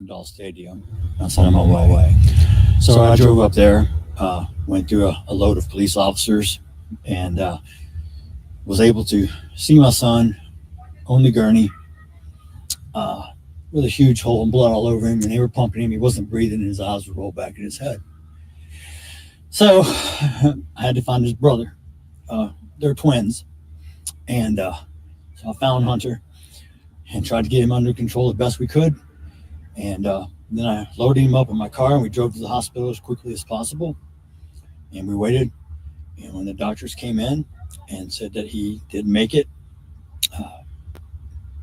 Doll Stadium. I said I'm on my way. So I drove up there, went through a load of police officers, and was able to see my son on the gurney uh, with a huge hole and blood all over him, and they were pumping him. He wasn't breathing, and his eyes were rolled back in his head. So I had to find his brother. They're twins, and so I found Hunter and tried to get him under control as best we could. And then I loaded him up in my car, and we drove to the hospital as quickly as possible. And we waited. And when the doctors came in and said that he didn't make it, uh,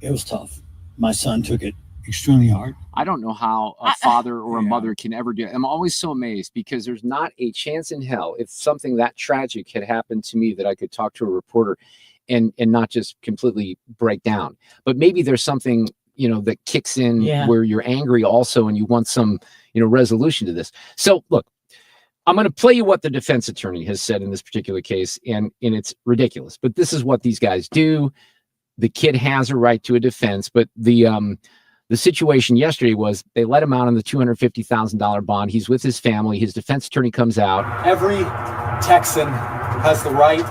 it was tough. My son took it extremely hard. I don't know how a father or a mother can ever do it. I'm always so amazed because there's not a chance in hell if something that tragic had happened to me that I could talk to a reporter and not just completely break down. But maybe there's something, that kicks in where you're angry also and you want some, resolution to this. So look, I'm going to play you what the defense attorney has said in this particular case, and it's ridiculous. But this is what these guys do. The kid has a right to a defense, but the situation yesterday was they let him out on the $250,000 bond. He's with his family. His defense attorney comes out. Every Texan has the right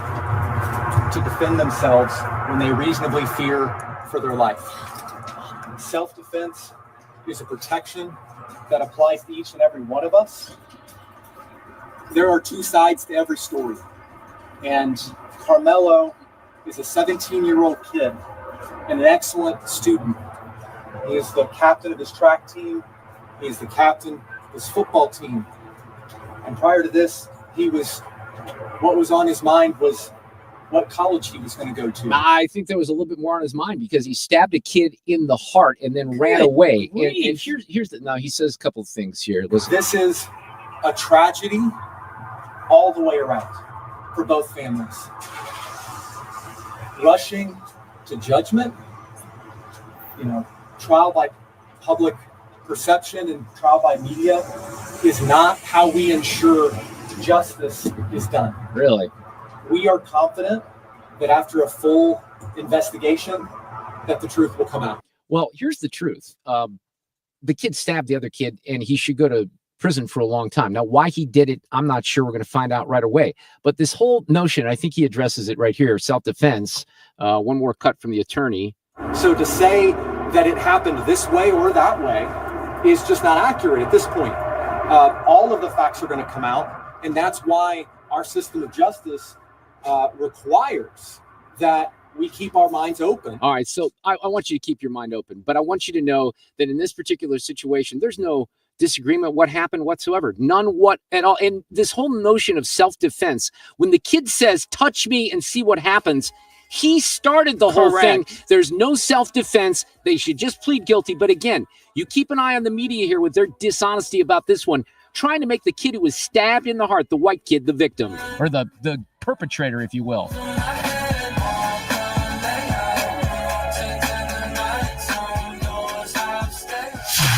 to defend themselves when they reasonably fear for their life. Self-defense is a protection that applies to each and every one of us. There are two sides to every story. And Carmelo is a 17-year-old kid and an excellent student. He is the captain of his track team. He is the captain of his football team. And prior to this, what was on his mind was what college he was going to go to. I think there was a little bit more on his mind because he stabbed a kid in the heart and then ran away. And now he says a couple of things here. Listen. This is a tragedy all the way around for both families. Rushing to judgment, trial by public perception and trial by media is not how we ensure justice is done. Really? We are confident that after a full investigation, that the truth will come out. Well, here's the truth. The kid stabbed the other kid, and he should go to prison for a long time. Now, why he did it, I'm not sure. We're going to find out right away. But this whole notion, I think he addresses it right here, self-defense. One more cut from the attorney. So to say that it happened this way or that way is just not accurate at this point. All of the facts are going to come out, and that's why our system of justice requires that we keep our minds open. All right, so I want you to keep your mind open, but I want you to know that in this particular situation, there's no disagreement what happened whatsoever. None what at all. And this whole notion of self-defense, when the kid says, touch me and see what happens, he started the whole thing. There's no self-defense. They should just plead guilty. But again, you keep an eye on the media here with their dishonesty about this one, trying to make the kid who was stabbed in the heart, the white kid, the victim, or the perpetrator, if you will.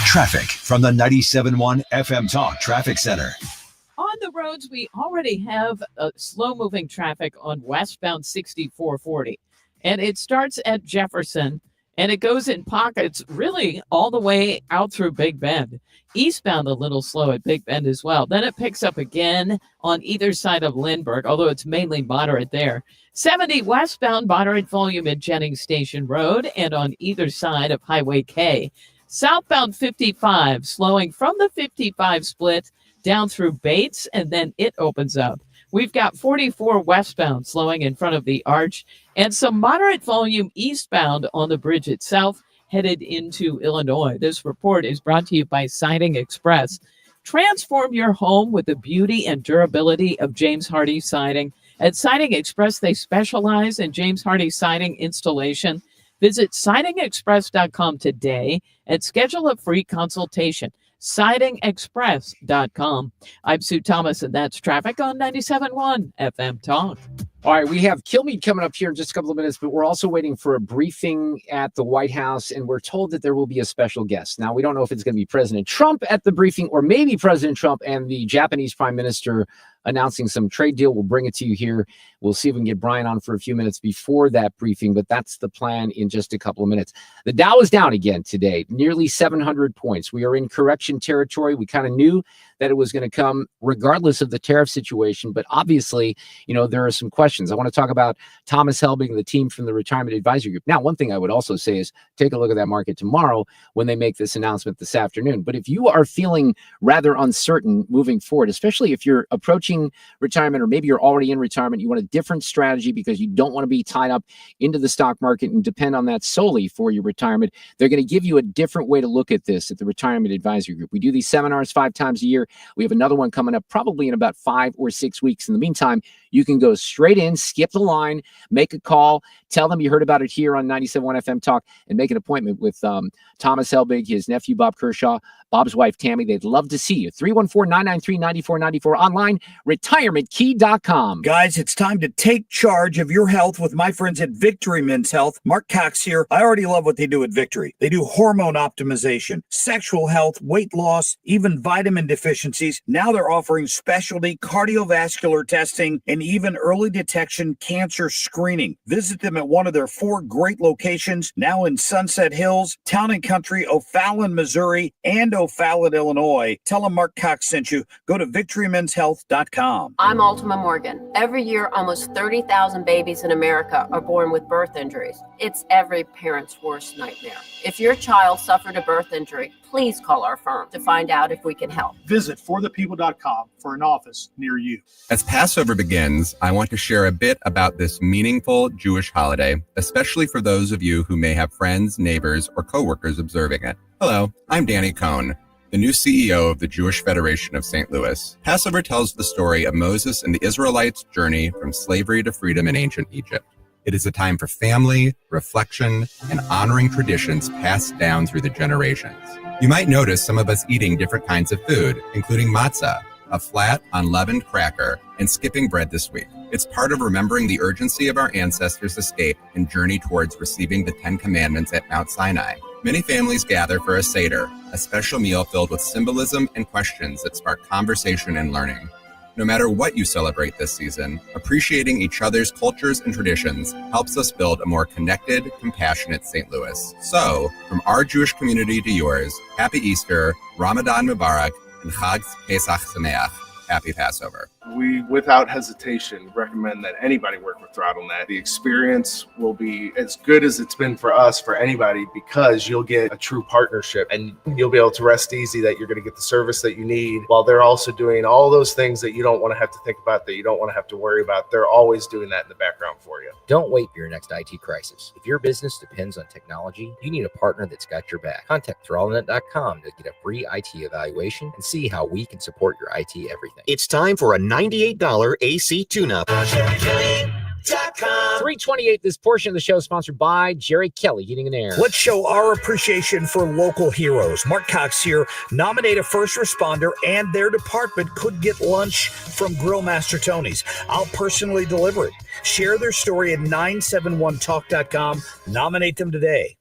Traffic from the 97.1 FM Talk Traffic Center. On the roads, we already have slow-moving traffic on westbound 6440. And it starts at Jefferson, and it goes in pockets really all the way out through Big Bend. Eastbound a little slow at Big Bend as well. Then it picks up again on either side of Lindbergh, although it's mainly moderate there. 70 westbound, moderate volume at Jennings Station Road and on either side of Highway K. Southbound 55, slowing from the 55 split down through Bates, and then it opens up. We've got 44 westbound slowing in front of the Arch, and some moderate volume eastbound on the bridge itself, headed into Illinois. This report is brought to you by Siding Express. Transform your home with the beauty and durability of James Hardie Siding. At Siding Express, they specialize in James Hardie siding installation. Visit sidingexpress.com today and schedule a free consultation. sidingexpress.com. I'm Sue Thomas, and that's traffic on 97.1 FM Talk. All right, we have Kilmeade coming up here in just a couple of minutes, but we're also waiting for a briefing at the White House, and we're told that there will be a special guest. Now, we don't know if it's going to be President Trump at the briefing or maybe President Trump and the Japanese Prime Minister announcing some trade deal. We'll bring it to you here. We'll see if we can get Brian on for a few minutes before that briefing, but that's the plan in just a couple of minutes. The Dow is down again today, nearly 700 points. We are in correction territory. We kind of knew that it was going to come regardless of the tariff situation, but obviously, there are some questions. I want to talk about Thomas Helbig and the team from the Retirement Advisory Group. Now, one thing I would also say is take a look at that market tomorrow when they make this announcement this afternoon. But if you are feeling rather uncertain moving forward, especially if you're approaching retirement or maybe you're already in retirement, you want a different strategy because you don't want to be tied up into the stock market and depend on that solely for your retirement, they're going to give you a different way to look at this at the Retirement Advisory Group. We do these seminars 5 times a year. We have another one coming up probably in about 5 or 6 weeks. In the meantime, you can go straight in, skip the line, make a call, tell them you heard about it here on 97.1 FM Talk, and make an appointment with Thomas Helbig, his nephew Bob Kershaw, Bob's wife Tammy. They'd love to see you. 314-993-9494 online, retirementkey.com. Guys, it's time to take charge of your health with my friends at Victory Men's Health. Mark Cox here. I already love what they do at Victory. They do hormone optimization, sexual health, weight loss, even vitamin deficiencies. Now they're offering specialty cardiovascular testing and even early detection cancer screening. Visit them at one of their 4 great locations, now in Sunset Hills, Town and Country, O'Fallon, Missouri, and O'Fallon, Illinois. Tell them Mark Cox sent you. Go to victorymenshealth.com. I'm Ultima Morgan. Every year, almost 30,000 babies in America are born with birth injuries. It's every parent's worst nightmare. If your child suffered a birth injury, please call our firm to find out if we can help. Visit forthepeople.com for an office near you. As Passover begins, I want to share a bit about this meaningful Jewish holiday, especially for those of you who may have friends, neighbors, or coworkers observing it. Hello, I'm Danny Cohn, the new CEO of the Jewish Federation of St. Louis. Passover tells the story of Moses and the Israelites' journey from slavery to freedom in ancient Egypt. It is a time for family, reflection, and honoring traditions passed down through the generations. You might notice some of us eating different kinds of food, including matzah, a flat, unleavened cracker, and skipping bread this week. It's part of remembering the urgency of our ancestors' escape and journey towards receiving the 10 Commandments at Mount Sinai. Many families gather for a Seder, a special meal filled with symbolism and questions that spark conversation and learning. No matter what you celebrate this season, appreciating each other's cultures and traditions helps us build a more connected, compassionate St. Louis. So, from our Jewish community to yours, Happy Easter, Ramadan Mubarak, and Chag Pesach Sameach. Happy Passover. We, without hesitation, recommend that anybody work with ThrottleNet. The experience will be as good as it's been for us, for anybody, because you'll get a true partnership and you'll be able to rest easy that you're going to get the service that you need while they're also doing all those things that you don't want to have to think about, that you don't want to have to worry about. They're always doing that in the background for you. Don't wait for your next IT crisis. If your business depends on technology, you need a partner that's got your back. Contact ThrottleNet.com to get a free IT evaluation and see how we can support your IT everything. It's time for a $98 AC tune-up. 328. This portion of the show is sponsored by Jerry Kelly Heating and Air. Let's show our appreciation for local heroes. Mark Cox here. Nominate a first responder and their department could get lunch from Grill Master Tony's. I'll personally deliver it. Share their story at 971talk.com. Nominate them today.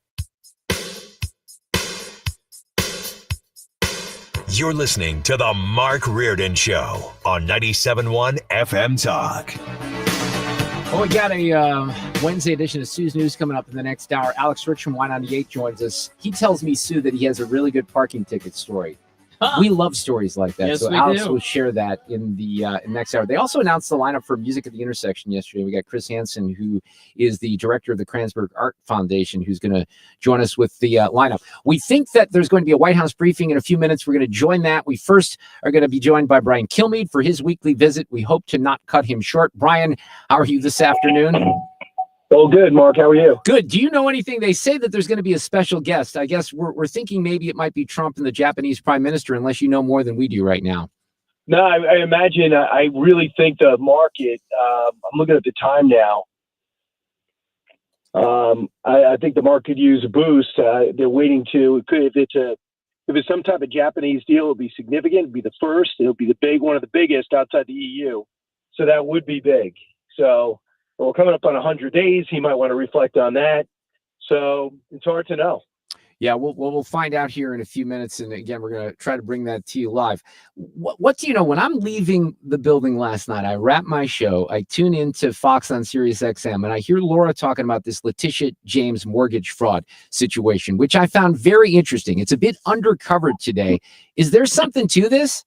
You're listening to The Mark Reardon Show on 97.1 FM Talk. Well, we got a Wednesday edition of Sue's News coming up in the next hour. Alex Rich from Y98 joins us. He tells me, Sue, that he has a really good parking ticket story. We love stories like that. Yes, so we Alex do. will share that in the next hour. They also announced the lineup for Music at the Intersection yesterday. We got Chris Hanson, who is the director of the Kransberg Art Foundation, who's going to join us with the lineup. We think that there's going to be a White House briefing in a few minutes. We're going to join that. We first are going to be joined by Brian Kilmeade for his weekly visit. We hope to not cut him short. Brian, how are you this afternoon? Oh, good, Mark. How are you? Good. Do you know anything? They say that there's going to be a special guest. I guess we're thinking maybe it might be Trump and the Japanese prime minister, unless you know more than we do right now. No, I imagine. I really think the market. I'm looking at the time now. I think the market could use a boost. They're waiting to. If it's some type of Japanese deal, it'll be significant. It'll be the first. It'll be one of the biggest outside the EU. So that would be big. So Well, we're coming up on 100 days. He might want to reflect on that. So it's hard to know. Yeah, we'll find out here in a few minutes, and again, we're going to try to bring that to you live. What do you know? When I'm leaving the building last night, I wrap my show, I tune into Fox on Sirius XM, and I hear Laura talking about this Letitia James mortgage fraud situation, which I found very interesting. It's a bit undercovered today. Is there something to this?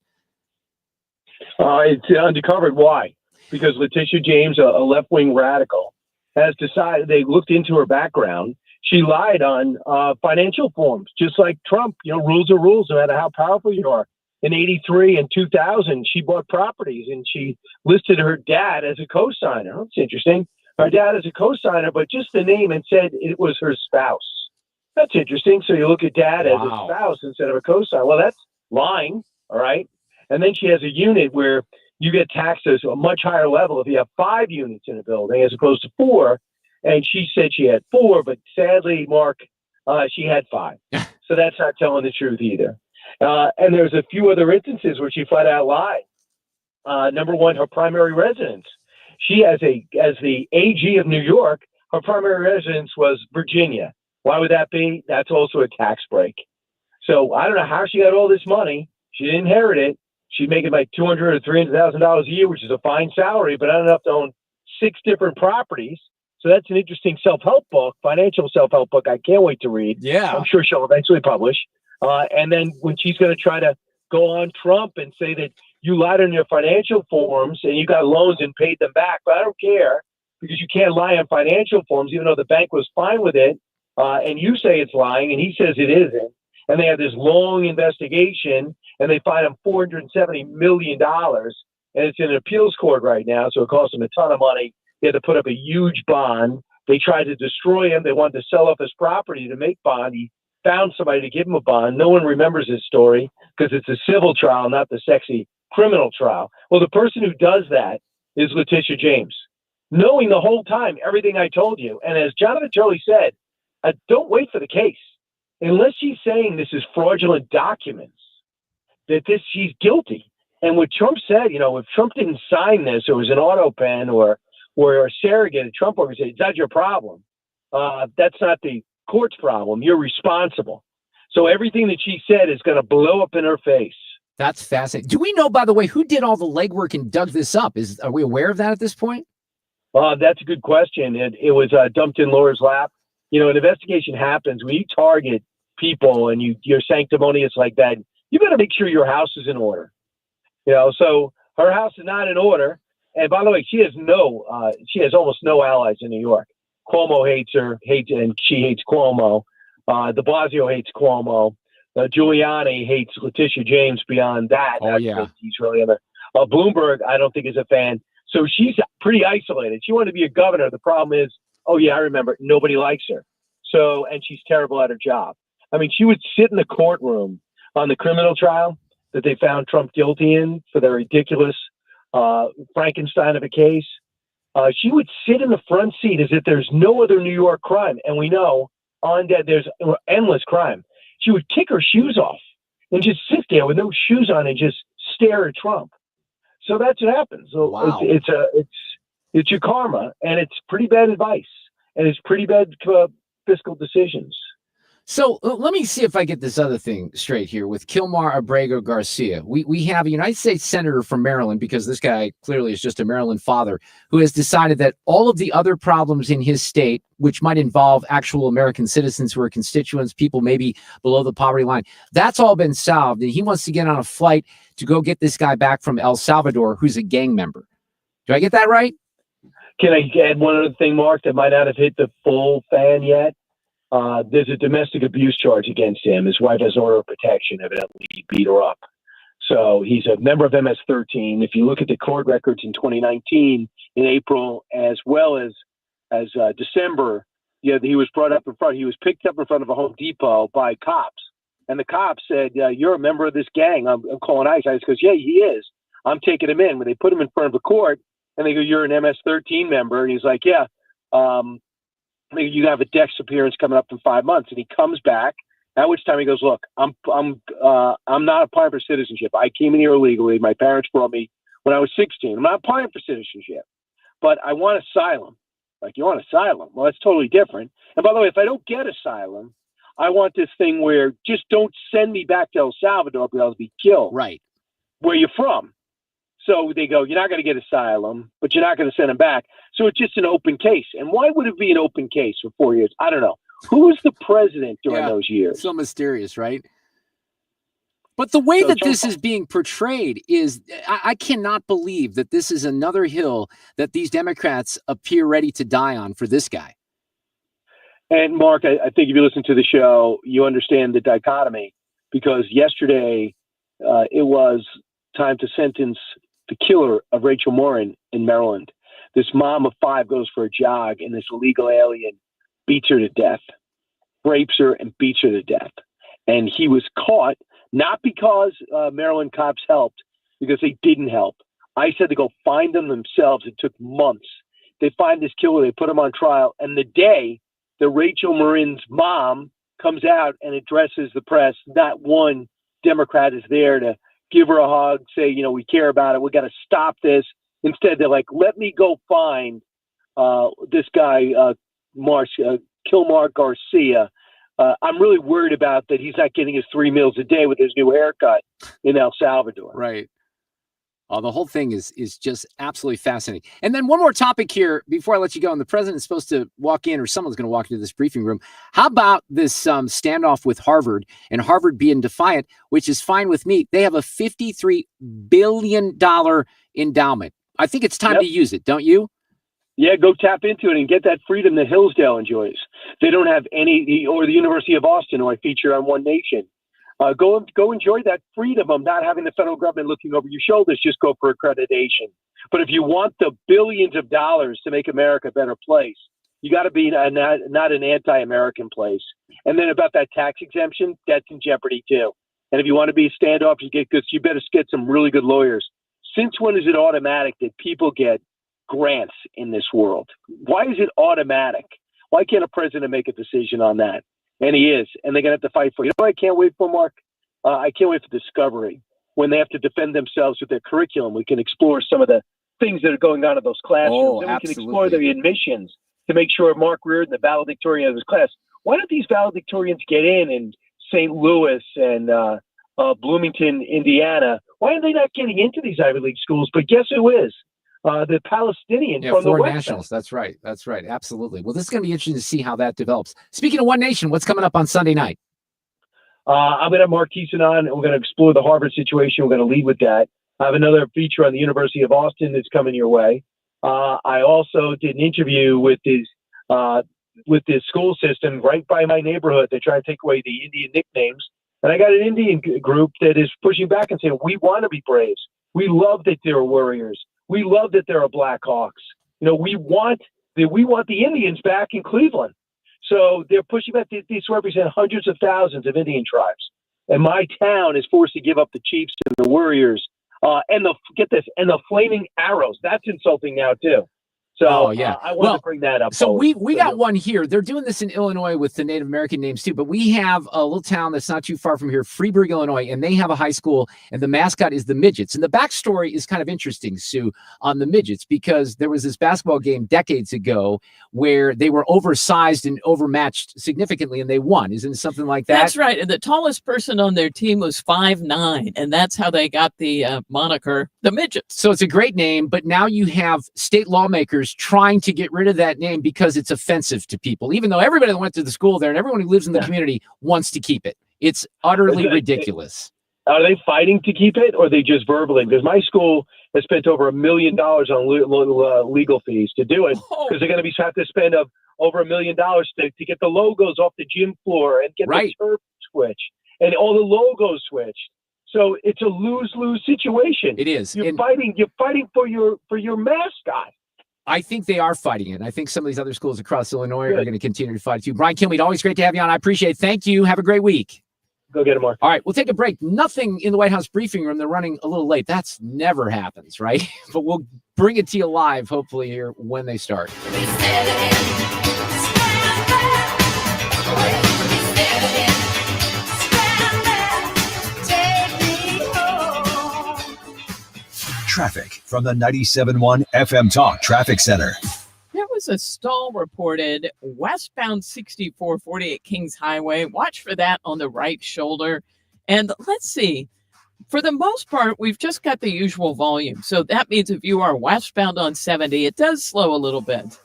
It's undercovered. Why? Because Letitia James, a left-wing radical, has decided, they looked into her background. She lied on financial forms, just like Trump. Rules are rules, no matter how powerful you are. In 83 and 2000, she bought properties, and she listed her dad as a co-signer. That's interesting. Her dad is a co-signer, but just the name, and said it was her spouse. That's interesting. So you look at dad as a spouse instead of a co-signer. Well, that's lying, all right? And then she has a unit where you get taxed at a much higher level if you have 5 units in a building as opposed to 4. And she said she had 4, but sadly, Mark, she had 5. So that's not telling the truth either. And there's a few other instances where she flat out lied. Number one, her primary residence. She, as the AG of New York, her primary residence was Virginia. Why would that be? That's also a tax break. So I don't know how she got all this money. She didn't inherit it. She's making like $200,000 or $300,000 a year, which is a fine salary, but not enough to own 6 different properties. So that's an interesting self-help book, financial self-help book. I can't wait to read. Yeah. I'm sure she'll eventually publish. And then when she's going to try to go on Trump and say that you lied on your financial forms and you got loans and paid them back, but I don't care because you can't lie on financial forms, even though the bank was fine with it. And you say it's lying and he says it isn't. And they have this long investigation and they fine him $470 million. And it's in an appeals court right now. So it costs him a ton of money. They had to put up a huge bond. They tried to destroy him. They wanted to sell off his property to make bond. He found somebody to give him a bond. No one remembers his story because it's a civil trial, not the sexy criminal trial. Well, the person who does that is Letitia James, knowing the whole time everything I told you. And as Jonathan Turley said, don't wait for the case. Unless she's saying this is fraudulent documents, that she's guilty. And what Trump said, if Trump didn't sign this, or it was an auto pen or a surrogate, a Trump organization, it's not your problem. That's not the court's problem. You're responsible. So everything that she said is going to blow up in her face. That's fascinating. Do we know, by the way, who did all the legwork and dug this up? Are we aware of that at this point? That's a good question. It was dumped in Laura's lap. An investigation happens when you target people and you're sanctimonious like that. You better make sure your house is in order. So her house is not in order. And by the way, she has almost no allies in New York. Cuomo hates her, and she hates Cuomo. De Blasio hates Cuomo. Giuliani hates Letitia James beyond that. Oh, yeah. He's really on the Bloomberg, I don't think is a fan. So she's pretty isolated. She wanted to be a governor. The problem is, oh yeah, I remember, nobody likes her. So, and she's terrible at her job. I mean, she would sit in the courtroom on the criminal trial that they found Trump guilty in for the ridiculous Frankenstein of a case. She would sit in the front seat as if there's no other New York crime. And we know on that there's endless crime. She would kick her shoes off and just sit there with no shoes on and just stare at Trump. So that's what happens. So wow. It's your karma, and it's pretty bad advice, and it's pretty bad fiscal decisions. So let me see if I get this other thing straight here with Kilmar Abrego Garcia. We have a United States senator from Maryland, because this guy clearly is just a Maryland father, who has decided that all of the other problems in his state, which might involve actual American citizens who are constituents, people maybe below the poverty line, that's all been solved. And he wants to get on a flight to go get this guy back from El Salvador, who's a gang member. Do I get that right? Can I add one other thing, Mark, that might not have hit the full fan yet? There's a domestic abuse charge against him. His wife has order of protection, evidently he beat her up. So he's a member of MS-13. If you look at the court records in 2019, in April, as well as December, he was brought up in front. He was picked up in front of a Home Depot by cops. And the cops said, you're a member of this gang. I'm calling ICE. ICE goes, yeah, he is. I'm taking him in. When they put him in front of the court, and they go, you're an MS-13 member. And he's like, yeah, you have a dex appearance coming up in 5 months. And he comes back, at which time he goes, look, I'm not applying for citizenship. I came in here illegally. My parents brought me when I was 16. I'm not applying for citizenship. but I want asylum. Like, you want asylum? Well, that's totally different. And by the way, if I don't get asylum, I want this thing where just don't send me back to El Salvador because I'll be killed. Right. Where you from? So they go, you're not going to get asylum, but you're not going to send him back. So it's just an open case. And why would it be an open case for 4 years? I don't know. Who was the president during those years? So mysterious, right? But the way that this is being portrayed is, I cannot believe that this is another hill that these Democrats appear ready to die on for this guy. And Mark, I think if you listen to the show, you understand the dichotomy, because yesterday it was time to sentence the killer of Rachel Morin in Maryland. This mom of 5 goes for a jog, and this illegal alien beats her to death, rapes her and beats her to death. And he was caught, not because Maryland cops helped, because they didn't help. ICE had to go find them themselves. It took months. They find this killer, they put him on trial, and the day that Rachel Morin's mom comes out and addresses the press, not one Democrat is there to give her a hug, say, we care about it, we got to stop this. Instead, they're like, let me go find this guy, Kilmeade Garcia. I'm really worried about that he's not getting his 3 meals a day with his new haircut in El Salvador. Right. Oh, the whole thing is just absolutely fascinating. And then one more topic here before I let you go. And the president's supposed to walk in, or someone's going to walk into this briefing room. How about this standoff with Harvard, and Harvard being defiant, which is fine with me. They have a $53 billion endowment. I think it's time to use it, don't you? Yeah, go tap into it and get that freedom that Hillsdale enjoys. They don't have any, or the University of Austin, who I feature on One Nation. Go enjoy that freedom of not having the federal government looking over your shoulders. Just go for accreditation. But if you want the billions of dollars to make America a better place, you got to be not an anti-American place. And then about that tax exemption, that's in jeopardy too. And if you want to be a standoff, you better get some really good lawyers. Since when is it automatic that people get grants in this world? Why is it automatic? Why can't a president make a decision on that? And he is, and they're going to have to fight for it. You know what I can't wait for, Mark? I can't wait for Discovery. When they have to defend themselves with their curriculum, we can explore some of the things that are going on in those classrooms. And we can explore the admissions to make sure Mark Reardon, the valedictorian of his class, why don't these valedictorians get in St. Louis and Bloomington, Indiana? Why are they not getting into these Ivy League schools? But guess who is? The Palestinians from the foreign West nationals. That's right. That's right. Absolutely. Well, this is going to be interesting to see how that develops. Speaking of One Nation, what's coming up on Sunday night? I'm going to have Mark Thiessen on, and we're going to explore the Harvard situation. We're going to lead with that. I have another feature on the University of Austin that's coming your way. I also did an interview with this school system right by my neighborhood. They try to take away the Indian nicknames. And I got an Indian group that is pushing back and saying, we want to be Braves. We love that there are Warriors. We love that there are Blackhawks. We want the Indians back in Cleveland. So they're pushing back. These represent hundreds of thousands of Indian tribes. And my town is forced to give up the Chiefs and the Warriors. And the Flaming Arrows. That's insulting now, too. So I wanted to bring that up. So we got one here. They're doing this in Illinois with the Native American names too, but we have a little town that's not too far from here, Freeburg, Illinois, and they have a high school, and the mascot is the Midgets. And the backstory is kind of interesting, Sue, on the Midgets, because there was this basketball game decades ago where they were oversized and overmatched significantly, and they won. Isn't it something like that? That's right. And the tallest person on their team was 5'9", and that's how they got the moniker, the Midgets. So it's a great name, but now you have state lawmakers trying to get rid of that name because it's offensive to people, even though everybody that went to the school there and everyone who lives in the community wants to keep it. It's utterly ridiculous. Are they fighting to keep it, or are they just verbally? Because my school has spent over $1 million on legal fees to do it, because they're going to have to spend over $1 million to get the logos off the gym floor and get the turf switched and all the logos switched. So it's a lose-lose situation. It is. You're fighting for your mascot. I think they are fighting it. I think some of these other schools across Illinois are going to continue to fight too. Brian Kilmeade, always great to have you on. I appreciate it. Thank you. Have a great week. Go get it, Mark. All right, we'll take a break. Nothing in the White House briefing room. They're running a little late. That's never happens, right? But we'll bring it to you live, hopefully, here when they start. traffic from the 97.1 FM Talk Traffic Center. There was a stall reported westbound 6440 at Kings Highway. Watch for that on the right shoulder. And let's see. For the most part, we've just got the usual volume. So that means if you are westbound on 70, it does slow a little bit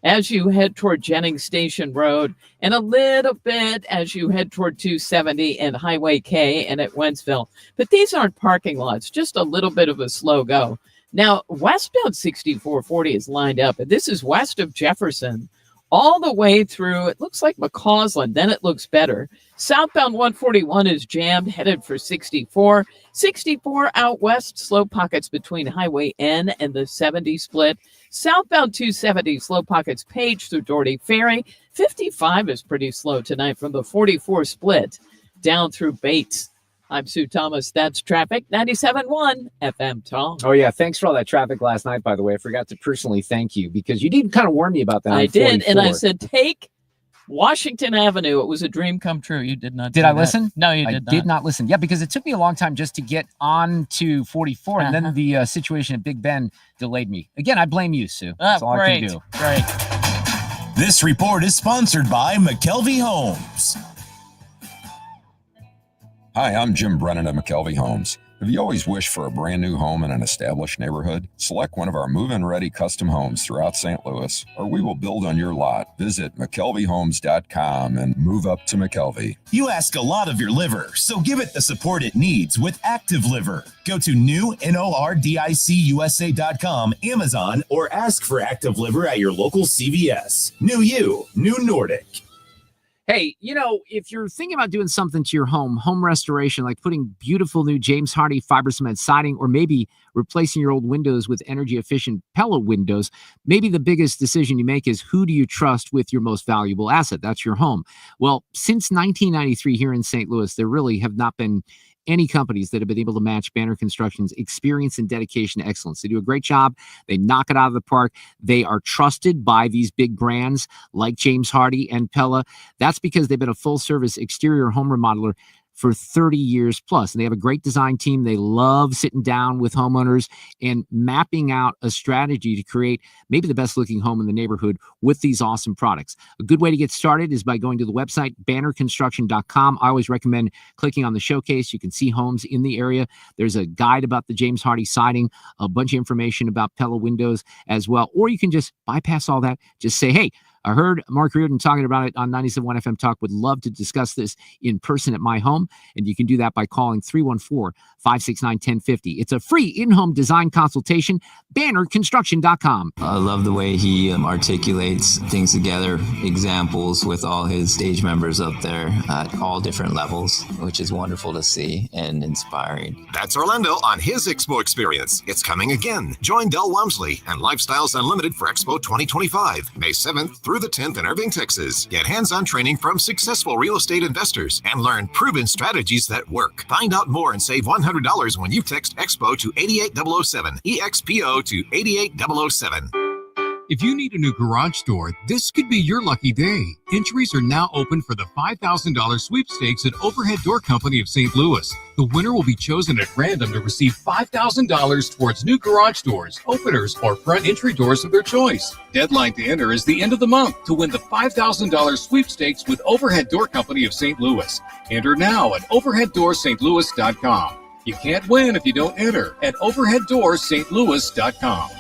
as you head toward Jennings Station Road, and a little bit as you head toward 270 and Highway K and at Wentzville. But these aren't parking lots, just a little bit of a slow go. Now, westbound 6440 is lined up, and this is west of Jefferson, all the way through, it looks like McCausland, then it looks better. Southbound 141 is jammed, headed for 64. 64 out west, slow pockets between Highway N and the 70 split. Southbound 270, slow pockets Page through Doherty Ferry. 55 is pretty slow tonight from the 44 split down through Bates. I'm Sue Thomas. That's traffic. 97.1 FM Talk. Oh, yeah. Thanks for all that traffic last night, by the way. I forgot to personally thank you because you did kind of warn me about that. I did. And I said, take Washington Avenue. It was a dream come true. You did not. Did I listen? No, you did not. I did not listen. Yeah, because it took me a long time just to get on to 44. And then the situation at Big Ben delayed me. Again, I blame you, Sue. That's all I can do. Great. This report is sponsored by McKelvey Homes. Hi, I'm Jim Brennan of McKelvey Homes. Have you always wished for a brand new home in an established neighborhood? Select one of our move-in ready custom homes throughout St. Louis, or we will build on your lot. Visit McKelveyhomes.com and move up to McKelvey. You ask a lot of your liver, so give it the support it needs with Active Liver. Go to NordicUSA.com, Amazon, or ask for Active Liver at your local CVS. New you, new Nordic. Hey, you know, if you're thinking about doing something to your home restoration, like putting beautiful new James Hardie fiber cement siding, or maybe replacing your old windows with energy efficient Pella windows, maybe the biggest decision you make is who do you trust with your most valuable asset? That's your home. Well, since 1993 here in St. Louis, there really have not been any companies that have been able to match Banner Construction's experience and dedication to excellence. They do a great job. They knock it out of the park. They are trusted by these big brands like James Hardie and Pella. That's because they've been a full-service exterior home remodeler for 30 years plus. And they have a great design team. They love sitting down with homeowners and mapping out a strategy to create maybe the best looking home in the neighborhood with these awesome products. A good way to get started is by going to the website, bannerconstruction.com. I always recommend clicking on the showcase. You can see homes in the area. There's a guide about the James Hardie siding, a bunch of information about Pella windows as well. Or you can just bypass all that. Just say, hey, I heard Mark Reardon talking about it on 97.1 FM Talk. Would love to discuss this in person at my home. And you can do that by calling 314-569-1050. It's a free in-home design consultation, bannerconstruction.com. I love the way he articulates things together, examples with all his stage members up there at all different levels, which is wonderful to see and inspiring. That's Orlando on his Expo experience. It's coming again. Join Del Walmsley and Lifestyles Unlimited for Expo 2025, May 7th through the 10th in Irving, Texas. Get hands-on training from successful real estate investors and learn proven strategies that work. Find out more and save $100 when you text EXPO to 88007, EXPO to 88007. If you need a new garage door, this could be your lucky day. Entries are now open for the $5,000 sweepstakes at Overhead Door Company of St. Louis. The winner will be chosen at random to receive $5,000 towards new garage doors, openers, or front entry doors of their choice. Deadline to enter is the end of the month to win the $5,000 sweepstakes with Overhead Door Company of St. Louis. Enter now at overheaddoorstlouis.com. You can't win if you don't enter at overheaddoorstlouis.com.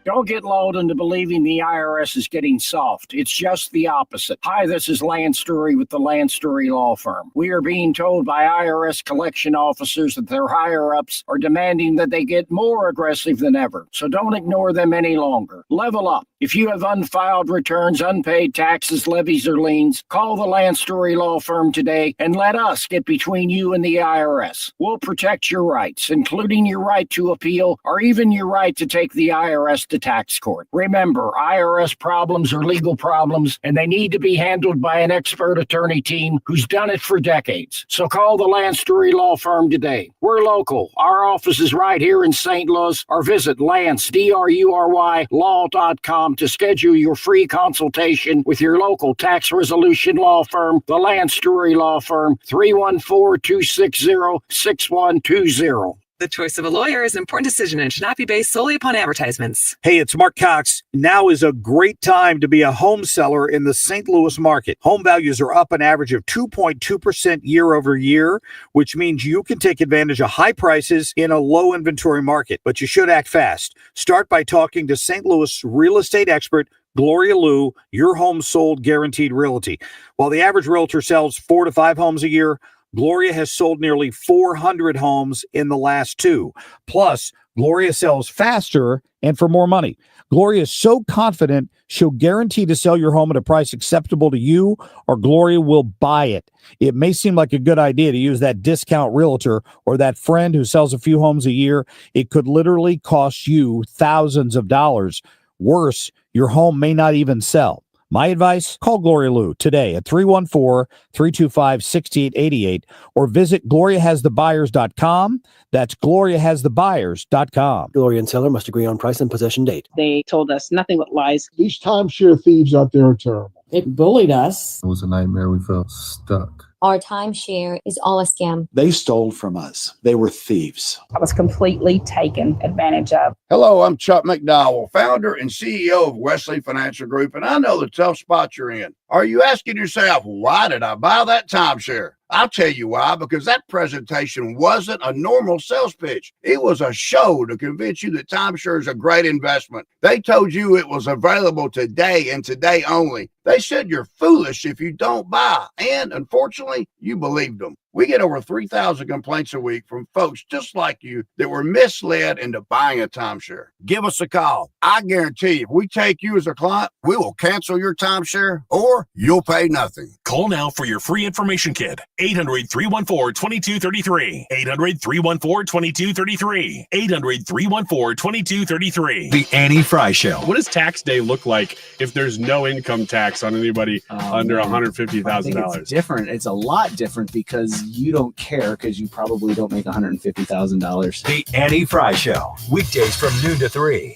Don't get lulled into believing the IRS is getting soft. It's just the opposite. Hi, this is Lance Story with the Lance Story Law Firm. We are being told by IRS collection officers that their higher-ups are demanding that they get more aggressive than ever. So don't ignore them any longer. Level up. If you have unfiled returns, unpaid taxes, levies, or liens, call the Lance Story Law Firm today and let us get between you and the IRS. We'll protect your rights, including your right to appeal or even your right to take the IRS to tax court. Remember, IRS problems are legal problems, and they need to be handled by an expert attorney team who's done it for decades. So call the Lance Story Law Firm today. We're local. Our office is right here in St. Louis, or visit Lance, DRURY, law.com to schedule your free consultation with your local tax resolution law firm, the Lance Story Law Firm, 314-260-6120. The choice of a lawyer is an important decision and should not be based solely upon advertisements. Hey, it's Mark Cox. Now is a great time to be a home seller in the St. Louis market. Home values are up an average of 2.2% year over year, which means you can take advantage of high prices in a low inventory market. But you should act fast. Start by talking to St. Louis real estate expert Gloria Liu, Your Home Sold Guaranteed Realty. While the average realtor sells 4 to 5 homes a year, Gloria has sold nearly 400 homes in the last 2. Plus, Gloria sells faster and for more money. Gloria is so confident she'll guarantee to sell your home at a price acceptable to you, or Gloria will buy it. It may seem like a good idea to use that discount realtor or that friend who sells a few homes a year. It could literally cost you thousands of dollars. Worse, your home may not even sell. My advice, call Gloria Liu today at 314-325-6888 or visit GloriaHasTheBuyers.com. That's GloriaHasTheBuyers.com. Gloria and seller must agree on price and possession date. They told us nothing but lies. These timeshare thieves out there are terrible. It bullied us. It was a nightmare. We felt stuck. Our timeshare is all a scam. They stole from us. They were thieves. I was completely taken advantage of. Hello, I'm Chuck McDowell, founder and CEO of Wesley Financial Group, and I know the tough spot you're in. Are you asking yourself, why did I buy that timeshare? I'll tell you why, because that presentation wasn't a normal sales pitch. It was a show to convince you that timeshare is a great investment. They told you it was available today and today only. They said you're foolish if you don't buy, and unfortunately, you believed them. We get over 3,000 complaints a week from folks just like you that were misled into buying a timeshare. Give us a call. I guarantee if we take you as a client, we will cancel your timeshare or you'll pay nothing. Call now for your free information kit. 800-314-2233. 800-314-2233. 800-314-2233. The Annie Fry Show. What does tax day look like if there's no income tax on anybody under $150,000? I think it's different. It's a lot different because you don't care because you probably don't make $150,000. The Annie Fry Show. Weekdays from noon to 3.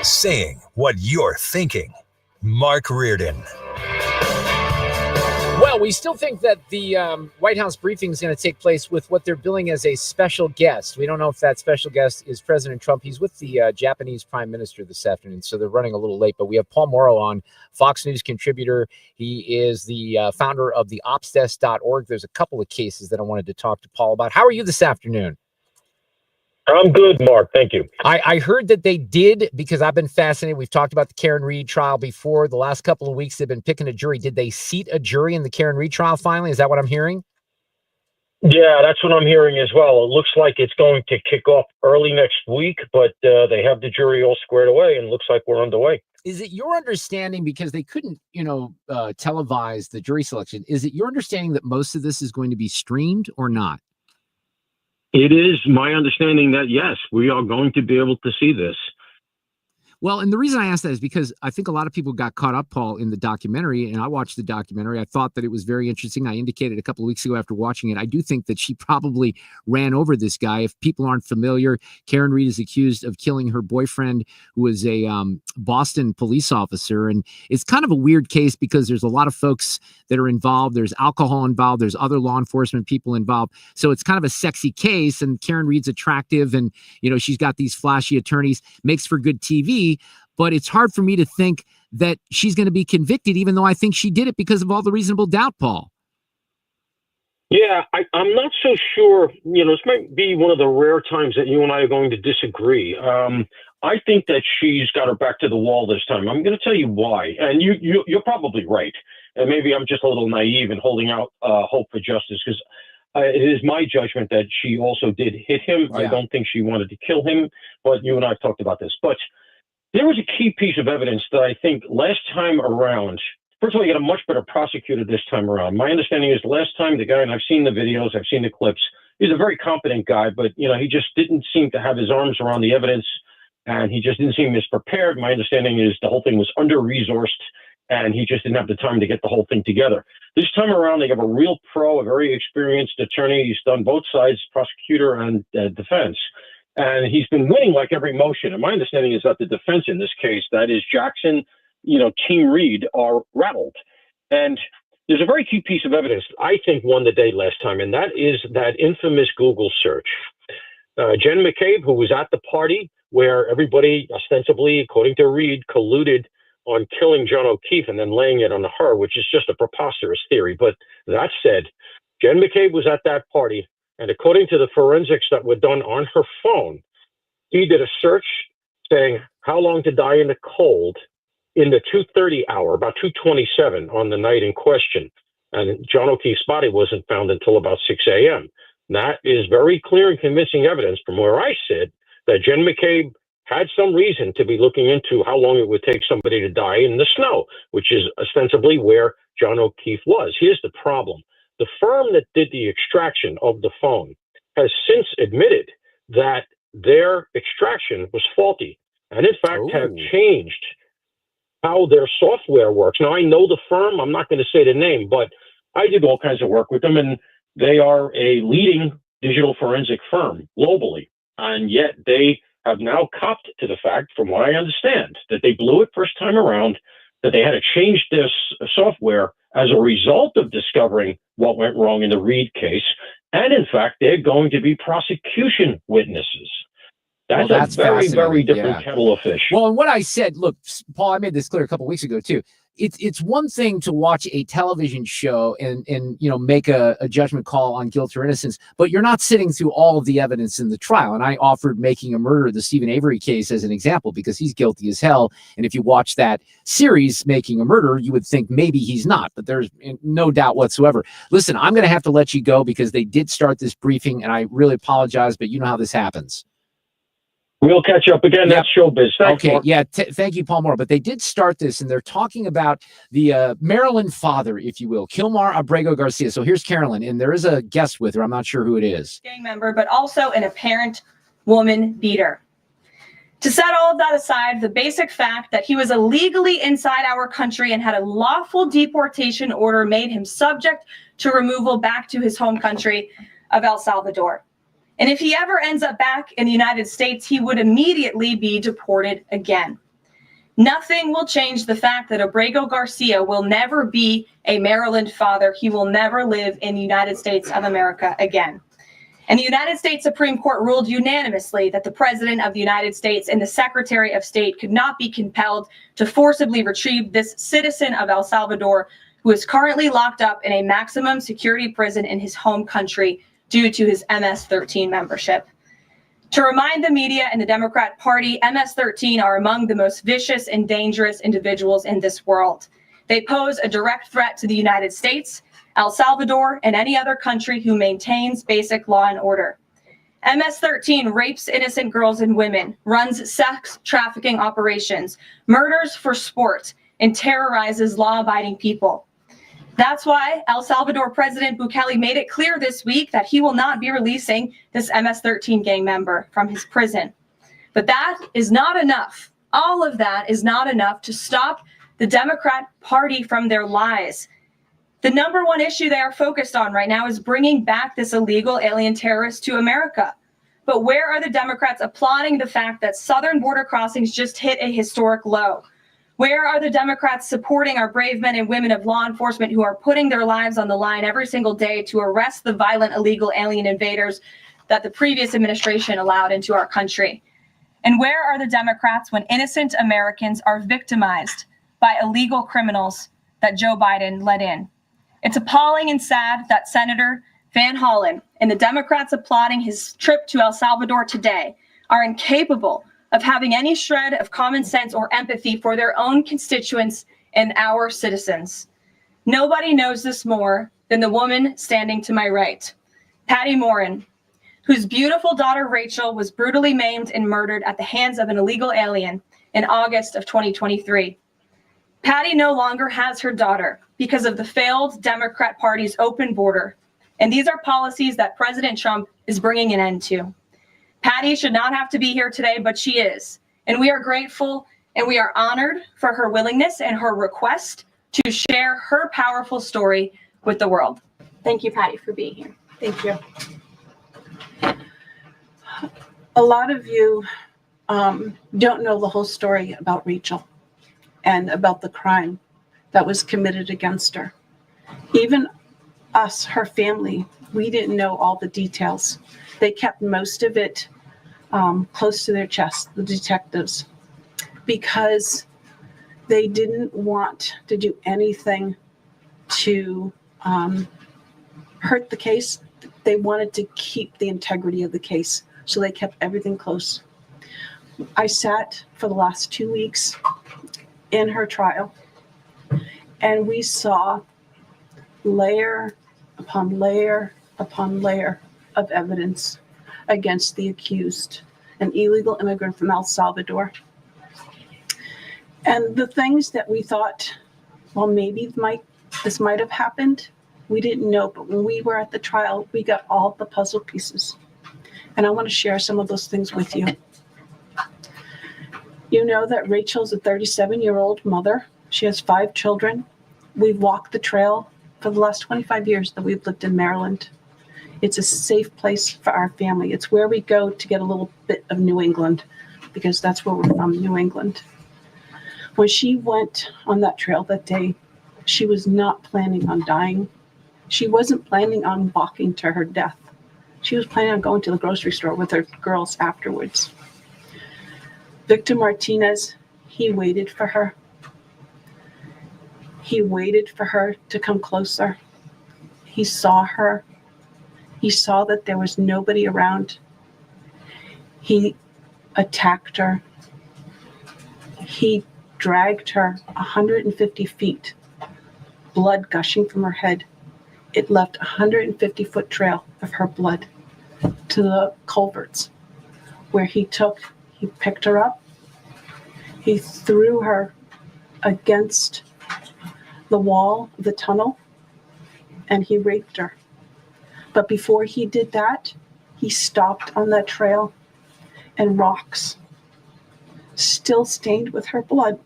Saying what you're thinking. Mark Reardon. Well, we still think that the White House briefing is going to take place with what they're billing as a special guest. We don't know if that special guest is President Trump. He's with the Japanese Prime Minister this afternoon, so they're running a little late. But we have Paul Mauro on, Fox News contributor. He is the founder of the opsdesk.org. There's a couple of cases that I wanted to talk to Paul about. How are you this afternoon? I'm good, Mark. Thank you. I heard that they did, because I've been fascinated. We've talked about the Karen Reed trial before. The last couple of weeks, they've been picking a jury. Did they seat a jury in the Karen Reed trial finally? Is that what I'm hearing? Yeah, that's what I'm hearing as well. It looks like it's going to kick off early next week, but they have the jury all squared away, and it looks like we're underway. Is it your understanding, because they couldn't, televise the jury selection, is it your understanding that most of this is going to be streamed or not? It is my understanding that, yes, we are going to be able to see this. Well, and the reason I asked that is because I think a lot of people got caught up, Paul, in the documentary, and I watched the documentary. I thought that it was very interesting. I indicated a couple of weeks ago after watching it, I do think that she probably ran over this guy. If people aren't familiar, Karen Reed is accused of killing her boyfriend, who was a Boston police officer. And it's kind of a weird case because there's a lot of folks that are involved. There's alcohol involved. There's other law enforcement people involved. So it's kind of a sexy case, and Karen Reed's attractive, and, she's got these flashy attorneys, makes for good TV. But it's hard for me to think that she's going to be convicted, even though I think she did it because of all the reasonable doubt, Paul. Yeah, I'm not so sure. This might be one of the rare times that you and I are going to disagree. I think that she's got her back to the wall this time. I'm going to tell you why. And you're probably right. And maybe I'm just a little naive in holding out hope for justice, because it is my judgment that she also did hit him. Yeah. I don't think she wanted to kill him, but you and I have talked about this. But there was a key piece of evidence that I think last time around, first of all, you got a much better prosecutor this time around. My understanding is last time the guy, and I've seen the videos, I've seen the clips, he's a very competent guy, but, he just didn't seem to have his arms around the evidence, and he just didn't seem as prepared. My understanding is the whole thing was under-resourced, and he just didn't have the time to get the whole thing together. This time around, they have a real pro, a very experienced attorney. He's done both sides, prosecutor and defense. And he's been winning like every motion. And my understanding is that the defense in this case, that is Jackson, Team Reed, are rattled. And there's a very key piece of evidence I think won the day last time, and that is that infamous Google search. Jen McCabe, who was at the party where everybody ostensibly, according to Reed, colluded on killing John O'Keefe and then laying it on her, which is just a preposterous theory. But that said, Jen McCabe was at that party, and according to the forensics that were done on her phone, he did a search saying how long to die in the cold in the 2:30 hour, about 2:27 on the night in question. And John O'Keefe's body wasn't found until about 6 a.m. That is very clear and convincing evidence from where I sit that Jen McCabe had some reason to be looking into how long it would take somebody to die in the snow, which is ostensibly where John O'Keefe was. Here's the problem. The firm that did the extraction of the phone has since admitted that their extraction was faulty and in fact have changed how their software works. Now, I know the firm, I'm not going to say the name, but I did all kinds of work with them, and they are a leading digital forensic firm globally. And yet they have now copped to the fact, from what I understand, that they blew it first time around, that they had to change this software as a result of discovering what went wrong in the Reed case. And in fact, they're going to be prosecution witnesses. That's a very, very different kettle of fish. Well, and what I said, look, Paul, I made this clear a couple of weeks ago too. It's one thing to watch a television show and make a judgment call on guilt or innocence, but you're not sitting through all of the evidence in the trial. And I offered Making a Murder, the Stephen Avery case, as an example, because he's guilty as hell. And if you watch that series, Making a Murder, you would think maybe he's not, but there's no doubt whatsoever. Listen, I'm going to have to let you go because they did start this briefing, and I really apologize, but you know how this happens. We'll catch up again. That's showbiz. Thanks, okay, Mark. yeah. Thank you, Paul Moore. But they did start this, and they're talking about the Maryland father, if you will, Kilmeade Abrego Garcia. So here's Carolyn, and there is a guest with her. I'm not sure who it is. Gang member, but also an apparent woman beater. To set all of that aside, the basic fact that he was illegally inside our country and had a lawful deportation order made him subject to removal back to his home country of El Salvador. And if he ever ends up back in the United States, he would immediately be deported again. Nothing will change the fact that Abrego Garcia will never be a Maryland father. He will never live in the United States of America again. And the United States Supreme Court ruled unanimously that the President of the United States and the Secretary of State could not be compelled to forcibly retrieve this citizen of El Salvador who is currently locked up in a maximum security prison in his home country due to his MS-13 membership. To remind the media and the Democrat Party, MS-13 are among the most vicious and dangerous individuals in this world. They pose a direct threat to the United States, El Salvador, and any other country who maintains basic law and order. MS-13 rapes innocent girls and women, runs sex trafficking operations, murders for sport, and terrorizes law-abiding people. That's why El Salvador President Bukele made it clear this week that he will not be releasing this MS-13 gang member from his prison. But that is not enough. All of that is not enough to stop the Democrat Party from their lies. The number one issue they are focused on right now is bringing back this illegal alien terrorist to America. But where are the Democrats applauding the fact that southern border crossings just hit a historic low? Where are the Democrats supporting our brave men and women of law enforcement who are putting their lives on the line every single day to arrest the violent illegal alien invaders that the previous administration allowed into our country? And where are the Democrats when innocent Americans are victimized by illegal criminals that Joe Biden let in? It's appalling and sad that Senator Van Hollen and the Democrats applauding his trip to El Salvador today are incapable of having any shred of common sense or empathy for their own constituents and our citizens. Nobody knows this more than the woman standing to my right, Patty Morin, whose beautiful daughter Rachel was brutally maimed and murdered at the hands of an illegal alien in August of 2023. Patty no longer has her daughter because of the failed Democrat Party's open border, and these are policies that President Trump is bringing an end to. Patty should not have to be here today, but she is. And we are grateful and we are honored for her willingness and her request to share her powerful story with the world. Thank you, Patty, for being here. Thank you. A lot of you don't know the whole story about Rachel and about the crime that was committed against her. Even us, her family, we didn't know all the details. They kept most of it close to their chest, the detectives, because they didn't want to do anything to hurt the case. They wanted to keep the integrity of the case, so they kept everything close. I sat for the last 2 weeks in her trial, and we saw layer upon layer upon layer of evidence against the accused, an illegal immigrant from El Salvador. And the things that we thought, well, maybe this might have happened, we didn't know. But when we were at the trial, we got all the puzzle pieces. And I want to share some of those things with you. You know that Rachel's a 37-year-old mother. She has 5 children. We've walked the trail for the last 25 years that we've lived in Maryland. It's a safe place for our family. It's where we go to get a little bit of New England, because that's where we're from, New England. When she went on that trail that day, she was not planning on dying. She wasn't planning on walking to her death. She was planning on going to the grocery store with her girls afterwards. Victor Martinez, he waited for her. He waited for her to come closer. He saw her. He saw that there was nobody around. He attacked her. He dragged her 150 feet, blood gushing from her head. It left a 150-foot trail of her blood to the culverts, where he picked her up, he threw her against the wall of the tunnel, and he raped her. But before he did that, he stopped on that trail, and rocks, still stained with her blood,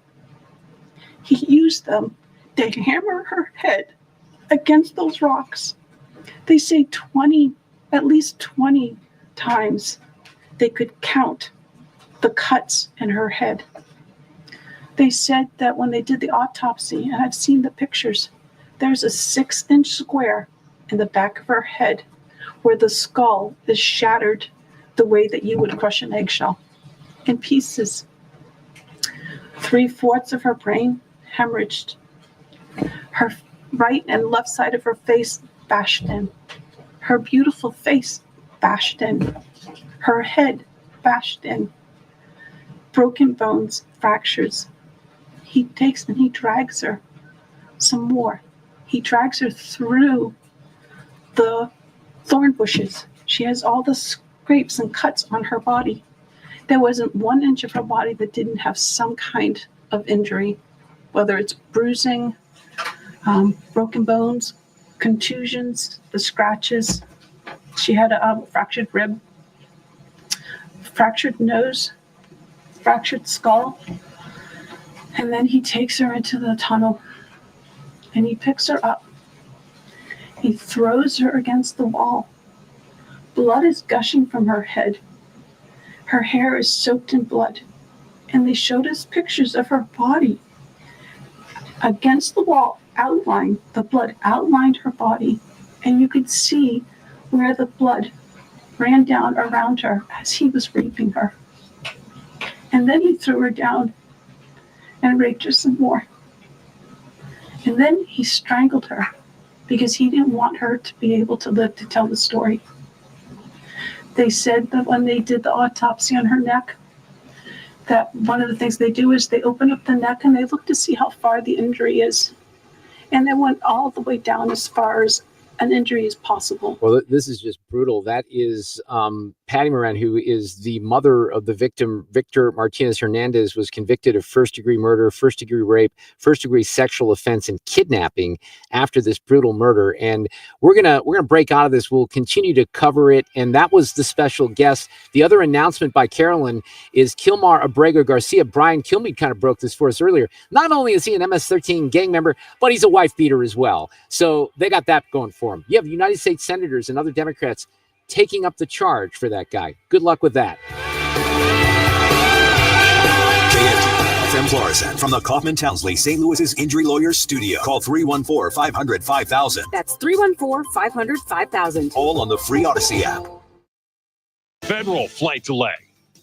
he used them to hammer her head against those rocks. They say at least 20 times they could count the cuts in her head. They said that when they did the autopsy, and I've seen the pictures, there's a 6-inch square in the back of her head where the skull is shattered the way that you would crush an eggshell in pieces. 3/4 of her brain hemorrhaged. Her right and left side of her face bashed in. Her beautiful face bashed in. Her head bashed in. Broken bones, fractures. He takes and he drags her some more. He drags her through the thorn bushes. She has all the scrapes and cuts on her body. There wasn't 1 inch of her body that didn't have some kind of injury, whether it's bruising, broken bones, contusions, the scratches. She had a fractured rib, fractured nose, fractured skull. And then he takes her into the tunnel and he picks her up. He throws her against the wall. Blood is gushing from her head. Her hair is soaked in blood. And they showed us pictures of her body against the wall, outlined. The blood outlined her body. And you could see where the blood ran down around her as he was raping her. And then he threw her down and raped her some more. And then he strangled her because he didn't want her to be able to live to tell the story. They said that when they did the autopsy on her neck, that one of the things they do is they open up the neck and they look to see how far the injury is. And they went all the way down as far as an injury as possible. Well, this is just brutal. That is Patty Moran, who is the mother of the victim. Victor Martinez Hernandez was convicted of first-degree murder, first-degree rape, first-degree sexual offense, and kidnapping after this brutal murder. And we're gonna break out of this. We'll continue to cover it. And that was the special guest. The other announcement by Carolyn is Kilmar Abrego Garcia. Brian Kilmeade kind of broke this for us earlier. Not only is he an MS-13 gang member, but he's a wife beater as well. So they got that going for him. You have United States senators and other Democrats taking up the charge for that guy. Good luck with that. FM Florissant from the Kaufman Townsley St. Louis's Injury Lawyers Studio. Call 314-500-5000. That's 314-500-5000. All on the free Odyssey app. Federal flight delay.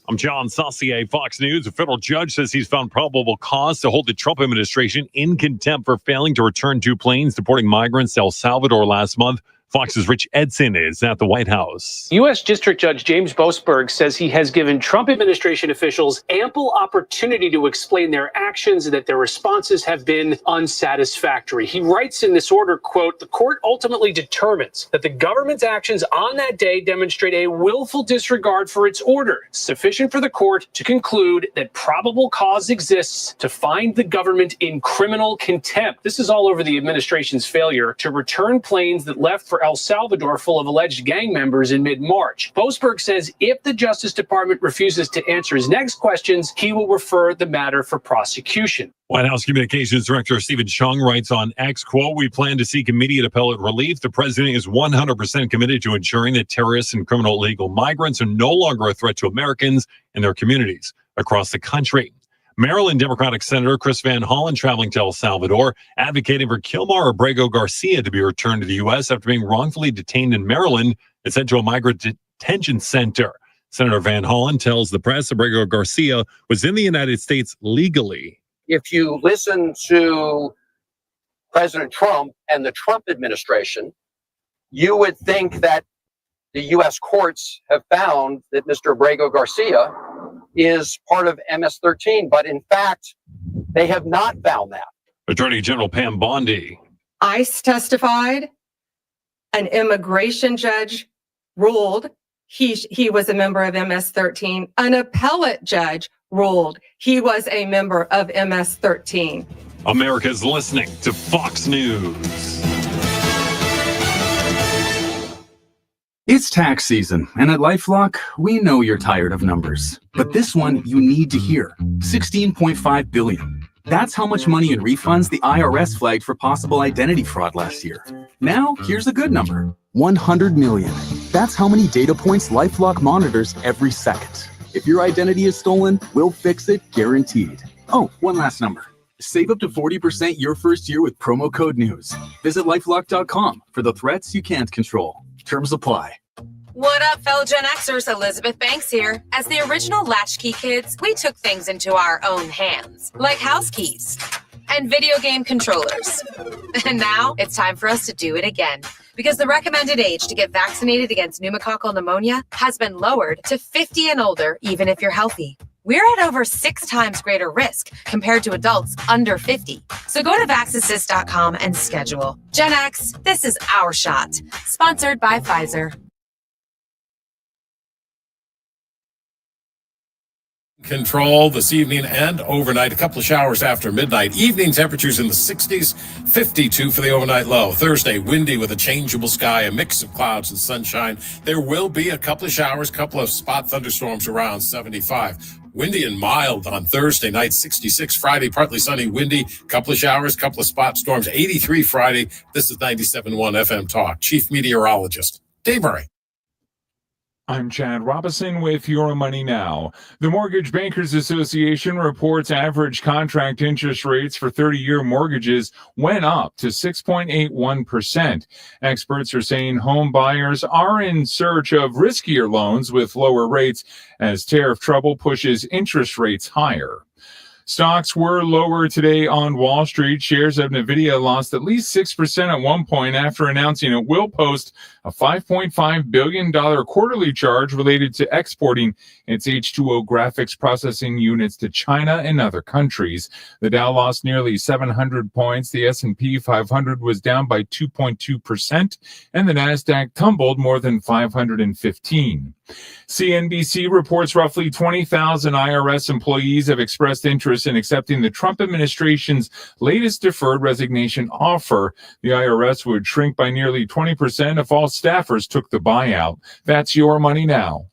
I'm John Saucier, Fox News. A federal judge says he's found probable cause to hold the Trump administration in contempt for failing to return 2 planes deporting migrants to El Salvador last month. Fox's Rich Edson is at the White House. U.S. District Judge James Boasberg says he has given Trump administration officials ample opportunity to explain their actions and that their responses have been unsatisfactory. He writes in this order, quote, "The court ultimately determines that the government's actions on that day demonstrate a willful disregard for its order, sufficient for the court to conclude that probable cause exists to find the government in criminal contempt." This is all over the administration's failure to return planes that left for El Salvador full of alleged gang members in mid-March. Boasberg says if the Justice Department refuses to answer his next questions, he will refer the matter for prosecution. White House Communications Director Stephen Chung writes on X, quote, "We plan to seek immediate appellate relief. The president is 100% committed to ensuring that terrorists and criminal illegal migrants are no longer a threat to Americans and their communities across the country." Maryland Democratic Senator Chris Van Hollen traveling to El Salvador, advocating for Kilmeade Abrego Garcia to be returned to the U.S. after being wrongfully detained in Maryland and sent to a migrant detention center. Senator Van Hollen tells the press Abrego Garcia was in the United States legally. If you listen to President Trump and the Trump administration, you would think that the U.S. courts have found that Mr. Abrego Garcia is part of MS-13, but in fact, they have not found that. Attorney General Pam Bondi. ICE testified. An immigration judge ruled he was a member of MS-13. An appellate judge ruled he was a member of MS-13. America's listening to Fox News. It's tax season, and at LifeLock, we know you're tired of numbers. But this one you need to hear. $16.5 billion. That's how much money in refunds the IRS flagged for possible identity fraud last year. Now, here's a good number. $100 million. That's how many data points LifeLock monitors every second. If your identity is stolen, we'll fix it guaranteed. Oh, one last number. Save up to 40% your first year with promo code NEWS. Visit LifeLock.com for the threats you can't control. Terms apply. What up, fellow Gen Xers? Elizabeth Banks here. As the original Latchkey kids, we took things into our own hands, like house keys and video game controllers. And now it's time for us to do it again, because the recommended age to get vaccinated against pneumococcal pneumonia has been lowered to 50 and older, even if you're healthy. We're at over 6 times greater risk compared to adults under 50. So go to VaxAssist.com and schedule. Gen X, this is our shot. Sponsored by Pfizer. Control this evening and overnight. A couple of showers after midnight. Evening temperatures in the 60s, 52 for the overnight low. Thursday, windy with a changeable sky, a mix of clouds and sunshine. There will be a couple of showers, couple of spot thunderstorms around 75. Windy and mild on Thursday night, 66. Friday, partly sunny, windy, couple of showers, couple of spot storms. 83 Friday. This is 97.1 FM Talk. Chief Meteorologist Dave Murray. I'm Chad Robinson with Your Money Now. The Mortgage Bankers Association reports average contract interest rates for 30-year mortgages went up to 6.81%. Experts are saying home buyers are in search of riskier loans with lower rates as tariff trouble pushes interest rates higher. Stocks were lower today on Wall Street. Shares of NVIDIA lost at least 6% at one point after announcing it will post a $5.5 billion quarterly charge related to exporting its H2O graphics processing units to China and other countries. The Dow lost nearly 700 points. The S&P 500 was down by 2.2%, and the Nasdaq tumbled more than 515. CNBC reports roughly 20,000 IRS employees have expressed interest in accepting the Trump administration's latest deferred resignation offer. The IRS would shrink by nearly 20% if all staffers took the buyout. That's Your Money Now.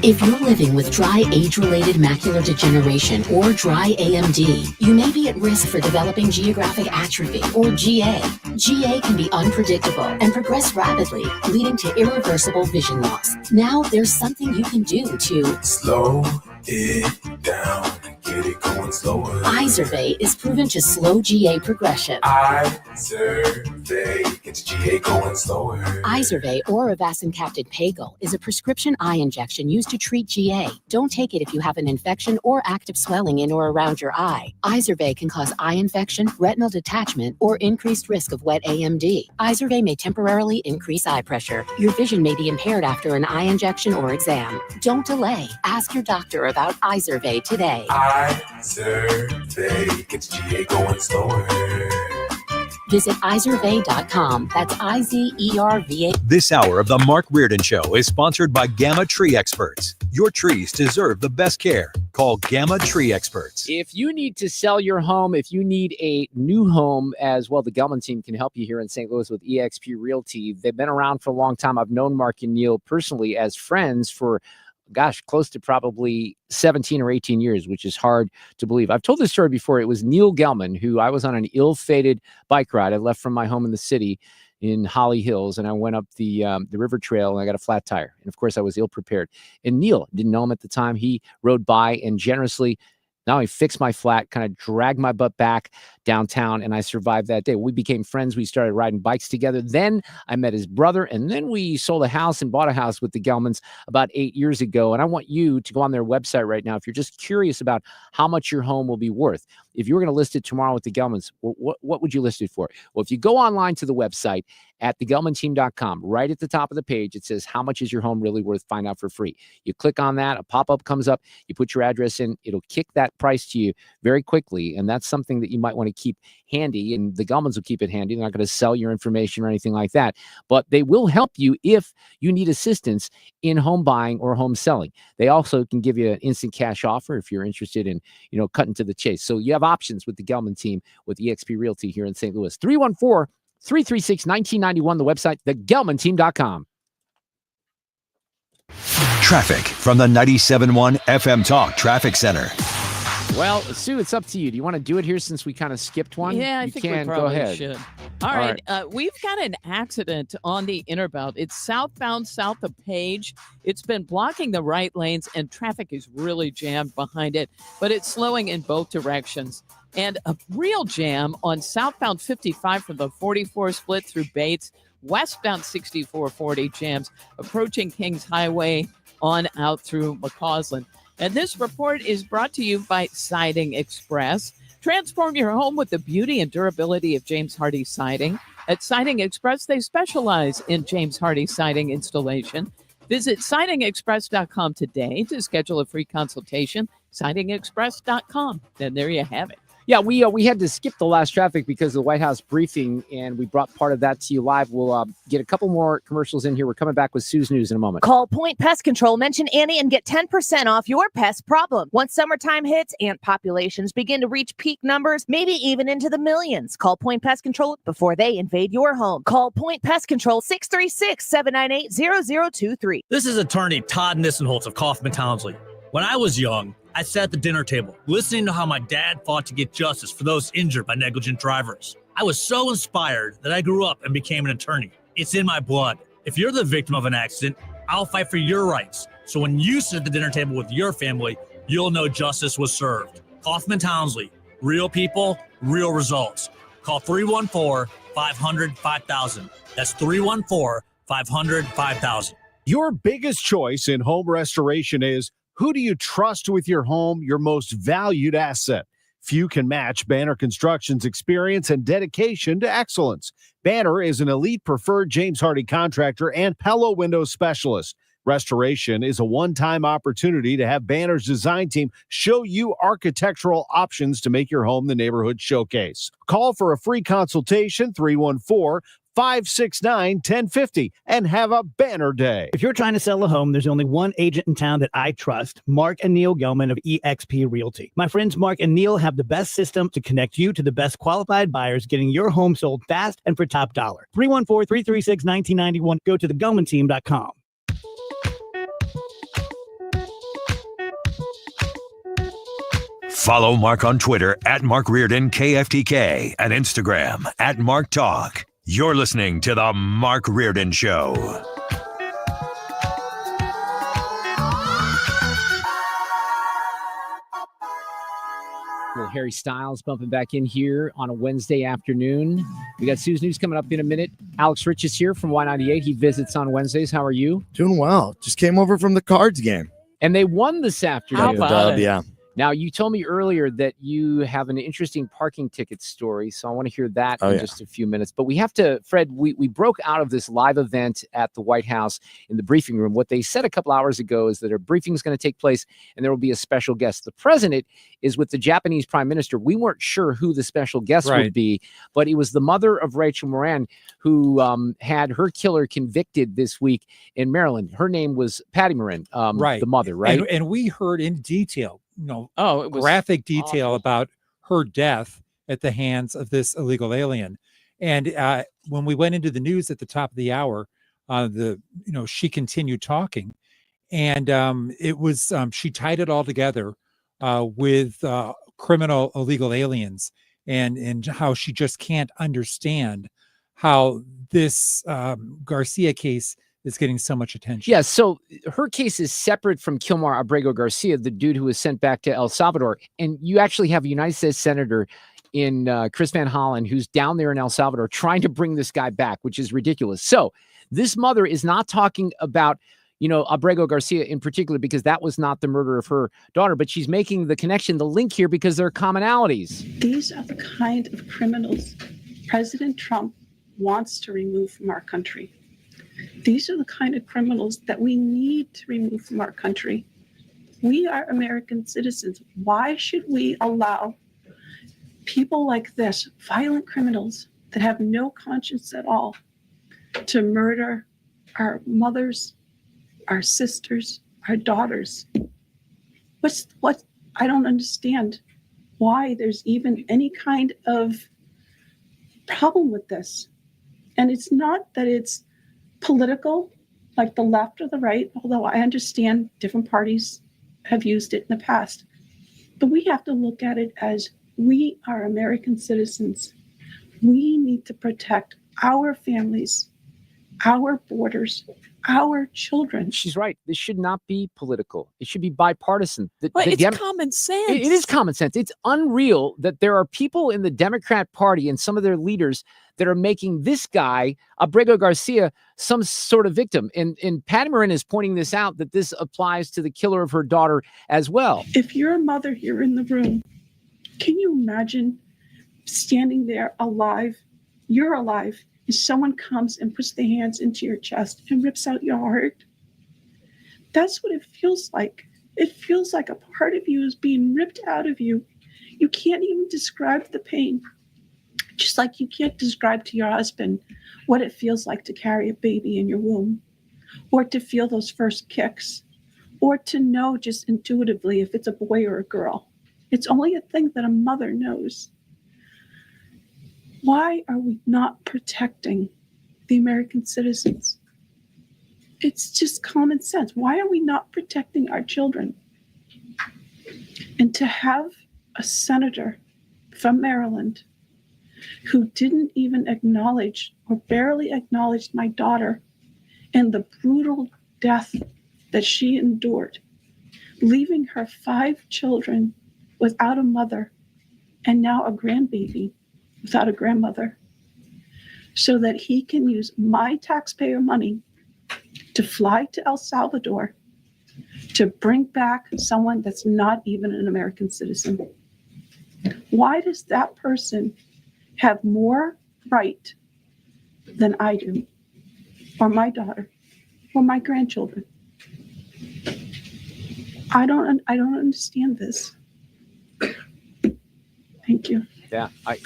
If you're living with dry age-related macular degeneration or dry AMD, you may be at risk for developing geographic atrophy or GA. GA can be unpredictable and progress rapidly, leading to irreversible vision loss. Now there's something you can do to slow it down and get it going slower. Izervay is proven to slow GA progression. Izervay gets GA going slower. Izervay or Avastin-capted Pagal is a prescription eye injection used to treat GA. Don't take it if you have an infection or active swelling in or around your eye. Izervay can cause eye infection, retinal detachment, or increased risk of wet AMD. Izervay may temporarily increase eye pressure. Your vision may be impaired after an eye injection or exam. Don't delay. Ask your doctor about Izervay today. Izervay gets GA going slower. Visit Izervay.com. That's IZERVA. This hour of the Mark Reardon Show is sponsored by Gamma Tree Experts. Your trees deserve the best care. Call Gamma Tree Experts. If you need to sell your home, if you need a new home as well, the Gelman team can help you here in St. Louis with eXp Realty. They've been around for a long time. I've known Mark and Neil personally as friends for close to probably 17 or 18 years, which is hard to believe. I've told this story before. It was Neil Gelman, who I was on an ill-fated bike ride. I left from my home in the city in Holly Hills, and I went up the river trail, and I got a flat tire. And of course, I was ill-prepared. And Neil, didn't know him at the time. He rode by and generously not only fixed my flat, kind of dragged my butt back downtown, and I survived that day. We became friends. We started riding bikes together. Then I met his brother, and then we sold a house and bought a house with the Gelmans about 8 years ago. And I want you to go on their website right now if you're just curious about how much your home will be worth. If you were going to list it tomorrow with the Gelmans, what would you list it for? Well, if you go online to the website at thegelmanteam.com, right at the top of the page, it says, how much is your home really worth? Find out for free. You click on that, a pop-up comes up, you put your address in, it'll kick that price to you very quickly. And that's something that you might want to keep handy, and the Gelmans will keep it handy. They're not going to sell your information or anything like that, but they will help you if you need assistance in home buying or home selling. They also can give you an instant cash offer if you're interested in, cutting to the chase. So you have options with the Gelman team with eXp Realty here in St. Louis. 314-336-1991, the website, thegelmanteam.com. Traffic from the 97.1 FM Talk Traffic Center. Well, Sue, it's up to you. Do you want to do it here since we kind of skipped one? Yeah, I think we probably go ahead. should. All right. We've got an accident on the Interbelt. It's southbound south of Page. It's been blocking the right lanes, and traffic is really jammed behind it, but it's slowing in both directions. And a real jam on southbound 55 from the 44 split through Bates. Westbound 6440 jams approaching Kings Highway on out through McCausland. And this report is brought to you by Siding Express. Transform your home with the beauty and durability of James Hardie Siding. At Siding Express, they specialize in James Hardie Siding installation. Visit sidingexpress.com today to schedule a free consultation. Sidingexpress.com. And there you have it. Yeah, we had to skip the last traffic because of the White House briefing, and we brought part of that to you live. We'll get a couple more commercials in here. We're coming back with Sue's News in a moment. Call Point Pest Control, mention Annie, and get 10% off your pest problem. Once summertime hits, ant populations begin to reach peak numbers, maybe even into the millions. Call Point Pest Control before they invade your home. Call Point Pest Control, 636-798-0023. This is attorney Todd Nissenholtz of Kaufman Townsley. When I was young, I sat at the dinner table, listening to how my dad fought to get justice for those injured by negligent drivers. I was so inspired that I grew up and became an attorney. It's in my blood. If you're the victim of an accident, I'll fight for your rights. So when you sit at the dinner table with your family, you'll know justice was served. Kaufman Townsley, real people, real results. Call 314-500-5000. That's 314-500-5000. Your biggest choice in home restoration is, who do you trust with your home, your most valued asset? Few can match Banner Construction's experience and dedication to excellence. Banner is an elite preferred James Hardie contractor and Pella window specialist. Restoration is a one-time opportunity to have Banner's design team show you architectural options to make your home the neighborhood showcase. Call for a free consultation, 314-569-1050, and have a banner day. If you're trying to sell a home, there's only one agent in town that I trust, Mark and Neil Gelman of eXp Realty. My friends Mark and Neil have the best system to connect you to the best qualified buyers, getting your home sold fast and for top dollar. 314-336-1991. Go to thegelmanteam.com. Follow Mark on Twitter at Mark Reardon KFTK and Instagram at Mark Talk. You're listening to The Mark Reardon Show. Harry Styles bumping back in here on a Wednesday afternoon. We got Sue's News coming up in a minute. Alex Rich is here from Y98. He visits on Wednesdays. How are you? Doing well. Just came over from the Cards game. And they won this afternoon. Got the dub, yeah. Now, you told me earlier that you have an interesting parking ticket story, so I want to hear that in just a few minutes. But we have to, Fred, we broke out of this live event at the White House in the briefing room. What they said a couple hours ago is that a briefing is going to take place and there will be a special guest. The president is with the Japanese prime minister. We weren't sure who the special guest would be, but it was the mother of Rachel Moran who had her killer convicted this week in Maryland. Her name was Patty Moran, the mother, right? And we heard in detail, it was graphic detail about her death at the hands of this illegal alien. And when we went into the news at the top of the hour, she continued talking, and it was she tied it all together with criminal illegal aliens, and how she just can't understand how this Garcia case is getting so much attention. Yeah, so her case is separate from Kilmar Abrego Garcia, the dude who was sent back to El Salvador. And you actually have a United States Senator in Chris Van Hollen who's down there in El Salvador trying to bring this guy back, which is ridiculous. So this mother is not talking about, Abrego Garcia in particular, because that was not the murder of her daughter, but she's making the connection, the link here, because there are commonalities. These are the kind of criminals President Trump wants to remove from our country. These are the kind of criminals that we need to remove from our country. We are American citizens. Why should we allow people like this, violent criminals that have no conscience at all, to murder our mothers, our sisters, our daughters? What? I don't understand why there's even any kind of problem with this. And it's not that it's political, like the left or the right, although I understand different parties have used it in the past. But we have to look at it as we are American citizens. We need to protect our families, our borders, our children. She's right. This should not be political. It should be bipartisan. It's common sense. It is common sense. It's unreal that there are people in the Democrat Party and some of their leaders that are making this guy, Abrego Garcia, some sort of victim. And Patty Moran is pointing this out, that this applies to the killer of her daughter as well. If you're a mother here in the room, can you imagine standing there alive? You're alive, and someone comes and puts their hands into your chest and rips out your heart. That's what it feels like. It feels like a part of you is being ripped out of you. You can't even describe the pain. Just like you can't describe to your husband what it feels like to carry a baby in your womb, or to feel those first kicks, or to know just intuitively if it's a boy or a girl. It's only a thing that a mother knows. Why are we not protecting the American citizens? It's just common sense. Why are we not protecting our children? And to have a senator from Maryland who didn't even acknowledge or barely acknowledged my daughter and the brutal death that she endured, leaving her 5 children without a mother and now a grandbaby without a grandmother, so that he can use my taxpayer money to fly to El Salvador to bring back someone that's not even an American citizen. Why does that person have more right than I do, or my daughter, or my grandchildren? I don't understand this. Thank you. Yeah, I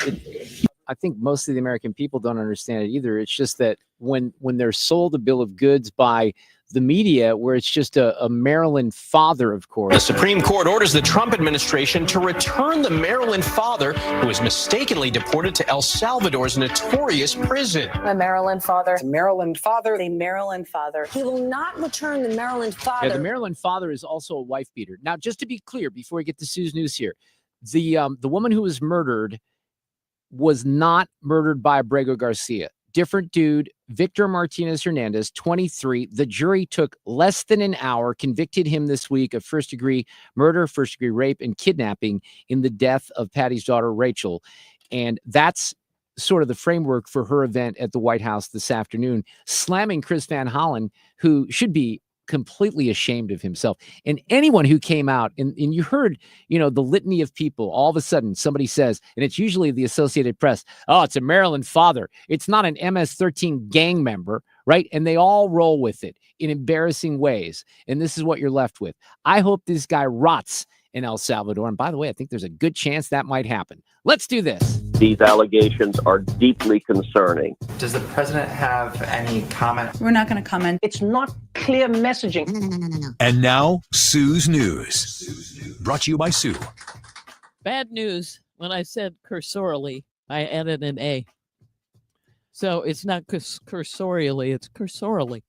think most of the American people don't understand it either. It's just that when they're sold a bill of goods by the media, where it's just a Maryland father, of course. The Supreme Court orders the Trump administration to return the Maryland father who was mistakenly deported to El Salvador's notorious prison. A Maryland father. A Maryland father. A Maryland father. He will not return the Maryland father. Yeah, the Maryland father is also a wife beater. Now, just to be clear, before we get to Sue's News here, the woman who was murdered was not murdered by Abrego Garcia. different dude, Victor Martinez Hernandez, 23. The jury took less than an hour, convicted him this week of first-degree murder, first-degree rape, and kidnapping in the death of Patty's daughter, Rachel. And that's sort of the framework for her event at the White House this afternoon, slamming Chris Van Hollen, who should be completely ashamed of himself. And anyone who came out and you heard, the litany of people, all of a sudden somebody says, and it's usually the Associated Press, oh, it's a Maryland father. It's not an MS-13 gang member, right? And they all roll with it in embarrassing ways. And this is what you're left with. I hope this guy rots in El Salvador. And by the way, I think there's a good chance that might happen. Let's do this. These allegations are deeply concerning. Does the president have any comment? We're not going to comment. It's not clear messaging. No. And now, Sue's News. Brought to you by Sue. Bad news. When I said cursorily, I added an A. So it's not cursorially, it's cursorily.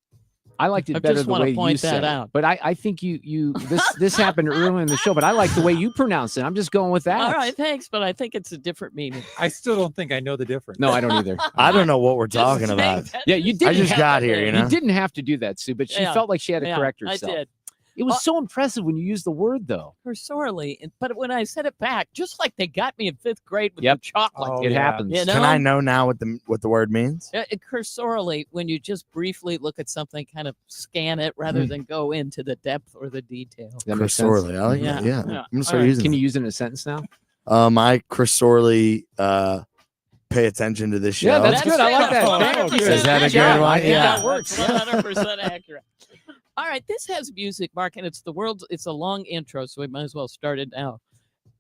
I liked it better the way you said it. But I think this happened earlier in the show, but I like the way you pronounce it. I'm just going with that. All right, thanks, but I think it's a different meaning. I still don't think I know the difference. No, I don't either. I don't know what we're talking about. Yeah, you did. I just got here, You didn't have to do that, Sue, but she felt like she had to correct herself. I did. It was so impressive when you used the word, though. Cursorily, but when I said it back, just like they got me in 5th grade with the chocolate. It happens. Can I know now what the word means? Cursorily, when you just briefly look at something, kind of scan it rather than go into the depth or the detail. Cursorily, I like that. Yeah. I'm gonna start using. Can you use it in a sentence now? I cursorily pay attention to this show. Yeah, that's good. I like that. Is that a good one? Yeah, that works. 100% accurate. All right, this has music, Mark, and it's a long intro, so we might as well start it now.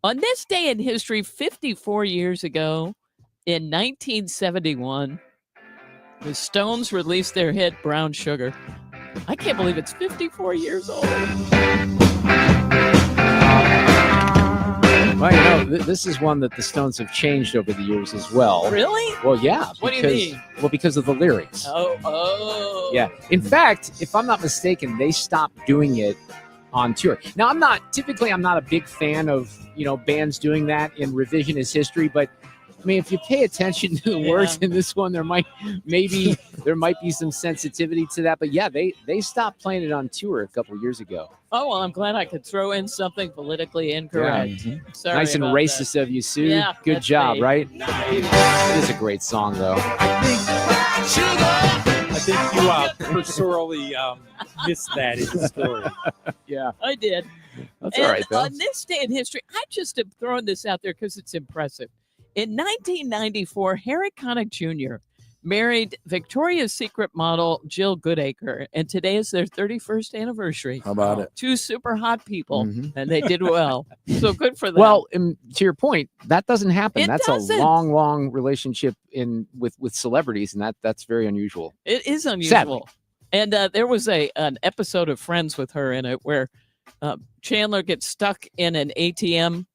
On this day in history, 54 years ago, in 1971, the Stones released their hit Brown Sugar. I can't believe it's 54 years old. Well, this is one that the Stones have changed over the years as well. Really? Well, yeah. What do you mean? Well, because of the lyrics. Oh. Yeah. In fact, if I'm not mistaken, they stopped doing it on tour. Now, I'm not a big fan of, bands doing that in revisionist history, but I mean, if you pay attention to the words in this one, there might be some sensitivity to that. But yeah, they stopped playing it on tour a couple of years ago. Oh, well, I'm glad I could throw in something politically incorrect. Yeah. Sorry nice and about racist that. of you, Sue. Yeah, good job, me. right? It is a great song, though. I think you cursorily missed that in the story. Yeah. I did. That's all right, though. On this day in history, I just am throwing this out there because it's impressive. In 1994, Harry Connick Jr. married Victoria's Secret model Jill Goodacre, and today is their 31st anniversary. How about it? Two super hot people, and they did well. So good for them. Well, to your point, that doesn't happen. That's doesn't. a long relationship with celebrities, and that's very unusual. It is unusual. Sadly. And there was an episode of Friends with her in it where Chandler gets stuck in an ATM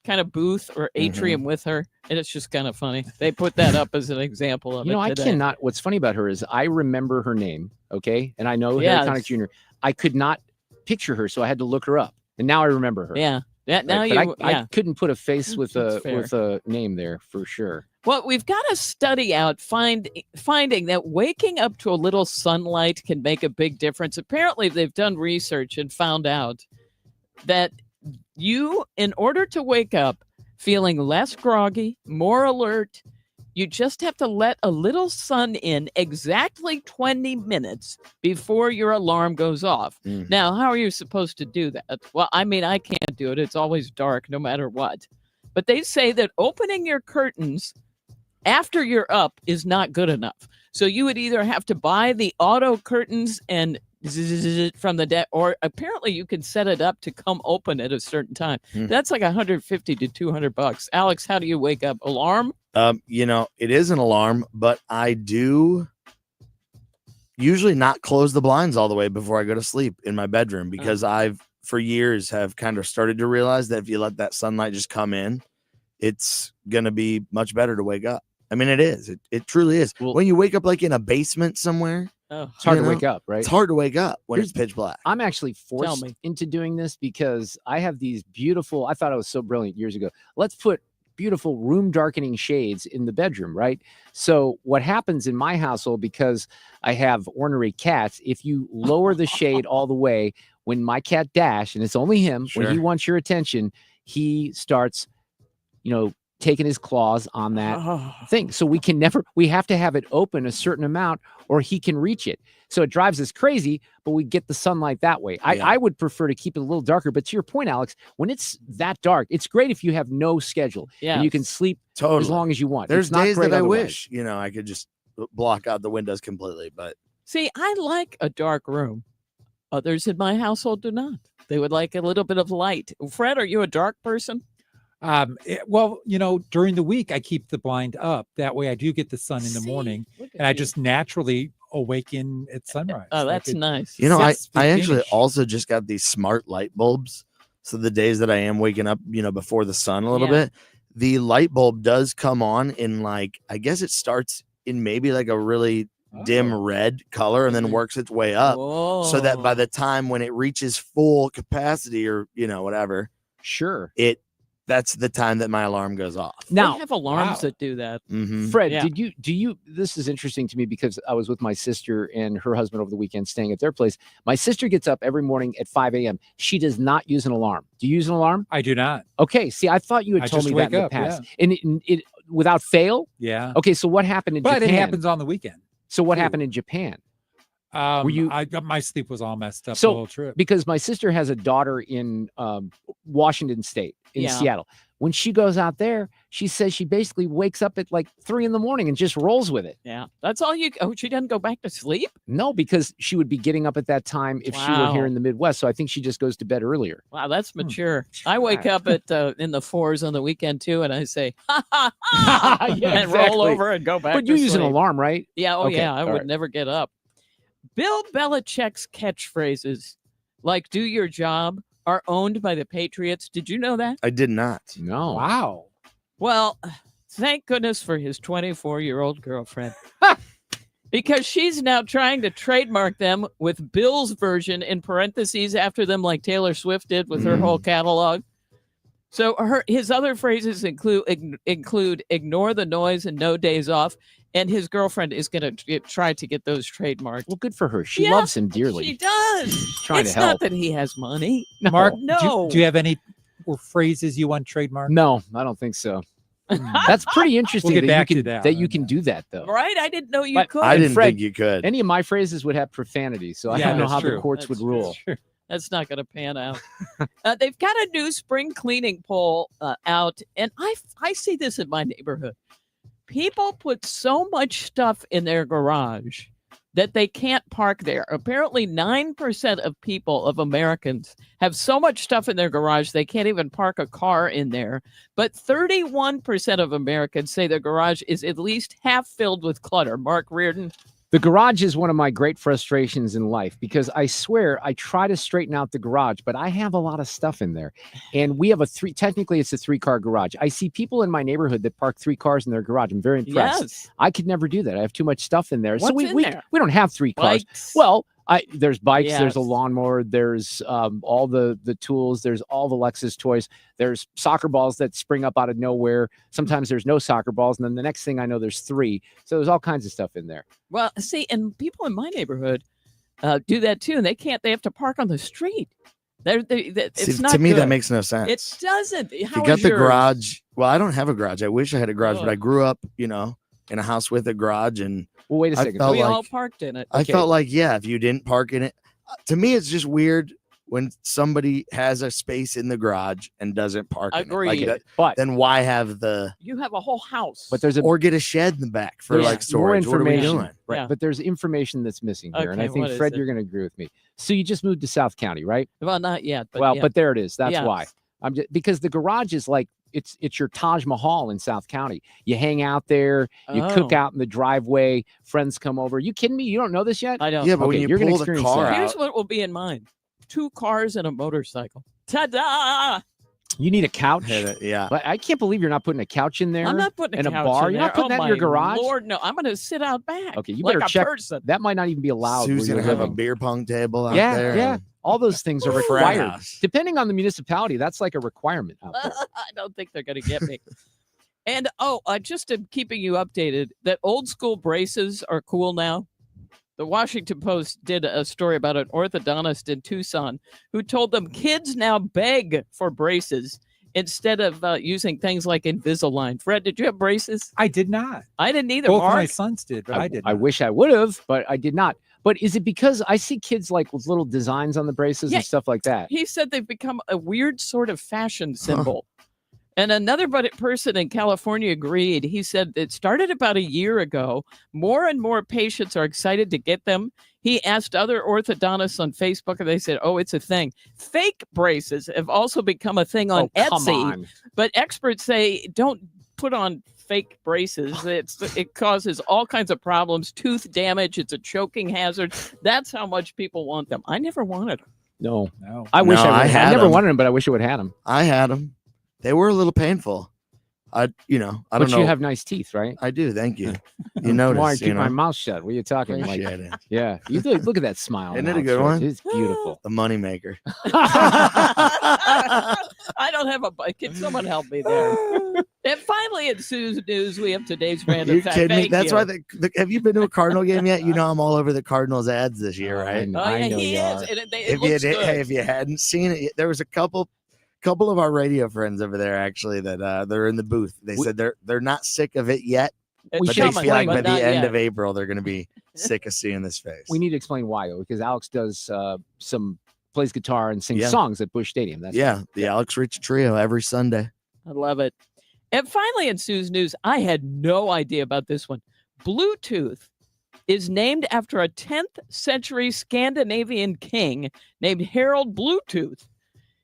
kind of booth or atrium with her, and it's just kind of funny. They put that up as an example of it today. What's funny about her is I remember her name, okay? And I know Harry Connick Jr. I could not picture her, so I had to look her up. And now I remember her. Yeah. Now I couldn't put a face with a name there for sure. Well, we've got a study out finding that waking up to a little sunlight can make a big difference. Apparently, they've done research and found out that in order to wake up feeling less groggy, more alert, you just have to let a little sun in exactly 20 minutes before your alarm goes off. Now, how are you supposed to do that? Well, I mean, I can't do it. It's always dark no matter what. But they say that opening your curtains after you're up is not good enough. So you would either have to buy the auto curtains and from the deck, or apparently you can set it up to come open at a certain time. That's like $150 to $200. Alex, how do you wake up? Alarm? It is an alarm, but I do usually not close the blinds all the way before I go to sleep in my bedroom, because I've for years have kind of started to realize that if you let that sunlight just come in, it's going to be much better to wake up. I mean, it is. It truly is. Well, when you wake up like in a basement somewhere, it's hard to wake up, right? It's hard to wake up when it's pitch black. I'm actually forced into doing this because I have these beautiful, I thought I was so brilliant years ago. Let's put beautiful room darkening shades in the bedroom, right? So what happens in my household, because I have ornery cats, if you lower the shade all the way, when my cat Dash, and it's only him, when he wants your attention, he starts, taking his claws on that thing. So we have to have it open a certain amount or he can reach it. So it drives us crazy, but we get the sunlight that way. I would prefer to keep it a little darker, but to your point, Alex, when it's that dark, it's great if you have no schedule and you can sleep as long as you want. There's it's not days great that I otherwise. wish, I could just block out the windows completely, but See, I like a dark room. Others in my household do not. They would like a little bit of light. Fred, are you a dark person? Well, during the week I keep the blind up. That way I do get the sun in the morning, and I just naturally awaken at sunrise. Oh, that's nice. I actually also just got these smart light bulbs. So the days that I am waking up, before the sun a little bit, the light bulb does come on in I guess it starts in maybe like a really dim red color and then works its way up. So that by the time when it reaches full capacity or, whatever, that's the time that my alarm goes off. Now, they have alarms that do that. Fred, do you, this is interesting to me because I was with my sister and her husband over the weekend staying at their place. My sister gets up every morning at 5 a.m. She does not use an alarm. Do you use an alarm? I do not. Okay. See, I thought you had told me that in the past. And it without fail? Yeah. Okay. So what happened in Japan? But it happens on the weekend. So what happened in Japan? My sleep was all messed up the whole trip. Because my sister has a daughter in Washington State, in Seattle. When she goes out there, she says she basically wakes up at 3 a.m. and just rolls with it. Yeah. That's all she doesn't go back to sleep? No, because she would be getting up at that time if she were here in the Midwest. So I think she just goes to bed earlier. Wow, that's mature. I wake up at in the 4s on the weekend too, and I say, ha ha ha, and roll over and go back. But you use an alarm, right? Yeah. Oh, Okay, yeah. I all would right. never get up. Bill Belichick's catchphrases, like "do your job," are owned by the Patriots. Did you know that? I did not. No. Wow. Well, thank goodness for his 24-year-old girlfriend. Because she's now trying to trademark them with Bill's version in parentheses after them, like Taylor Swift did with her whole catalog. So his other phrases include ignore the noise and no days off. And his girlfriend is going to try to get those trademarked. Well, good for her. She loves him dearly. She does. She's trying it's to help. not that he has money. Mark, No. do you have any phrases you want trademarked? No, I don't think so. That's pretty interesting. We'll get back to you that. That you can do that, though. Right? I didn't know you But could. I didn't Fred, think you could. Any of my phrases would have profanity, so I don't know how the courts would rule. That's not going to pan out. They've got a new spring cleaning poll out, and I see this in my neighborhood. People put so much stuff in their garage that they can't park there. Apparently, 9% of Americans have so much stuff in their garage they can't even park a car in there. But 31% of Americans say their garage is at least half filled with clutter. Mark Reardon. The garage is one of my great frustrations in life because I swear I try to straighten out the garage, but I have a lot of stuff in there. And we have technically it's a 3-car garage. I see people in my neighborhood that park 3 cars in their garage. I'm very impressed. Yes. I could never do that. I have too much stuff in there. What's so we there? don't have 3 cars. Bikes? Well, there's bikes, there's a Yes. lawnmower, there's all the tools, there's all the Lexus toys, there's soccer balls that spring up out of nowhere. Sometimes there's no soccer balls, and then the next thing I know, there's 3. So there's all kinds of stuff in there. Well, see, and people in my neighborhood do that too, and they have to park on the street. It's not to me, good. that makes no sense. It doesn't. How You got is the yours? garage. Well, I don't have a garage. I wish I had a garage, Oh. but I grew up, in a house with a garage, and Well, wait a I second. felt We like all parked in it. I felt like if you didn't park in it, to me, it's just weird when somebody has a space in the garage and doesn't park in it. Like Agreed. that, But then why have the You have a whole house. but there's or get a shed in the back for there's storage? more What are we information. doing? Right. Yeah. But there's information that's missing here. And I Okay, think, what is Fred, it? you're going to agree with me. So you just moved to South County, right? Well, not yet. But Well, yeah. but there it is. That's Yes. why. I'm just because the garage is like it's your Taj Mahal in South County. You hang out there, you cook Oh. out in the driveway, friends come over. You kidding me? You don't know this yet? I don't. Yeah, but Okay, when you you're gonna pull the experience car that. Here's out, what will be in mine: 2 cars and a motorcycle. Ta-da! You need a couch. yeah. But I can't believe you're not putting a couch in there. I'm not putting and a couch bar. in You're there. not putting Oh, that in your my garage. Lord, no! I'm going to sit out back. Okay, you like better a check. person. That might not even be allowed. Sue's where gonna you're have a living. beer pong table out Yeah, there. yeah. and- All those things are Frat required. house. Depending on the municipality, that's like a requirement out there. I don't think they're going to get me. And just to keeping you updated, that old school braces are cool now. The Washington Post did a story about an orthodontist in Tucson who told them kids now beg for braces instead of using things like Invisalign. Fred, did you have braces? I did not. I didn't either. Both of Mark? my sons did, but I did I not. wish I would have, but I did not. But is it because I see kids like with little designs on the braces and stuff like that? He said they've become a weird sort of fashion symbol. And another person in California agreed. He said it started about a year ago. More and more patients are excited to get them. He asked other orthodontists on Facebook, and they said, oh, it's a thing. Fake braces have also become a thing on come Etsy. on. But experts say don't put on fake braces. It causes all kinds of problems, tooth damage. It's a choking hazard. That's how much people want them. I never wanted them. No. No. I wish I had never them. wanted them, but I wish I would have had them. I had them. They were a little painful. I don't But know. you have nice teeth, right? I do. Thank you. You notice. Mark, you keep my know? mouth shut. What are you talking like? Appreciate it. Yeah. You look at that smile. Isn't it now, a good Fred. one? It's beautiful. The moneymaker. I don't have a bike. Can someone help me there? And finally, in Sue's news, we have today's random You're fact. kidding me? Thank That's you. why. Have you been to a Cardinal game yet? You know I'm all over the Cardinals ads this year, right? Oh, yeah, he is. And it looks good. Hey, if you hadn't seen it, there was a couple of our radio friends over there actually that they're in the booth. They said they're not sick of it yet, It's but they coming, feel like but by the not end yet. of April they're going to be sick of seeing this face. We need to explain why, though, because Alex does plays guitar and sings Yeah. songs at Busch Stadium. That's the Alex Rich Trio every Sunday. I love it. And finally, in Sue's news, I had no idea about this one. Bluetooth is named after a 10th century Scandinavian king named Harald Bluetooth.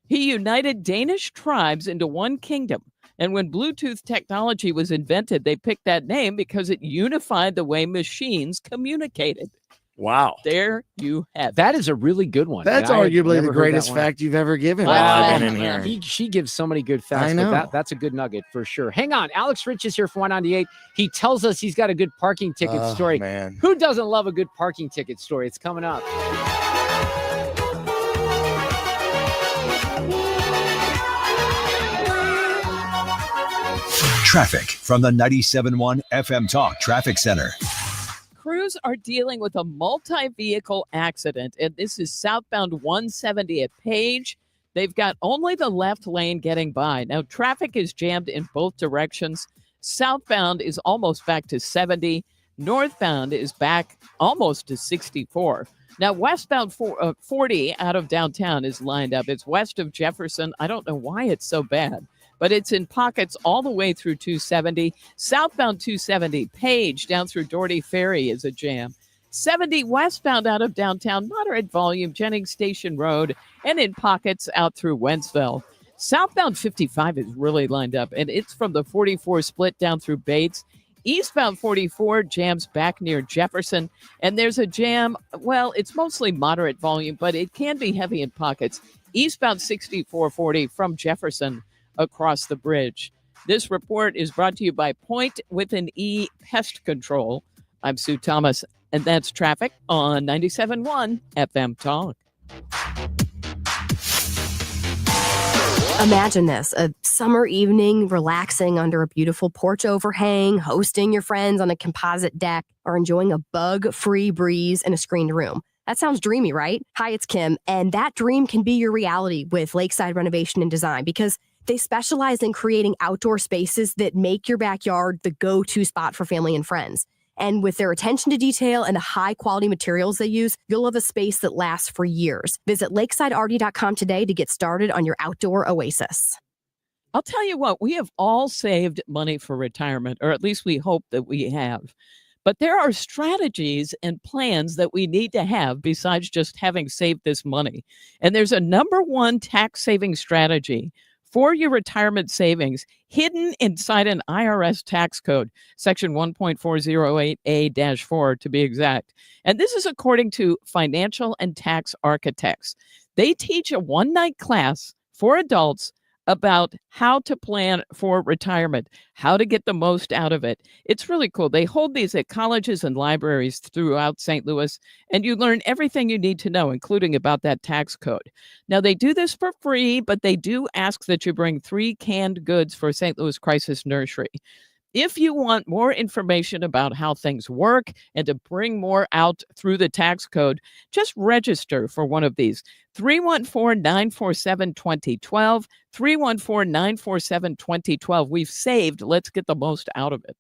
He united Danish tribes into one kingdom. And when Bluetooth technology was invented, they picked that name because it unified the way machines communicated. Wow. There you have it. That is a really good one. That's I had arguably never the heard that greatest one. fact you've ever given while I've been in here. She gives so many good facts. I know. But that's a good nugget for sure. Hang on. Alex Rich is here for 198. He tells us he's got a good parking ticket Oh, story. man. Who doesn't love a good parking ticket story? It's coming up. Traffic from the 97.1 FM Talk Traffic Center. Crews are dealing with a multi-vehicle accident, and this is southbound 170 at Page. They've got only the left lane getting by. Now, traffic is jammed in both directions. Southbound is almost back to 70. Northbound is back almost to 64. Now, westbound 40 out of downtown is lined up. It's west of Jefferson. I don't know why it's so bad, but it's in pockets all the way through 270. Southbound 270, Page down through Doherty Ferry is a jam. 70 westbound out of downtown, moderate volume, Jennings Station Road, and in pockets out through Wentzville. Southbound 55 is really lined up, and it's from the 44 split down through Bates. Eastbound 44 jams back near Jefferson, and there's a jam. Well, it's mostly moderate volume, but it can be heavy in pockets. Eastbound 6440 from Jefferson across the bridge. This report is brought to you by Point with an E Pest Control. I'm Sue Thomas, and that's traffic on 97.1 FM Talk. Imagine this, a summer evening, relaxing under a beautiful porch overhang, hosting your friends on a composite deck, or enjoying a bug-free breeze in a screened room. That sounds dreamy, right? Hi, it's Kim, and that dream can be your reality with Lakeside Renovation and Design because they specialize in creating outdoor spaces that make your backyard the go-to spot for family and friends. And with their attention to detail and the high-quality materials they use, you'll have a space that lasts for years. Visit lakesiderd.com today to get started on your outdoor oasis. I'll tell you what, we have all saved money for retirement, or at least we hope that we have. But there are strategies and plans that we need to have besides just having saved this money. And there's a number one tax-saving strategy for your retirement savings hidden inside an IRS tax code, section 1.408A-4 to be exact. And this is according to financial and tax architects. They teach a one-night class for adults about how to plan for retirement, how to get the most out of it. It's really cool. They hold these at colleges and libraries throughout St. Louis, and you learn everything you need to know, including about that tax code. Now, they do this for free, but they do ask that you bring 3 canned goods for St. Louis Crisis Nursery. If you want more information about how things work and to bring more out through the tax code, just register for one of these. 314-947-2012, 314-947-2012. We've saved. Let's get the most out of it.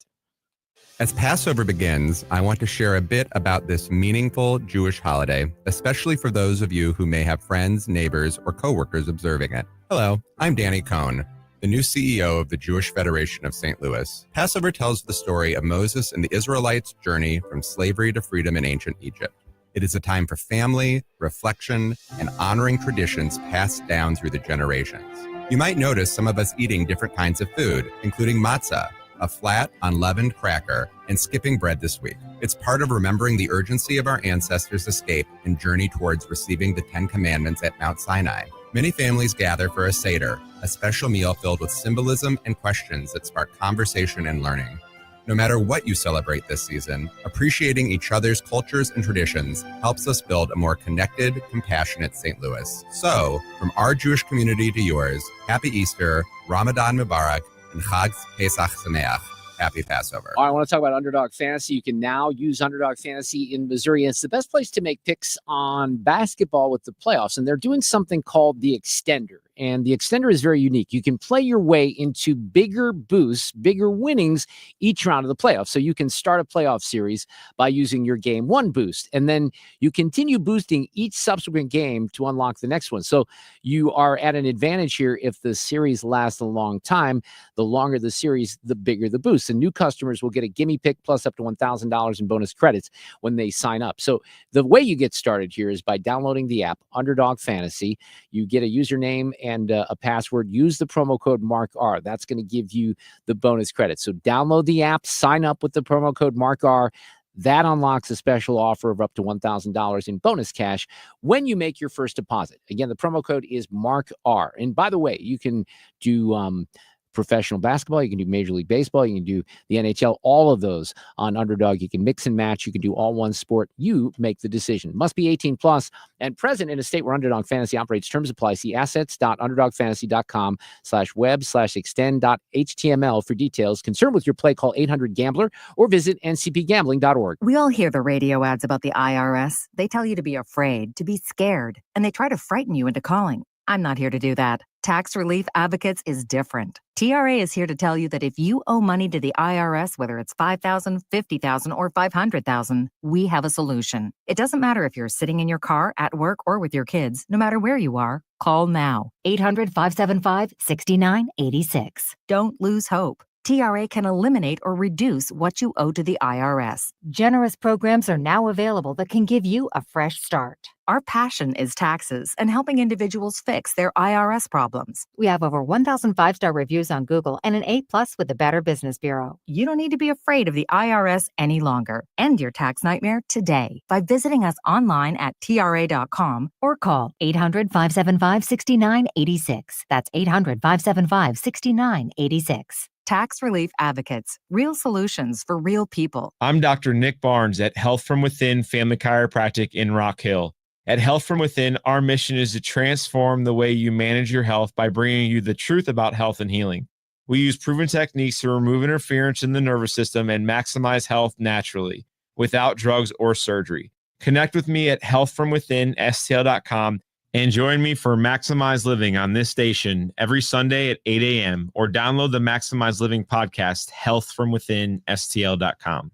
As Passover begins, I want to share a bit about this meaningful Jewish holiday, especially for those of you who may have friends, neighbors, or coworkers observing it. Hello, I'm Danny Cohn, the new CEO of the Jewish Federation of St. Louis. Passover tells the story of Moses and the Israelites' journey from slavery to freedom in ancient Egypt. It is a time for family, reflection, and honoring traditions passed down through the generations. You might notice some of us eating different kinds of food, including matzah, a flat, unleavened cracker, and skipping bread this week. It's part of remembering the urgency of our ancestors' escape and journey towards receiving the 10 Commandments at Mount Sinai. Many families gather for a Seder, a special meal filled with symbolism and questions that spark conversation and learning. No matter what you celebrate this season, appreciating each other's cultures and traditions helps us build a more connected, compassionate St. Louis. So, from our Jewish community to yours, Happy Easter, Ramadan Mubarak, and Chag Pesach Sameach. Happy Passover. I want to talk about Underdog Fantasy. You can now use Underdog Fantasy in Missouri. It's the best place to make picks on basketball with the playoffs. And they're doing something called the Extender. And the Extender is very unique. You can play your way into bigger boosts, bigger winnings each round of the playoffs. So you can start a playoff series by using your game 1 boost. And then you continue boosting each subsequent game to unlock the next one. So you are at an advantage here if the series lasts a long time. The longer the series, the bigger the boost. And new customers will get a gimme pick plus up to $1,000 in bonus credits when they sign up. So the way you get started here is by downloading the app Underdog Fantasy. You get a username and a password. Use the promo code MarkR. That's going to give you the bonus credit. So download the app, sign up with the promo code MarkR. That unlocks a special offer of up to $1,000 in bonus cash when you make your first deposit. Again, the promo code is MarkR. And by the way, you can do professional basketball, you can do Major League Baseball, you can do the NHL, all of those on Underdog. You can mix and match, you can do all one sport. You make the decision. Must be 18 plus and present in a state where Underdog Fantasy operates. Terms apply. See assets.underdogfantasy.com/web/extend.html for details. Concerned with your play, call 800-GAMBLER or visit ncpgambling.org. We all hear the radio ads about the IRS. They tell you to be afraid, to be scared, and they try to frighten you into calling. I'm not here to do that. Tax Relief Advocates is different. TRA is here to tell you that if you owe money to the IRS, whether it's $5,000, $50,000, or $500,000, we have a solution. It doesn't matter if you're sitting in your car, at work, or with your kids. No matter where you are, call now. 800-575-6986. Don't lose hope. TRA can eliminate or reduce what you owe to the IRS. Generous programs are now available that can give you a fresh start. Our passion is taxes and helping individuals fix their IRS problems. We have over 1,000 5-star reviews on Google and an A+ with the Better Business Bureau. You don't need to be afraid of the IRS any longer. End your tax nightmare today by visiting us online at TRA.com or call 800-575-6986. That's 800-575-6986. Tax Relief Advocates, real solutions for real people. I'm Dr. Nick Barnes at Health From Within Family Chiropractic in Rock Hill. At Health From Within, our mission is to transform the way you manage your health by bringing you the truth about health and healing. We use proven techniques to remove interference in the nervous system and maximize health naturally, without drugs or surgery. Connect with me at healthfromwithinstl.com and join me for Maximize Living on this station every Sunday at 8 a.m. or download the Maximize Living podcast, healthfromwithinstl.com.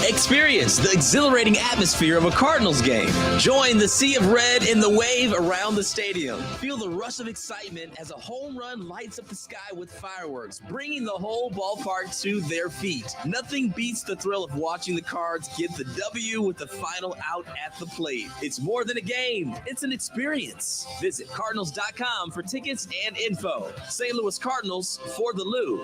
Experience the exhilarating atmosphere of a Cardinals game. Join the sea of red in the wave around the stadium. Feel the rush of excitement as a home run lights up the sky with fireworks, bringing the whole ballpark to their feet. Nothing beats the thrill of watching the Cards get the W with the final out at the plate. It's more than a game. It's an experience. Visit Cardinals.com for tickets and info. St. Louis Cardinals for the Lou.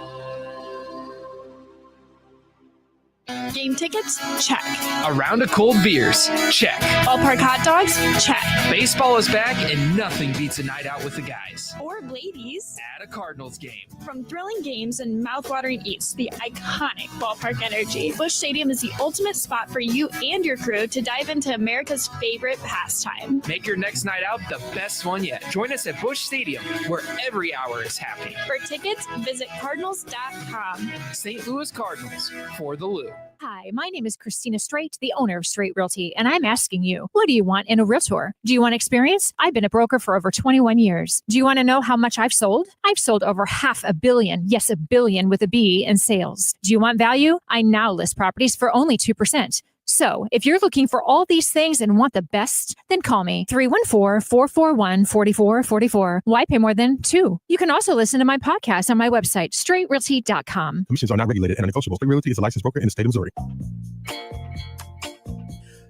Game tickets? Check. A round of cold beers? Check. Ballpark hot dogs? Check. Baseball is back, and nothing beats a night out with the guys. Or ladies. At a Cardinals game. From thrilling games and mouthwatering eats to the iconic ballpark energy, Busch Stadium is the ultimate spot for you and your crew to dive into America's favorite pastime. Make your next night out the best one yet. Join us at Busch Stadium, where every hour is happening. For tickets, visit cardinals.com. St. Louis Cardinals, for the Lou. Hi, my name is Christina Straight, the owner of Straight Realty, and I'm asking you, what do you want in a realtor? Do you want experience? I've been a broker for over 21 years. Do you want to know how much I've sold? I've sold over $500 million, yes, $1 billion with a B, in sales. Do you want value? I now list properties for only 2%. So, if you're looking for all these things and want the best, then call me 314-441-4444. Why pay more than 2? You can also listen to my podcast on my website, straightrealty.com. Commissions are not regulated and negotiable. Straight Realty is a licensed broker in the state of Missouri.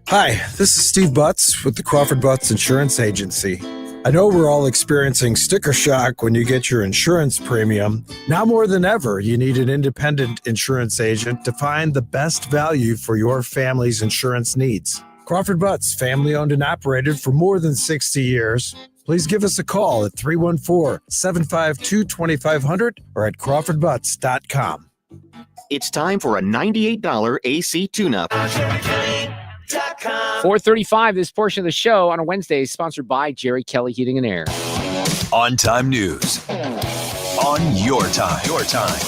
Hi, this is Steve Butts with the Crawford Butts Insurance Agency. I know we're all experiencing sticker shock when you get your insurance premium. Now more than ever, you need an independent insurance agent to find the best value for your family's insurance needs. Crawford Butts, family owned and operated for more than 60 years. Please give us a call at 314-752-2500 or at crawfordbutts.com. It's time for a $98 AC tune-up. 4:35, this portion of the show on a Wednesday is sponsored by Jerry Kelly Heating and Air. On Time News. On your time. Your time.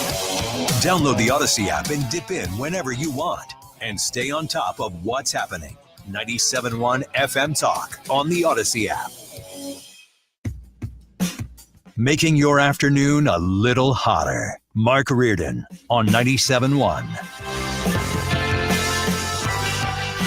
Download the Odyssey app and dip in whenever you want. And stay on top of what's happening. 97.1 FM Talk on the Odyssey app. Making your afternoon a little hotter. Mark Reardon on 97.1.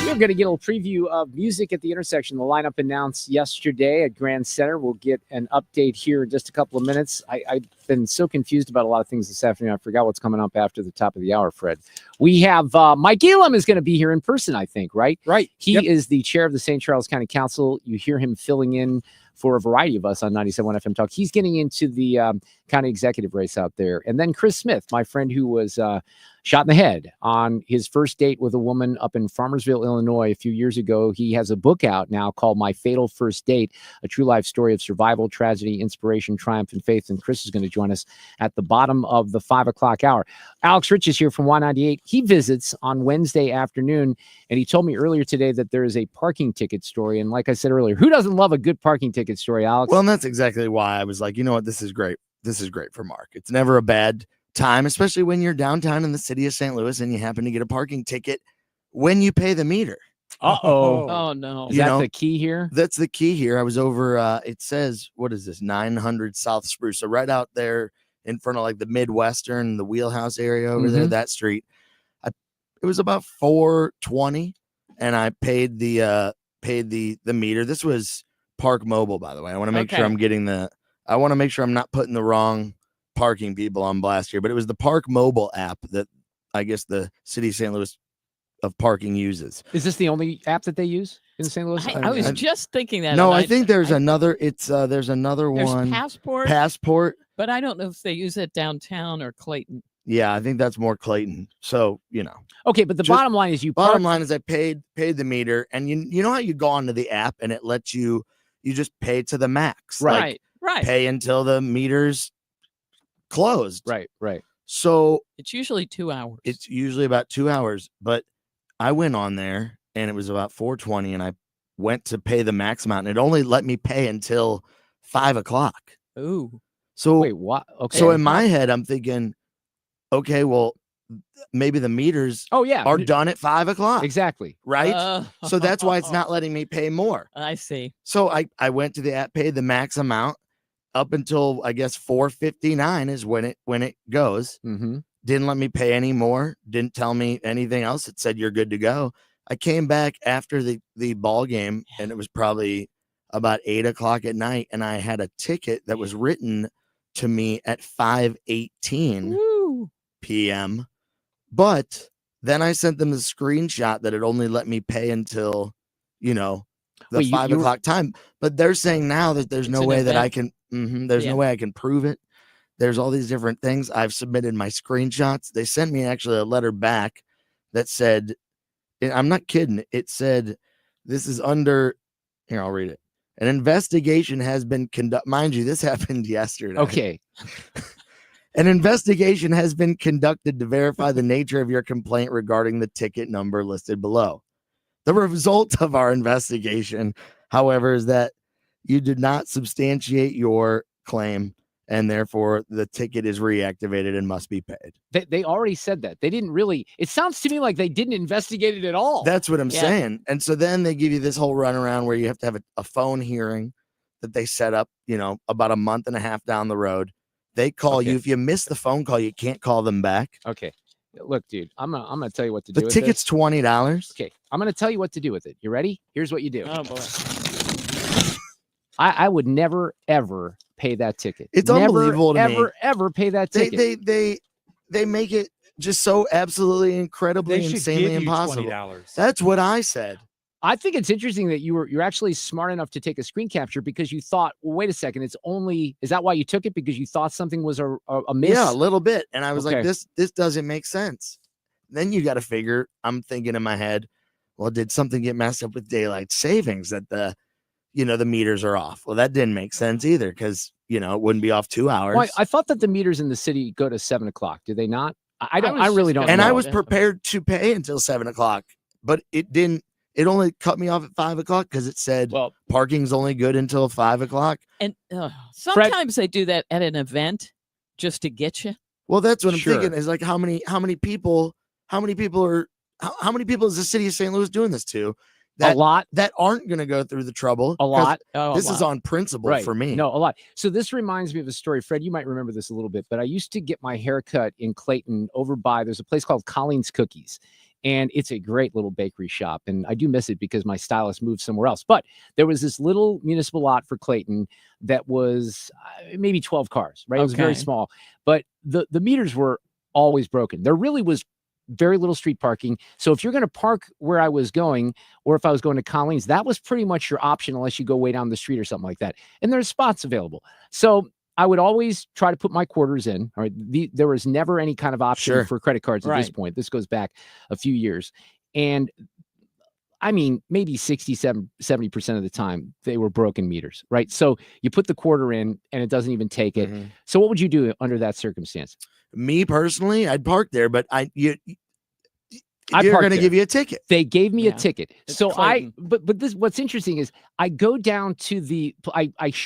We're going to get a little preview of music at the intersection. The lineup announced yesterday at Grand Center. We'll get an update here in just a couple of minutes. I've been so confused about a lot of things this afternoon. I forgot what's coming up after the top of the hour, Fred. We have Mike Elam is going to be here in person, I think, right? Right. He is the chair of the St. Charles County Council. You hear him filling in for a variety of us on 97.1 FM Talk. He's getting into the county executive race out there. And then Chris Smith, my friend who was shot in the head on his first date with a woman up in Farmersville, Illinois, a few years ago. He has a book out now called My Fatal First Date, a true life story of survival, tragedy, inspiration, triumph, and faith. And Chris is going to join us at the bottom of the 5 o'clock hour. Alex Rich is here from Y98. He visits on Wednesday afternoon, and he told me earlier today that there is a parking ticket story. And like I said earlier, who doesn't love a good parking ticket story, Alex? Well, and that's exactly why I was like, you know what, this is great. This is great for Mark. It's never a bad time, especially when you're downtown in the city of St. Louis and you happen to get a parking ticket when you pay the meter. Uh-oh. Oh, no. Is that the key here? That's the key here. I was over, it says, what is this, 900 South Spruce. So right out there in front of like the Midwestern, the Wheelhouse area over there, that street. It was about $4.20, and I paid the meter. This was Park Mobile, by the way. I want to make sure I'm getting I want to make sure I'm not putting the wrong parking people on blast here, but it was the Park Mobile app that I guess the city of St. Louis of parking uses. Is this the only app that they use in St. Louis? I was just thinking that. No, I think there's another. There's another one. Passport. But I don't know if they use it downtown or Clayton. Yeah, I think that's more Clayton. So, you know. Okay, but the bottom line is bottom line is I paid the meter, and you know how you go onto the app and it lets you just pay to the max. Right. Pay until the meter's closed. Right. So it's usually 2 hours. It's usually about 2 hours, but I went on there and it was about $4.20, and I went to pay the max amount, and it only let me pay until 5 o'clock. Ooh. So wait, what? Okay. So in my head, I'm thinking, okay, well, maybe the meters are done at 5 o'clock. Exactly. Right. So that's why it's not letting me pay more. I see. So I went to the app, paid the max amount up until I guess $4.59 is when it goes. Mm-hmm. Didn't let me pay any more. Didn't tell me anything else. It said you're good to go. I came back after the ball game, and it was probably about 8 o'clock at night, and I had a ticket that was written to me at 5:18 p.m. But then I sent them a screenshot that it only let me pay until, the 5 o'clock time. But they're saying now that there's no way that I can, there's no way I can prove it. There's all these different things. I've submitted my screenshots. They sent me actually a letter back that said, and I'm not kidding. It said, this is under, here, I'll read it. An investigation has been conducted. Mind you, this happened yesterday. Okay. An investigation has been conducted to verify the nature of your complaint regarding the ticket number listed below. The result of our investigation, however, is that you did not substantiate your claim, and therefore the ticket is reactivated and must be paid. They already said that. They didn't really. It sounds to me like they didn't investigate it at all. That's what I'm saying. And so then they give you this whole runaround where you have to have a phone hearing that they set up, about a month and a half down the road. They call you. If you miss the phone call, you can't call them back. Okay. Look, dude, I'm gonna tell you what to do. The with ticket's this. $20. Okay, I'm gonna tell you what to do with it. You ready? Here's what you do. Oh boy. I would never ever pay that ticket. It's never, unbelievable to me. ever pay that ticket. They make it just so absolutely incredibly They should insanely give you impossible. $20. That's what I said. I think it's interesting that you're actually smart enough to take a screen capture because you thought, well, wait a second, is that why you took it? Because you thought something was a miss? Yeah, a little bit. And I was like, Okay. this doesn't make sense. Then you got to figure, I'm thinking in my head, well, did something get messed up with daylight savings that the meters are off? Well, that didn't make sense either because, it wouldn't be off 2 hours. Well, I thought that the meters in the city go to 7 o'clock. Do they not? I really don't And know. I was prepared to pay until 7 o'clock, but it didn't. It only cut me off at 5 o'clock because it said parking's only good until 5 o'clock. And sometimes they do that at an event just to get you. Well, that's what I'm Sure. thinking is like how many people does the city of St. Louis doing this to? A lot that aren't going to go through the trouble. A lot. This is on principle Right. for me. No, a lot. So this reminds me of a story. Fred, you might remember this a little bit, but I used to get my hair cut in Clayton there's a place called Colleen's Cookies. And it's a great little bakery shop. And I do miss it because my stylist moved somewhere else. But there was this little municipal lot for Clayton that was maybe 12 cars, right? It was very Okay. small. But the meters were always broken. There really was very little street parking. So if you're going to park where I was going, or if I was going to Colleen's, that was pretty much your option unless you go way down the street or something like that. And there's spots available. So I would always try to put my quarters in. All right. There was never any kind of option Sure. for credit cards at this Right. point. This goes back a few years. And I mean, maybe 70% of the time they were broken meters, right? So you put the quarter in and it doesn't even take it. Mhm. So what would you do under that circumstance? Me personally, I'd park there, but I'd you're park going to there. give you a ticket. They gave me Yeah. a ticket. It's So Clayton. but this, what's interesting is I go down to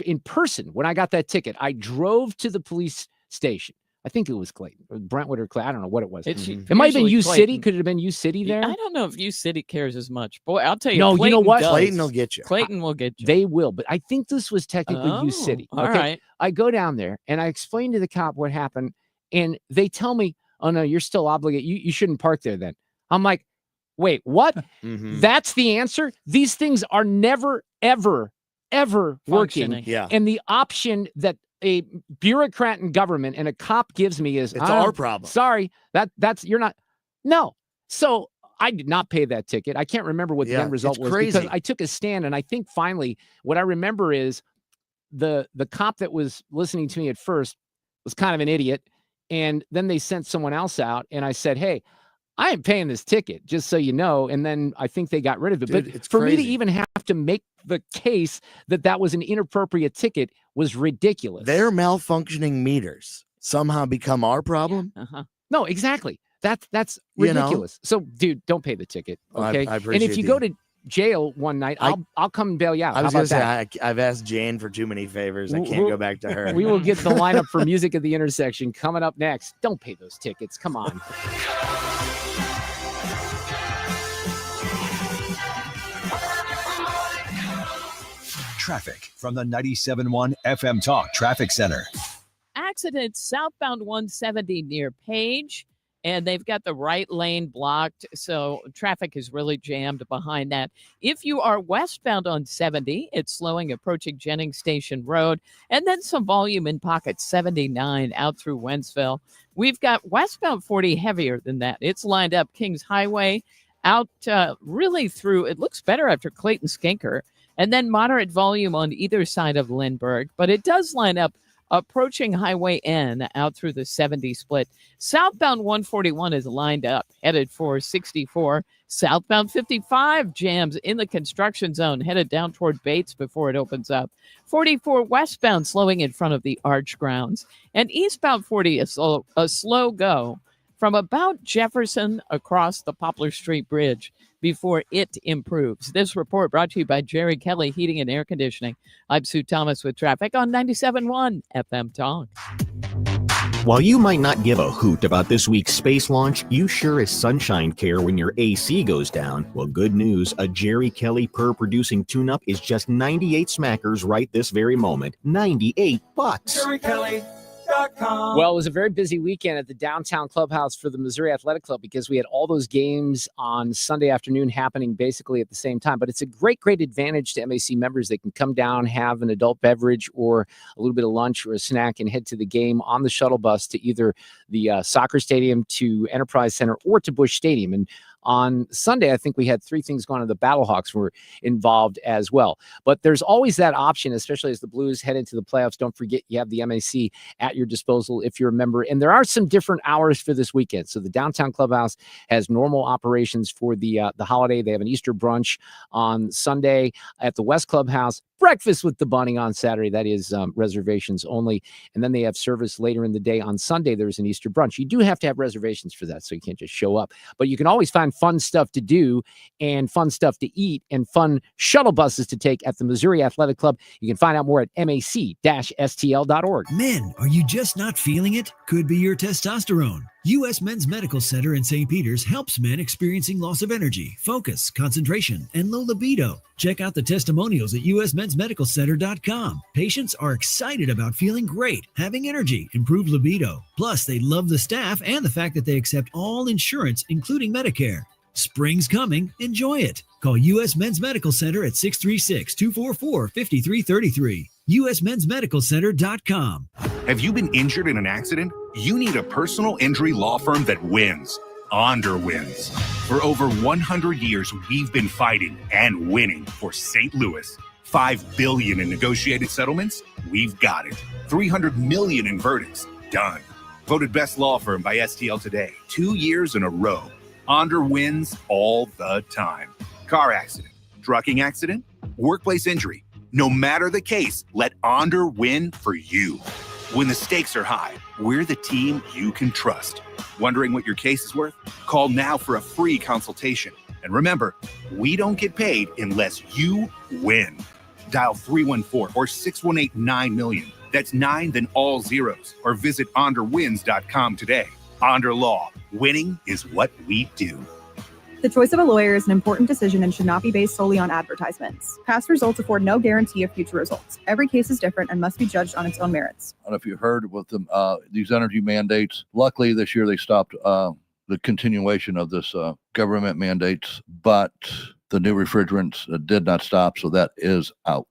in person when I got that ticket, I drove to the police station. I think it was Clayton or Brentwood or Clayton. I don't know what it was. It's It might have been usually U City. Clayton. Could it have been U City there? I don't know if U City cares as much. Boy, I'll tell you. No, you know Clayton what? does. Clayton will get you. Clayton will get you. They will, but I think this was technically Oh, U City. all right. I go down there and I explain to the cop what happened, and they tell me, "Oh no, you're still obligated. You shouldn't park there." Then I'm like, "Wait, what? Mhm. That's the answer? These things are never, ever, ever working." Functioning. Yeah. And the option that a bureaucrat in government and a cop gives me is, It's our problem. Sorry, that's you're not. No. So I did not pay that ticket. I can't remember what the Yeah, end result it's was crazy. because I took a stand, and I think finally what I remember is the cop that was listening to me at first was kind of an idiot, and then they sent someone else out, and I said, "Hey, I ain't paying this ticket, just so you know." And then I think they got rid of it. Dude, but it's for me to crazy. even have to make the case that was an inappropriate ticket was ridiculous. Their malfunctioning meters somehow become our problem. Uh-huh. No, exactly. That's You know? ridiculous. So, dude, don't pay the ticket. Well, I Okay. And appreciate if you you. go to jail one night, I'll come and bail you out. I was How going about to say, that? I've asked Jane for too many favors. I W- can't we'll- go back to her. We will get the lineup for Music at the Intersection coming up next. Don't pay those tickets. Come on. Traffic from the 97.1 FM Talk Traffic Center. Accident southbound 170 near Page, and they've got the right lane blocked, so traffic is really jammed behind that. If you are westbound on 70, it's slowing approaching Jennings Station Road, and then some volume in pocket 79 out through Wentzville. We've got westbound 40 heavier than that. It's lined up Kings Highway out really through, it looks better after Clayton Skinker, and then moderate volume on either side of Lindbergh, but it does line up approaching Highway N out through the 70 split. Southbound 141 is lined up, headed for 64. Southbound 55 jams in the construction zone, headed down toward Bates before it opens up. 44 westbound slowing in front of the Arch grounds. And eastbound 40 is a slow go from about Jefferson across the Poplar Street Bridge before it improves. This report brought to you by Jerry Kelly Heating and Air Conditioning. I'm Sue Thomas with traffic on 97.1 FM Talk. While you might not give a hoot about this week's space launch, you sure as sunshine care when your AC goes down. Well, good news, a Jerry Kelly per-producing tune-up is just 98 smackers right this very moment. $98. Well, it was a very busy weekend at the downtown clubhouse for the Missouri Athletic Club because we had all those games on Sunday afternoon happening basically at the same time. But it's a great advantage to MAC members. They can come down, have an adult beverage or a little bit of lunch or a snack and head to the game on the shuttle bus to either the soccer stadium, to Enterprise Center, or to Busch Stadium. And on Sunday, I think we had 3 things going on. The Battlehawks were involved as well. But there's always that option, especially as the Blues head into the playoffs. Don't forget you have the MAC at your disposal if you're a member. And there are some different hours for this weekend. So the downtown clubhouse has normal operations for the holiday. They have an Easter brunch on Sunday at the West Clubhouse. Breakfast with the Bunny on Saturday. That is reservations only. And then they have service later in the day. On Sunday, there's an Easter brunch. You do have to have reservations for that, so you can't just show up. But you can always find fun stuff to do and fun stuff to eat and fun shuttle buses to take at the Missouri Athletic Club. You can find out more at mac-stl.org. Men, are you just not feeling it? Could be your testosterone. U.S. Men's Medical Center in St. Peter's helps men experiencing loss of energy, focus, concentration, and low libido. Check out the testimonials at usmensmedicalcenter.com. Patients are excited about feeling great, having energy, improved libido. Plus, they love the staff and the fact that they accept all insurance, including Medicare. Spring's coming. Enjoy it. Call U.S. Men's Medical Center at 636-244-5333. usmensmedicalcenter.com. Have you been injured in an accident? You need a personal injury law firm that wins. Onder wins. For over 100 years, we've been fighting and winning for St. Louis. $5 billion in negotiated settlements? We've got it. $300 million in verdicts? Done. Voted best law firm by STL Today 2 years in a row. Onder wins all the time. Car accident, trucking accident, workplace injury. No matter the case, let Onder win for you. When the stakes are high, we're the team you can trust. Wondering what your case is worth? Call now for a free consultation. And remember, we don't get paid unless you win. Dial 314 or 618-9-million. That's 9 then all zeros. Or visit onderwins.com today. Onder Law. Winning is what we do. The choice of a lawyer is an important decision and should not be based solely on advertisements. Past results afford no guarantee of future results. Every case is different and must be judged on its own merits. I don't know if you heard with them, these energy mandates. Luckily, this year they stopped the continuation of this government mandates, but the new refrigerants did not stop, so that is out.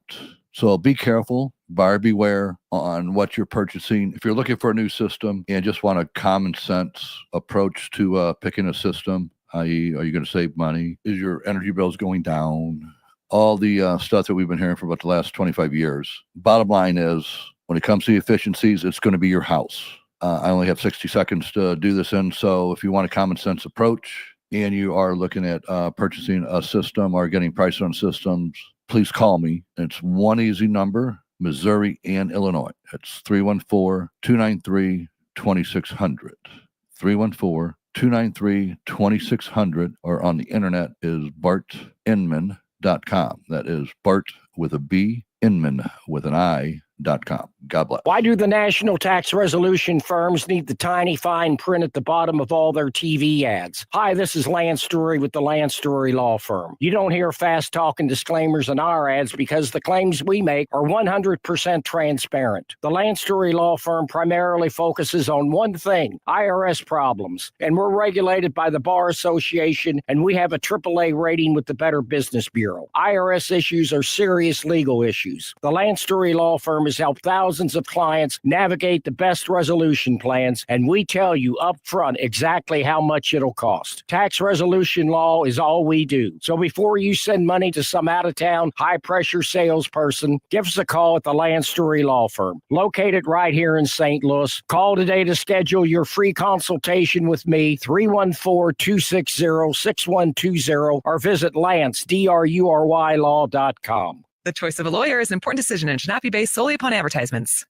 So be careful, buyer beware on what you're purchasing. If you're looking for a new system and just want a common sense approach to picking a system, i.e., are you going to save money? Is your energy bills going down? All the stuff that we've been hearing for about the last 25 years. Bottom line is, when it comes to efficiencies, it's going to be your house. I only have 60 seconds to do this in, so if you want a common sense approach and you are looking at purchasing a system or getting prices on systems, please call me. It's one easy number, Missouri and Illinois. It's 314-293-2600. 314-293-2600, or on the internet is bartinman.com. That is Bart with a B, Inman with an I.com. God bless. Why do the national tax resolution firms need the tiny fine print at the bottom of all their TV ads? Hi, this is Lance Story with the Lance Story Law Firm. You don't hear fast-talking disclaimers in our ads because the claims we make are 100% transparent. The Lance Story Law Firm primarily focuses on one thing, IRS problems, and we're regulated by the Bar Association, and we have a AAA rating with the Better Business Bureau. IRS issues are serious legal issues. The Lance Story Law Firm has helped thousands thousands of clients navigate the best resolution plans, and we tell you up front exactly how much it'll cost. Tax resolution law is all we do. So before you send money to some out-of-town, high-pressure salesperson, give us a call at the Land Story Law Firm, located right here in St. Louis. Call today to schedule your free consultation with me, 314-260-6120, or visit Lance, DRURYlaw.com. The choice of a lawyer is an important decision and should not be based solely upon advertisements.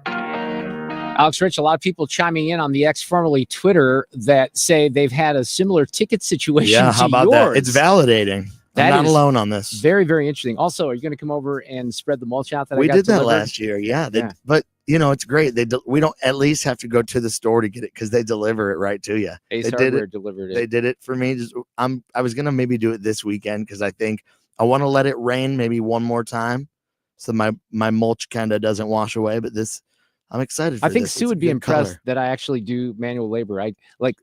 Alex Rich, a lot of people chiming in on the X, formerly Twitter, that say they've had a similar ticket situation. Yeah, to how about yours. that? It's validating. I'm not alone on this. Very, very interesting. Also, are you going to come over and spread the mulch out that We I got did that delivered? last year. Yeah, But it's great. We don't at least have to go to the store to get it because they deliver it right to you. Ace They did Hardware it. delivered it. They did it for me. I was gonna maybe do it this weekend because I think I want to let it rain maybe one more time, so my mulch kind of doesn't wash away. But I'm excited for I think this. Sue It's would a be good impressed color. that I actually do manual labor. I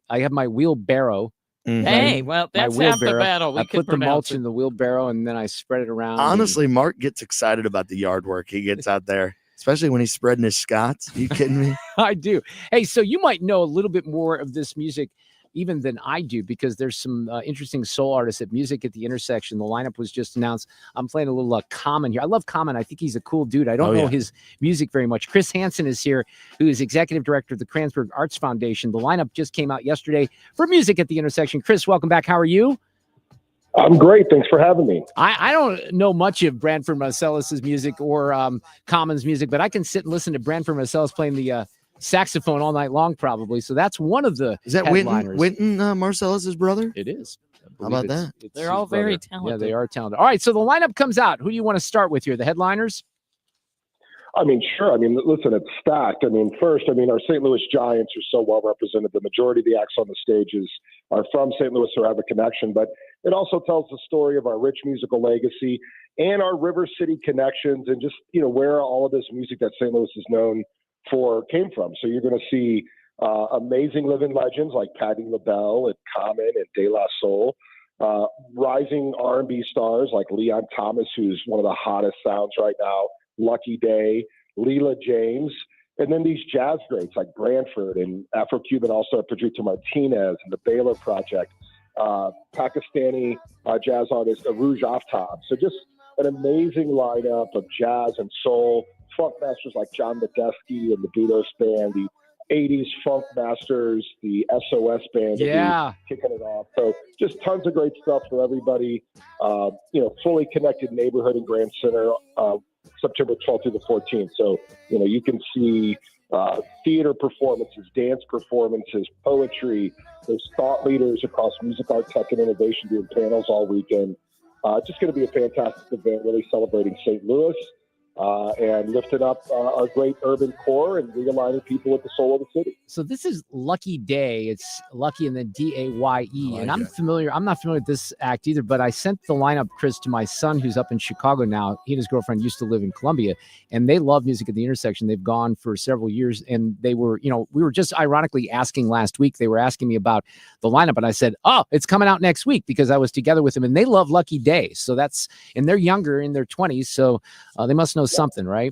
have my wheelbarrow. Mhm. Hey, well, My that's half the wheelbarrow. battle. We I can put the mulch pronounce it. in the wheelbarrow and then I spread it around. Honestly, Mark gets excited about the yard work he gets out there, especially when he's spreading his Scots. Are you kidding me? I do. Hey, so you might know a little bit more of this music even than I do, because there's some interesting soul artists at Music at the Intersection. The lineup was just announced. I'm playing a little Common here. I love Common. I think he's a cool dude. I don't know his music very much. Chris Hanson is here, who is executive director of the Kranzberg Arts Foundation. The lineup just came out yesterday for Music at the Intersection. Chris, welcome back. How are you? I'm great. Thanks for having me. I don't know much of Branford Marcellus's music or Common's music, but I can sit and listen to Branford Marcellus playing the saxophone all night long, probably. So that's one of the Is that headliners. Wynton Marcellus's brother? It is. How about that? They're all very talented. Yeah, they are talented. All right, so the lineup comes out. Who do you want to start with here? The headliners? Sure. Listen, it's stacked. First, our St. Louis Giants are so well represented. The majority of the acts on the stages are from St. Louis or have a connection, but it also tells the story of our rich musical legacy and our River City connections and just, where all of this music that St. Louis is known for came from. So you're going to see amazing living legends like Patti LaBelle and Common and De La Soul, rising R&B stars like Leon Thomas, who's one of the hottest sounds right now, Lucky Day, Leela James, and then these jazz greats like Branford and Afro-Cuban also Pedrito Martinez and the Baylor Project, Pakistani jazz artist Aruj Aftab. So just an amazing lineup of jazz and soul, funk masters like John Medeski and the Budos Band, the 80s funk masters, the SOS Band, Yeah, kicking it off. So just tons of great stuff for everybody. Fully connected neighborhood in Grand Center, September 12th through the 14th. So, you can see theater performances, dance performances, poetry. There's thought leaders across music, art, tech, and innovation doing panels all weekend. Just going to be a fantastic event, really celebrating St. Louis and lifting up our great urban core and realigning people with the soul of the city. So this is Lucky Day. It's Lucky and then D-A-Y-E. And I'm not familiar with this act either, but I sent the lineup, Chris, to my son who's up in Chicago now. He and his girlfriend used to live in Columbia, and they love Music at the Intersection. They've gone for several years, and they were, we were just ironically asking last week. They were asking me about the lineup, and I said, oh, it's coming out next week because I was together with them, and they love Lucky Day. So and they're younger, in their 20s, so they must know something, right?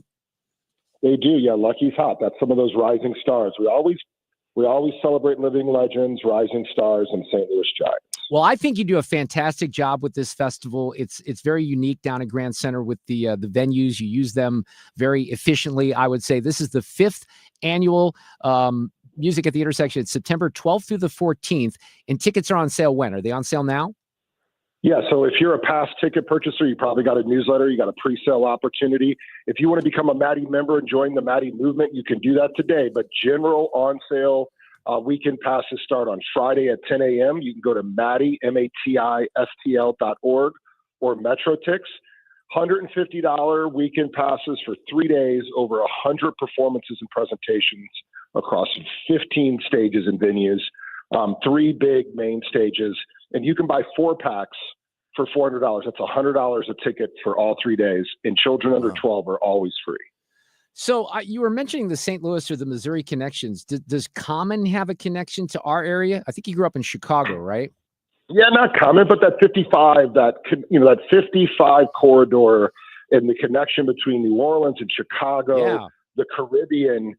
They do, yeah. Lucky's hot. That's some of those rising stars. We always celebrate living legends, rising stars, and St. Louis Giants. Well, I think you do a fantastic job with this festival. It's very unique down at Grand Center with the venues. You use them very efficiently. I would say this is the 5th annual Music at the Intersection. It's September 12th through the 14th, and tickets are on sale when? Are they on sale now? Yeah, so if you're a past ticket purchaser, you probably got a newsletter, you got a pre-sale opportunity. If you want to become a Maddie member and join the Maddie movement, you can do that today. But general on-sale weekend passes start on Friday at 10 a.m. You can go to Maddie, MATISTL.org or MetroTix. $150 weekend passes for 3 days, over 100 performances and presentations across 15 stages and venues, 3 big main stages. And you can buy 4-packs for $400. That's $100 a ticket for all 3 days. And children under 12 are always free. So you were mentioning the St. Louis or the Missouri connections. Does Common have a connection to our area? I think you grew up in Chicago, right? Yeah, not Common, but that 55, that 55 corridor and the connection between New Orleans and Chicago. Yeah. the Caribbean.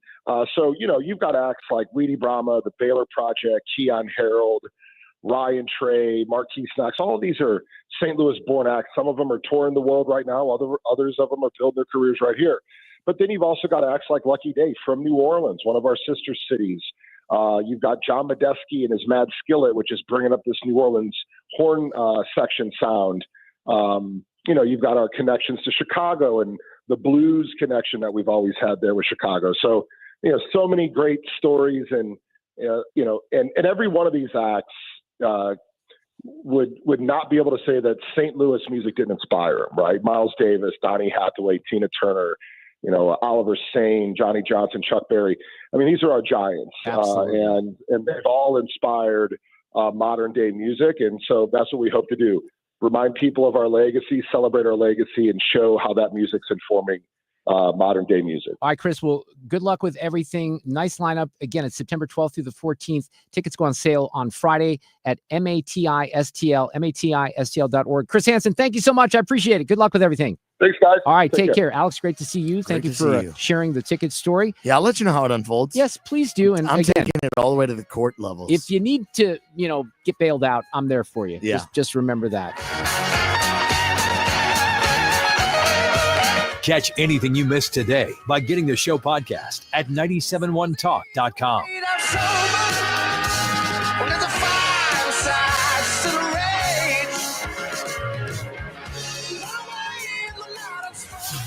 So, you've got acts like Weedy Brahma, the Baylor Project, Keon Harold, Ryan Trey, Marquise Knox. All of these are St. Louis-born acts. Some of them are touring the world right now. Others of them are building their careers right here. But then you've also got acts like Lucky Day from New Orleans, one of our sister cities. You've got John Medeski and his Mad Skillet, which is bringing up this New Orleans horn section sound. You've got our connections to Chicago and the blues connection that we've always had there with Chicago. So, so many great stories, and every one of these acts would not be able to say that St. Louis music didn't inspire them, right? Miles Davis, Donny Hathaway, Tina Turner, Oliver Sane, Johnny Johnson, Chuck Berry. I mean, these are our giants, and they've all inspired modern day music. And so that's what we hope to do. Remind people of our legacy, celebrate our legacy, and show how that music's informing modern day music. All right, Chris. Well, good luck with everything. Nice lineup. Again, it's September 12th through the 14th. Tickets go on sale on Friday at matistl.org. Chris Hanson, thank you so much. I appreciate it. Good luck with everything. Thanks, guys. All right, take care. Alex, great to see you. Thank you for sharing the ticket story. Yeah, I'll let you know how it unfolds. Yes, please do. And I'm again, taking it all the way to the court levels. if you need to, get bailed out, I'm there for you. Yeah. Just remember that. Catch anything you missed today by getting the show podcast at 971talk.com.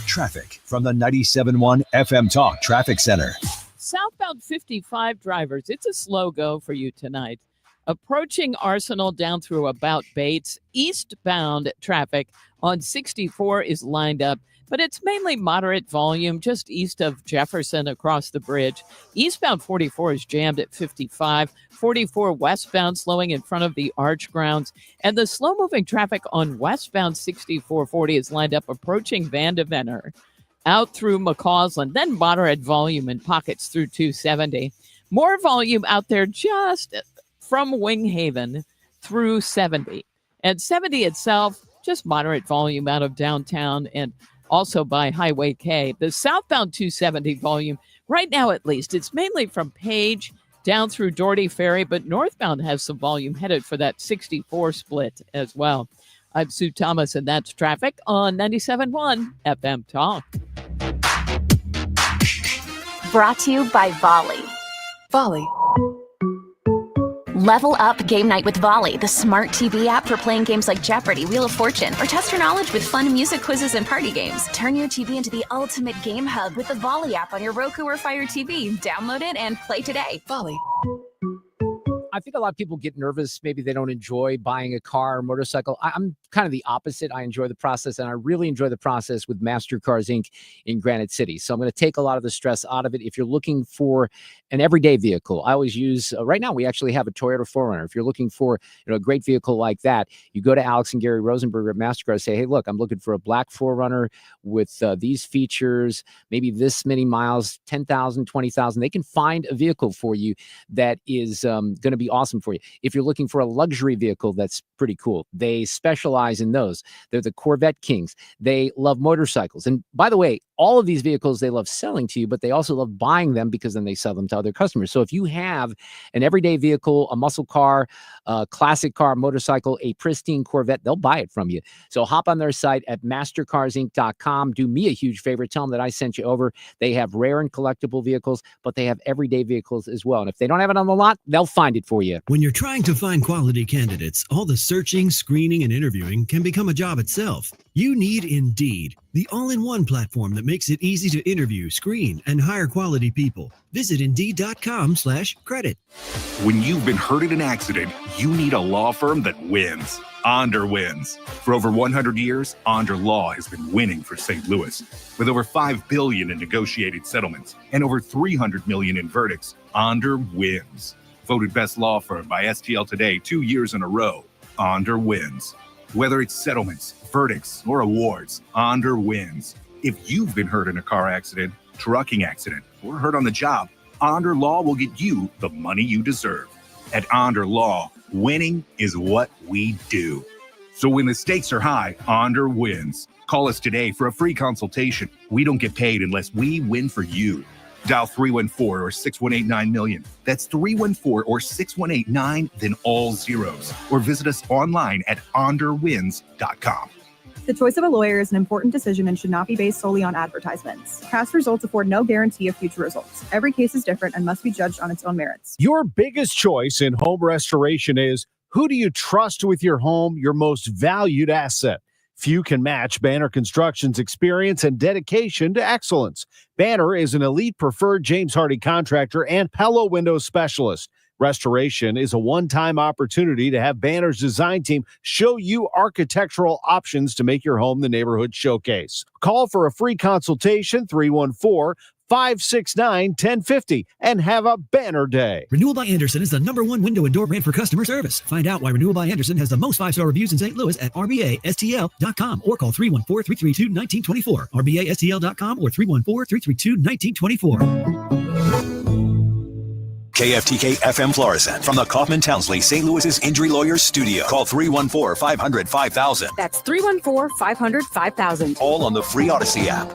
Traffic from the 97.1 FM Talk Traffic Center. Southbound 55 drivers, it's a slow go for you tonight. Approaching Arsenal down through about Bates, eastbound traffic on 64 is lined up, but it's mainly moderate volume just east of Jefferson across the bridge. Eastbound 44 is jammed at 55, 44 westbound slowing in front of the Arch grounds, and the slow-moving traffic on westbound 6440 is lined up approaching Van Deventer out through McCausland, then moderate volume in pockets through 270. More volume out there just from Winghaven through 70. And 70 itself, just moderate volume out of downtown and also by Highway K. The southbound 270 volume, right now at least, it's mainly from Page down through Doherty Ferry, but northbound has some volume headed for that 64 split as well. I'm Sue Thomas, and that's traffic on 97.1 FM Talk. Brought to you by Volley. Volley. Level up game night with Volley, the smart TV app for playing games like Jeopardy, Wheel of Fortune, or test your knowledge with fun music quizzes and party games. Turn your TV into the ultimate game hub with the Volley app on your Roku or Fire TV. Download it and play today. Volley. I think a lot of people get nervous. Maybe they don't enjoy buying a car or motorcycle. I'm kind of the opposite. I enjoy the process, and I really enjoy the process with Mastercars Inc. in Granite City. So I'm going to take a lot of the stress out of it. If you're looking for an everyday vehicle, I always use, right now we actually have a Toyota 4Runner. If you're looking for a great vehicle like that, you go to Alex and Gary Rosenberg at Mastercard, say, hey, look, I'm looking for a black 4Runner with these features, maybe this many miles, 10,000, 20,000. They can find a vehicle for you that is going to be awesome for you. If you're looking for a luxury vehicle, that's pretty cool. They specialize in those. They're the Corvette Kings. They love motorcycles. And by the way, all of these vehicles they love selling to you, but they also love buying them because then they sell them to other customers. So if you have an everyday vehicle, a muscle car, a classic car, motorcycle, a pristine Corvette, they'll buy it from you. So hop on their site at mastercarsinc.com. Do me a huge favor. Tell them that I sent you over. They have rare and collectible vehicles, but they have everyday vehicles as well. And if they don't have it on the lot, they'll find it for you. When you're trying to find quality candidates, all the searching, screening, and interviewing can become a job itself. You need Indeed, the all-in-one platform that makes it easy to interview, screen, and hire quality people. Visit Indeed.com/credit. When you've been hurt in an accident, you need a law firm that wins. Onder wins. For over 100 years, Onder Law has been winning for St. Louis. With over $5 billion in negotiated settlements and over $300 million in verdicts, Onder wins. Voted best law firm by STL Today 2 years in a row, Onder wins. Whether it's settlements, verdicts, or awards, Onder wins. If you've been hurt in a car accident, trucking accident, or hurt on the job, Onder Law will get you the money you deserve. At Onder Law, winning is what we do. So when the stakes are high, Onder wins. Call us today for a free consultation. We don't get paid unless we win for you. Dial 314 or 6189-MILLION. That's 314 or 6189, then all zeros. Or visit us online at onderwins.com. The choice of a lawyer is an important decision and should not be based solely on advertisements. Past results afford no guarantee of future results. Every case is different and must be judged on its own merits. Your biggest choice in home restoration is, who do you trust with your home, your most valued asset? Few can match Banner Construction's experience and dedication to excellence. Banner is an elite preferred James Hardie contractor and Pella window specialist. Restoration is a one-time opportunity to have Banner's design team show you architectural options to make your home the neighborhood showcase. Call for a free consultation, 314-569-1050, and have a banner day. Renewal by Andersen is the #1 window and door brand for customer service. Find out why Renewal by Andersen has the most 5-star reviews in St. Louis at rbastl.com or call 314-332-1924. rbastl.com or 314-332-1924. KFTK FM Florissant from the Kaufman Townsley St. Louis's Injury Lawyers Studio. Call 314-500-5000. That's 314-500-5000. All on the free Odyssey app.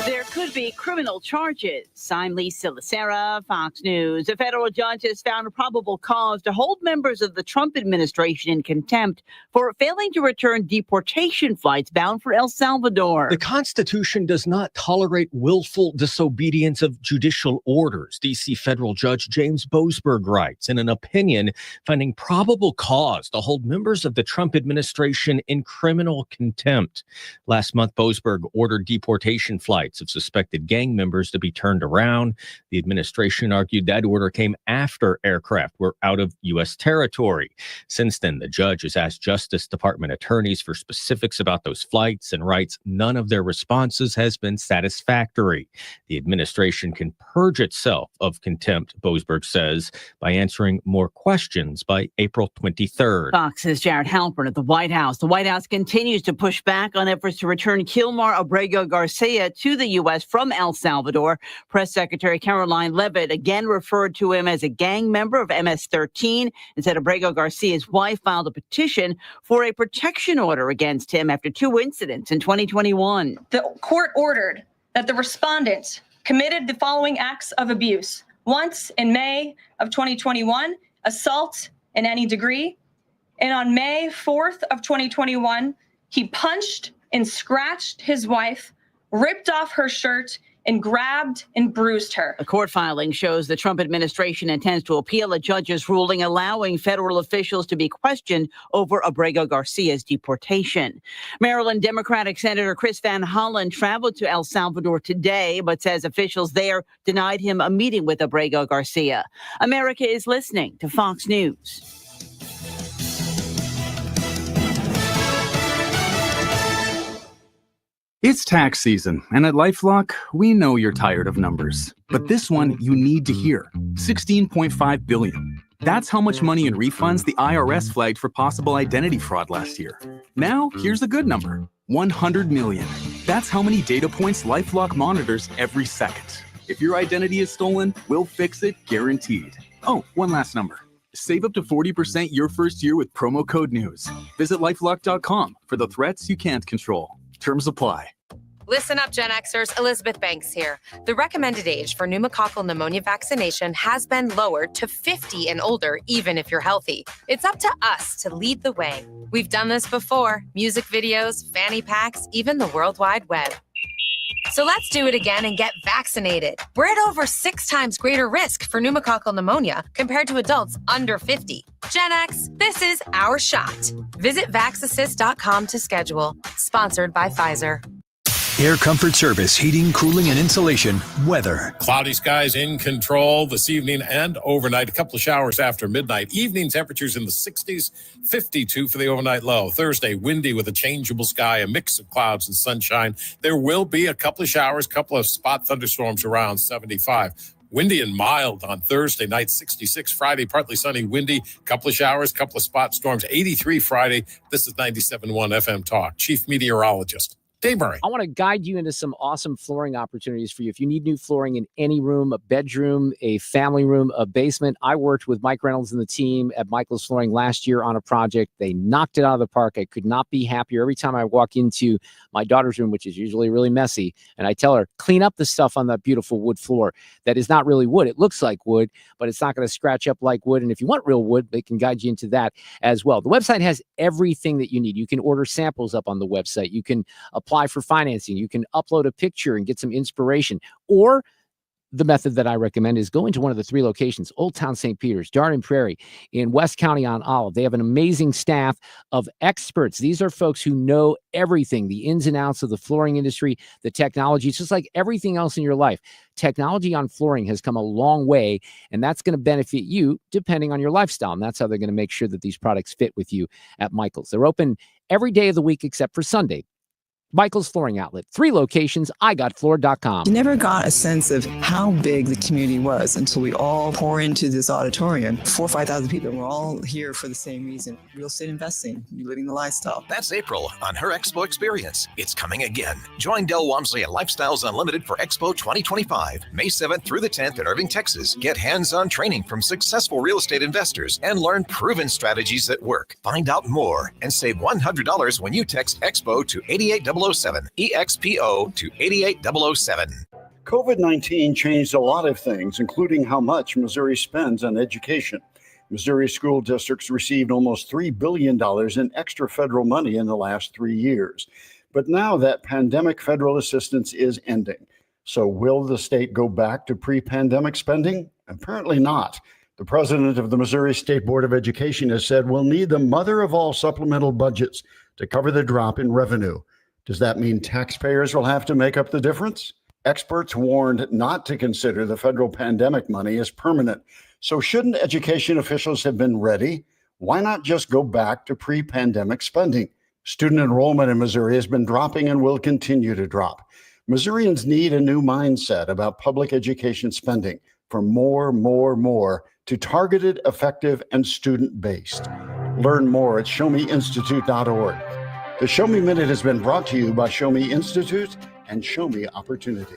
There could be criminal charges. I'm Lisa Lacera, Fox News. A federal judge has found a probable cause to hold members of the Trump administration in contempt for failing to return deportation flights bound for El Salvador. The Constitution does not tolerate willful disobedience of judicial orders, D.C. federal judge James Boasberg writes in an opinion finding probable cause to hold members of the Trump administration in criminal contempt. Last month, Boasberg ordered deportation flights of suspected gang members to be turned around. The administration argued that order came after aircraft were out of U.S. territory. Since then, the judge has asked Justice Department attorneys for specifics about those flights and writes none of their responses has been satisfactory. The administration can purge itself of contempt, Boasberg says, by answering more questions by April 23rd. Fox's Jared Halpern at the White House. The White House continues to push back on efforts to return Kilmar Abrego Garcia to the U.S. from El Salvador. Press Secretary Caroline Leavitt again referred to him as a gang member of MS-13 and said Abrego Garcia's wife filed a petition for a protection order against him after 2 incidents in 2021. The court ordered that the respondent committed the following acts of abuse. Once in May of 2021, assault in any degree. And on May 4th of 2021, he punched and scratched his wife, ripped off her shirt, and grabbed and bruised her. A court filing shows the Trump administration intends to appeal a judge's ruling allowing federal officials to be questioned over Abrego Garcia's deportation. Maryland Democratic Senator Chris Van Hollen traveled to El Salvador today, but says officials there denied him a meeting with Abrego Garcia. America is listening to Fox News. It's tax season, and at LifeLock, we know you're tired of numbers. But this one you need to hear. $16.5 billion. That's how much money in refunds the IRS flagged for possible identity fraud last year. Now, here's a good number. $100 million. That's how many data points LifeLock monitors every second. If your identity is stolen, we'll fix it guaranteed. Oh, one last number. Save up to 40% your first year with promo code NEWS. Visit LifeLock.com for the threats you can't control. Terms apply. Listen up, Gen Xers. Elizabeth Banks here. The recommended age for pneumococcal pneumonia vaccination has been lowered to 50 and older, even if you're healthy. It's up to us to lead the way. We've done this before. Music videos, fanny packs, even the World Wide Web. So let's do it again and get vaccinated. We're at over 6 times greater risk for pneumococcal pneumonia compared to adults under 50. Gen X, this is our shot. Visit vaxassist.com to schedule. Sponsored by Pfizer. Air Comfort Service, heating, cooling, and insulation. Weather. Cloudy skies in control this evening and overnight. A couple of showers after midnight. Evening temperatures in the 60s, 52 for the overnight low. Thursday, windy with a changeable sky, a mix of clouds and sunshine. There will be a couple of showers, couple of spot thunderstorms around 75. Windy and mild on Thursday night, 66. Friday, partly sunny, windy, couple of showers, couple of spot storms. 83 Friday. This is 97.1 FM Talk. Chief Meteorologist Dave Murray. I want to guide you into some awesome flooring opportunities for you. If you need new flooring in any room, a bedroom, a family room, a basement, I worked with Mike Reynolds and the team at Michael's Flooring last year on a project. They knocked it out of the park. I could not be happier. Every time I walk into my daughter's room, which is usually really messy, and I tell her, clean up the stuff on that beautiful wood floor that is not really wood. It looks like wood, but it's not going to scratch up like wood. And if you want real wood, they can guide you into that as well. The website has everything that you need. You can order samples up on the website. You can apply for financing. You can upload a picture and get some inspiration. Or the method that I recommend is go into one of the 3 locations, Old Town St. Peter's, Darden Prairie, in West County on Olive. They have an amazing staff of experts. These are folks who know everything, the ins and outs of the flooring industry, the technology. It's just like everything else in your life. Technology on flooring has come a long way, and that's going to benefit you depending on your lifestyle. And that's how they're going to make sure that these products fit with you at Michael's. They're open every day of the week except for Sunday. Michael's Flooring Outlet, 3 locations, igotfloor.com. You never got a sense of how big the community was until we all pour into this auditorium. 4,000 or 5,000 people. We're all here for the same reason. Real estate investing, you're living the lifestyle. That's April on her Expo experience. It's coming again. Join Del Walmsley and Lifestyles Unlimited for Expo 2025, May 7th through the 10th in Irving, Texas. Get hands-on training from successful real estate investors and learn proven strategies that work. Find out more and save $100 when you text Expo to 88007, EXPO to 88007. COVID-19 changed a lot of things, including how much Missouri spends on education. Missouri school districts received almost $3 billion in extra federal money in the last 3 years. But now that pandemic federal assistance is ending. So will the state go back to pre-pandemic spending? Apparently not. The president of the Missouri State Board of Education has said we'll need the mother of all supplemental budgets to cover the drop in revenue. Does that mean taxpayers will have to make up the difference? Experts warned not to consider the federal pandemic money as permanent. So shouldn't education officials have been ready? Why not just go back to pre-pandemic spending? Student enrollment in Missouri has been dropping and will continue to drop. Missourians need a new mindset about public education spending, from more to targeted, effective, and student-based. Learn more at showmeinstitute.org. The Show Me Minute has been brought to you by Show Me Institute and Show Me Opportunity.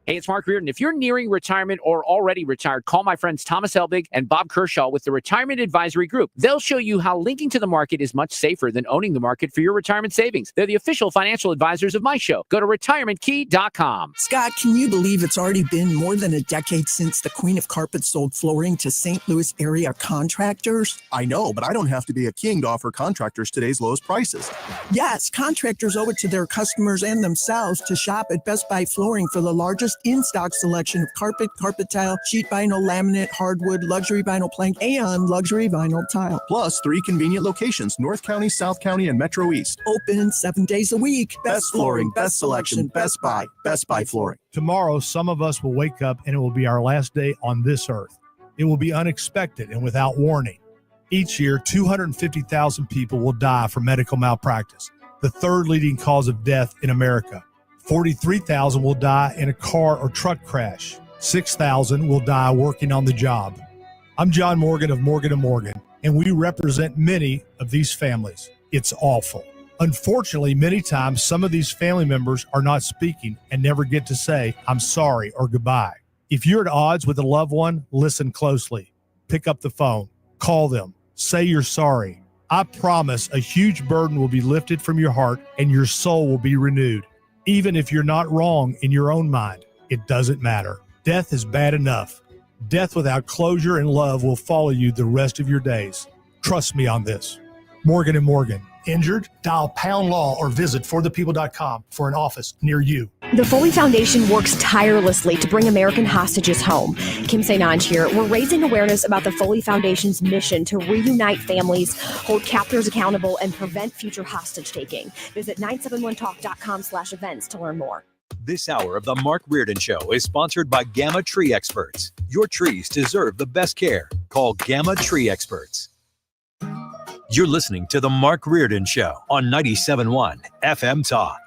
Hey, it's Mark Reardon. If you're nearing retirement or already retired, call my friends Thomas Helbig and Bob Kershaw with the Retirement Advisory Group. They'll show you how linking to the market is much safer than owning the market for your retirement savings. They're the official financial advisors of my show. Go to retirementkey.com. Scott, can you believe it's already been more than a decade since the Queen of Carpet sold flooring to St. Louis area contractors? I know, but I don't have to be a king to offer contractors today's lowest prices. Yes, contractors owe it to their customers and themselves to shop at Best Buy Flooring for the largest in-stock selection of carpet, carpet tile, sheet vinyl, laminate, hardwood, luxury vinyl plank, and luxury vinyl tile. Plus 3 convenient locations, North County, South County, and Metro East. Open 7 days a week. Best flooring, best selection, Best Buy. Best Buy Flooring. Tomorrow, some of us will wake up and it will be our last day on this earth. It will be unexpected and without warning. Each year, 250,000 people will die from medical malpractice, the 3rd leading cause of death in America. 43,000 will die in a car or truck crash. 6,000 will die working on the job. I'm John Morgan of Morgan & Morgan, and we represent many of these families. It's awful. Unfortunately, many times some of these family members are not speaking and never get to say, I'm sorry or goodbye. If you're at odds with a loved one, listen closely. Pick up the phone. Call them. Say you're sorry. I promise a huge burden will be lifted from your heart and your soul will be renewed. Even if you're not wrong in your own mind, it doesn't matter. Death is bad enough. Death without closure and love will follow you the rest of your days. Trust me on this. Morgan & Morgan. Injured? Dial pound law or visit forthepeople.com for an office near you. The Foley Foundation works tirelessly to bring American hostages home. Kim St. here. We're raising awareness about the Foley Foundation's mission to reunite families, hold captors accountable, and prevent future hostage taking. Visit 971talk.com/events to learn more. This hour of the Mark Reardon Show is sponsored by Gamma Tree Experts. Your trees deserve the best care. Call Gamma Tree Experts. You're listening to the Mark Reardon Show on 97.1 FM Talk.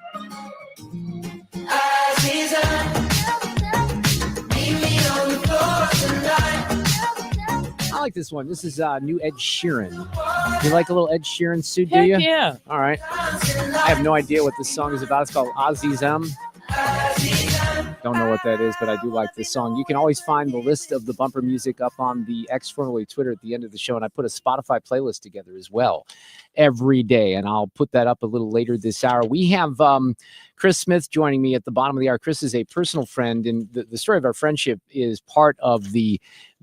like this one. This is new Ed Sheeran. You like a little Ed Sheeran suit, do Heck you? yeah. All right. I have no idea what this song is about. It's called Azizam. Don't know what that is, but I do like this song. You can always find the list of the bumper music up on the X, formerly Twitter, at the end of the show, and I put a Spotify playlist together as well every day, and I'll put that up a little later this hour. We have Chris Smith joining me at the bottom of the hour. Chris is a personal friend, and the story of our friendship is part of the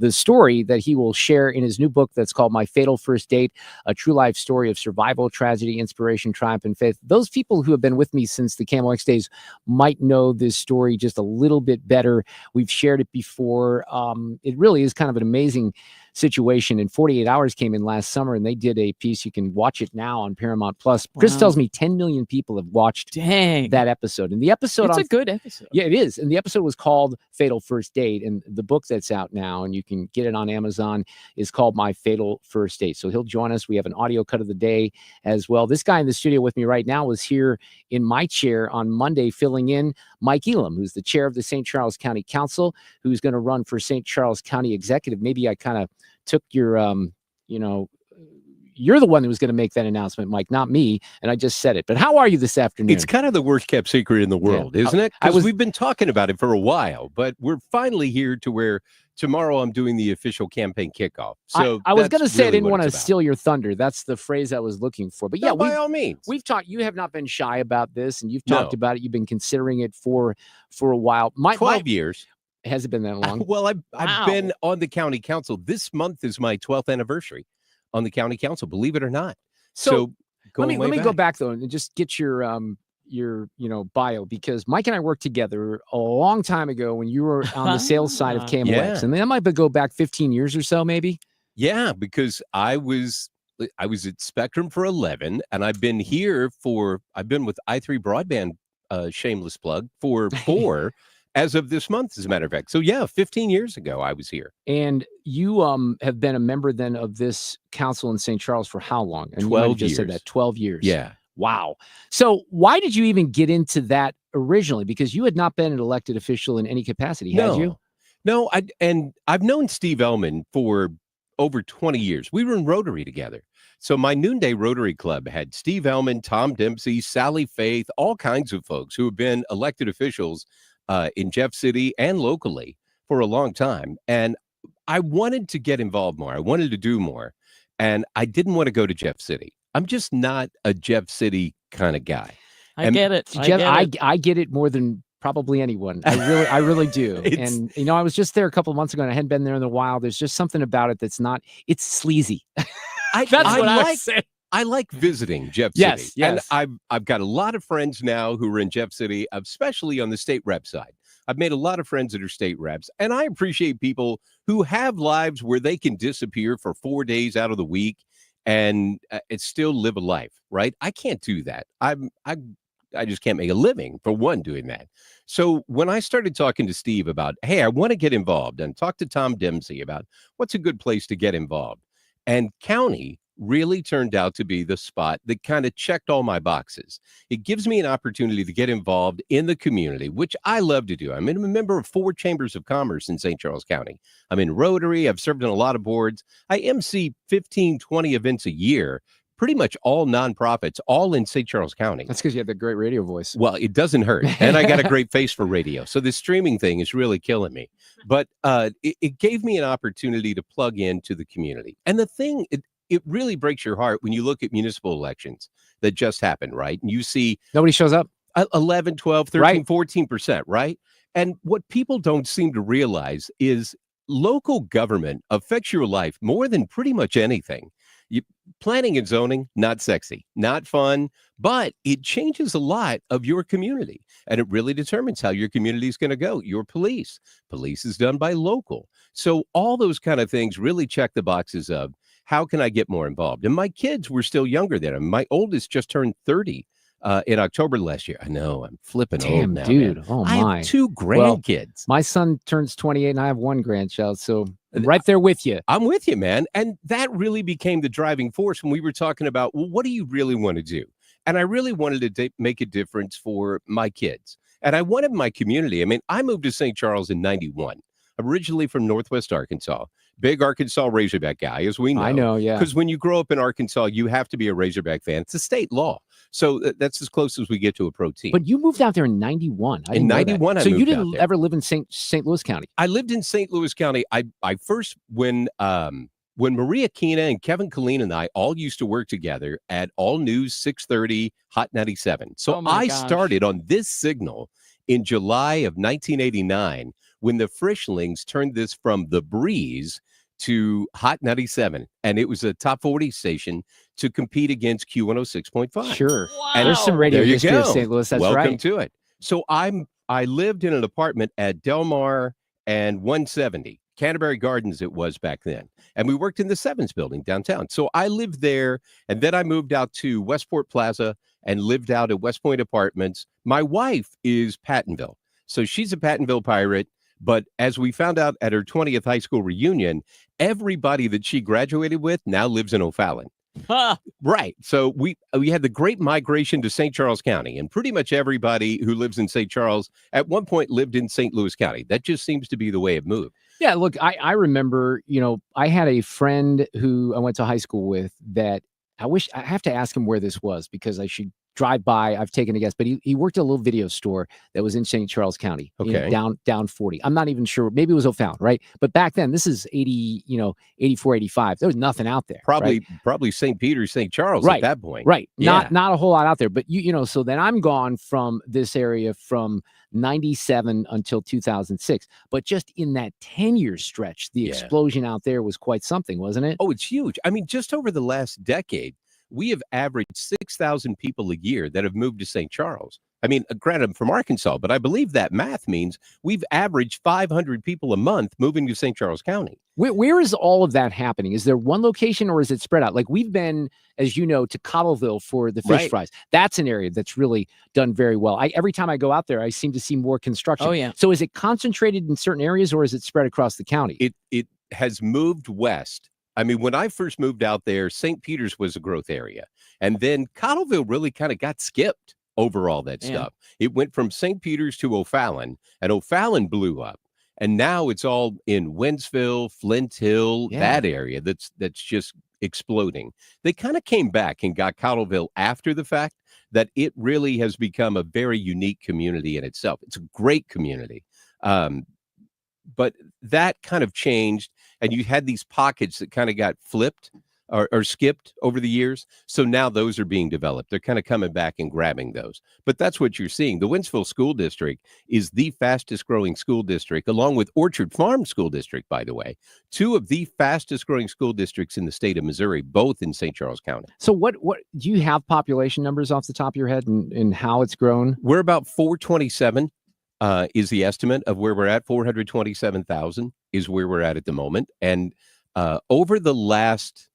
story that he will share in his new book that's called My Fatal First Date, a true life story of survival, tragedy, inspiration, triumph, and faith. Those people who have been with me since the Camel X days might know this story just a little bit better. We've shared it before. It really is kind of an amazing situation. And 48 Hours came in last summer, and they did a piece. You can watch it now on Paramount Plus. Chris tells me 10 million people have watched that episode. And the episode, It's a good episode. Yeah, it is. And the episode was called Fatal First Date. And the book that's out now, and you can get it on Amazon, is called My Fatal First Date. So he'll join us. We have an audio cut of the day as well. This guy in the studio with me right now was here in my chair on Monday, filling in Mike Elam, who's the chair of the St. Charles County Council, who's going to run for St. Charles County Executive. Maybe I kind of took your, you're the one that was going to make that announcement, Mike, not me. And I just said it. But how are you this afternoon? It's kind of the worst kept secret in the world, isn't it? Because we've been talking about it for a while, but we're finally here to where tomorrow I'm doing the official campaign kickoff. So I was going to say, really I didn't what want to it's about. steal your thunder. That's the phrase I was looking for. But yeah, No, by all means. We've talked, you have not been shy about this, and you've talked about it. You've been considering it for a while. 12 years. Has it been that long? Well, I've been on the county council. This month is my 12th anniversary on the county council, believe it or not. So let me go back though and just get your bio, because Mike and I worked together a long time ago when you were on the sales side of KMOX, and that might go back 15 years or so, maybe. Yeah, because I was at Spectrum for 11, and I've been with i3 Broadband, shameless plug, for 4. As of this month, as a matter of fact. So yeah, 15 years ago, I was here. And you have been a member then of this council in St. Charles for how long? And 12 just years. said that 12 years. Yeah. Wow. So why did you even get into that originally? Because you had not been an elected official in any capacity, had you? No, I've known Steve Elman for over 20 years. We were in Rotary together. So my Noonday Rotary Club had Steve Elman, Tom Dempsey, Sally Faith, all kinds of folks who have been elected officials in Jeff City and locally for a long time. And I wanted to get involved more. I wanted to do more. And I didn't want to go to Jeff City. I'm just not a Jeff City kind of guy. I get it. I get it more than probably anyone. I really do. And I was just there a couple of months ago, and I hadn't been there in a while. There's just something about it that's not. It's sleazy. That's what I say. I like visiting Jeff City. Yes. And I've got a lot of friends now who are in Jeff City, especially on the state rep side. I've made a lot of friends that are state reps, and I appreciate people who have lives where they can disappear for 4 days out of the week and still live a life, right? I can't do that. I just can't make a living, for one, doing that. So when I started talking to Steve about, hey, I want to get involved, and talk to Tom Dempsey about what's a good place to get involved, and county really turned out to be the spot that kind of checked all my boxes. It gives me an opportunity to get involved in the community, which I love to do. I'm a member of 4 chambers of commerce in St. Charles County. I'm in Rotary. I've served on a lot of boards. I MC 15, 20 events a year, pretty much all nonprofits, all in St. Charles County. That's because you have the great radio voice. Well, it doesn't hurt. And I got a great face for radio. So this streaming thing is really killing me. But it gave me an opportunity to plug into the community. And the thing, it really breaks your heart when you look at municipal elections that just happened, right? And you see nobody shows up. 11, 12, 13, right. 14%, right? And what people don't seem to realize is local government affects your life more than pretty much anything. Planning and zoning, not sexy, not fun, but it changes a lot of your community. And it really determines how your community is going to go. Your police is done by local. So all those kind of things really check the boxes of how can I get more involved? And my kids were still younger than him. My oldest just turned 30 in October last year. I know, I'm flipping old now, dude. man. Oh, my. I have 2 grandkids. Well, my son turns 28 and I have 1 grandchild. So I'm right there with you. I'm with you, man. And that really became the driving force when we were talking about, well, what do you really want to do? And I really wanted to make a difference for my kids. And I wanted my community. I mean, I moved to St. Charles in 91. I'm originally from Northwest Arkansas. big Arkansas Razorback guy, as we know. I know, yeah. Because when you grow up in Arkansas, you have to be a Razorback fan. It's a state law. So that's as close as we get to a pro team. But you moved out there in 91. In 91, So I moved you didn't out there. ever live in St. Louis County? I lived in St. Louis County. I first, when Maria Kina and Kevin Killeen and I all used to work together at All News 630 Hot 97. So I started on this signal in July of 1989 when the Frischlings turned this from The Breeze to Hot 97. And it was a top 40 station to compete against Q106.5. Sure. Wow. And there's some radio There you history go. of St. Louis. That's Welcome right. to it. So I lived in an apartment at Del Mar and 170. Canterbury Gardens it was back then. And we worked in the Sevens building downtown. So I lived there, and then I moved out to Westport Plaza and lived out at West Point Apartments. My wife is Pattonville. So she's a Pattonville pirate. But as we found out at her 20th high school reunion, everybody that she graduated with now lives in O'Fallon. Huh. Right. So we had the great migration to St. Charles County, and pretty much everybody who lives in St. Charles at one point lived in St. Louis County. That just seems to be the way it moved. Yeah, look, I remember, I had a friend who I went to high school with that I have to ask him where this was because I should drive by. I've taken a guess, but he worked at a little video store that was in St. Charles County, Okay. down 40. I'm not even sure. Maybe it was O'Fallon, right? But back then, this is 80, 84, 85. There was nothing out there. Probably right? St. Peter, St. Charles Right, at that point. Right. Yeah. Not a whole lot out there. But so then I'm gone from this area from 97 until 2006. But just in that 10-year stretch, the explosion out there was quite something, wasn't it? Oh, it's huge. I mean, just over the last decade, we have averaged 6,000 people a year that have moved to St. Charles. I mean, granted, I'm from Arkansas, but I believe that math means we've averaged 500 people a month moving to St. Charles County. Where is all of that happening? Is there one location or is it spread out? Like we've been, as you know, to Cottleville for the fish fries. That's an area that's really done very well. Every time I go out there, I seem to see more construction. Oh, yeah. So is it concentrated in certain areas or is it spread across the county? It has moved west. I mean, when I first moved out there, St. Peter's was a growth area. And then Cottleville really kind of got skipped over all that stuff. It went from St. Peter's to O'Fallon, and O'Fallon blew up. And now it's all in Wentzville, Flint Hill, that area that's just exploding. They kind of came back and got Cottleville after the fact that it really has become a very unique community in itself. It's a great community. But that kind of changed, and you had these pockets that kind of got flipped or skipped over the years. So now those are being developed. They're kind of coming back and grabbing those. But that's what you're seeing. The Wentzville School District is the fastest growing school district, along with Orchard Farm School District, by the way. Two of the fastest growing school districts in the state of Missouri, both in St. Charles County. So what do you have population numbers off the top of your head and how it's grown? We're about 427. Is the estimate of where we're at. 427,000 is where we're at the moment. And over the last,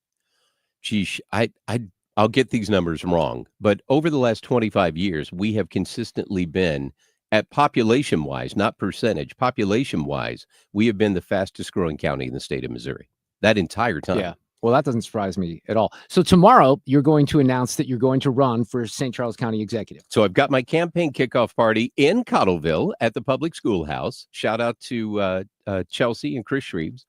I'll get these numbers wrong, but over the last 25 years, we have consistently been at population-wise, not percentage, population-wise, we have been the fastest growing county in the state of Missouri that entire time. Yeah. Well, that doesn't surprise me at all. So tomorrow, you're going to announce that you're going to run for St. Charles County Executive. So I've got my campaign kickoff party in Cottleville at the public schoolhouse. Shout out to Chelsea and Chris Shreves.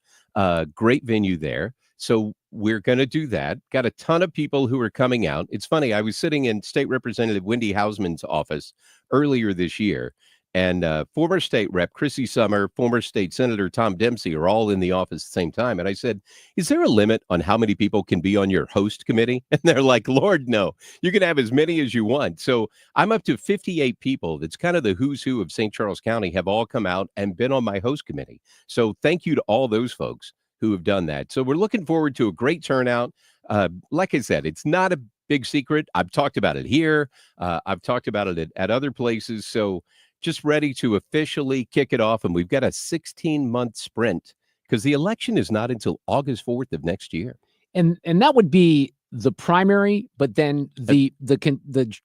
Great venue there. So we're going to do that. Got a ton of people who are coming out. It's funny. I was sitting in State Representative Wendy Hausman's office earlier this year, and former state rep Chrissy Summer, former state senator Tom Dempsey are all in the office at the same time. And I said, is there a limit on how many people can be on your host committee? And they're like, Lord, no, you can have as many as you want. So I'm up to 58 people. That's kind of the who's who of St. Charles County have all come out and been on my host committee. So thank you to all those folks who have done that. So we're looking forward to a great turnout. Like I said, it's not a big secret. I've talked about it here. I've talked about it at other places. So just ready to officially kick it off. And we've got a 16-month sprint because the election is not until August 4th of next year. And that would be the primary, but then the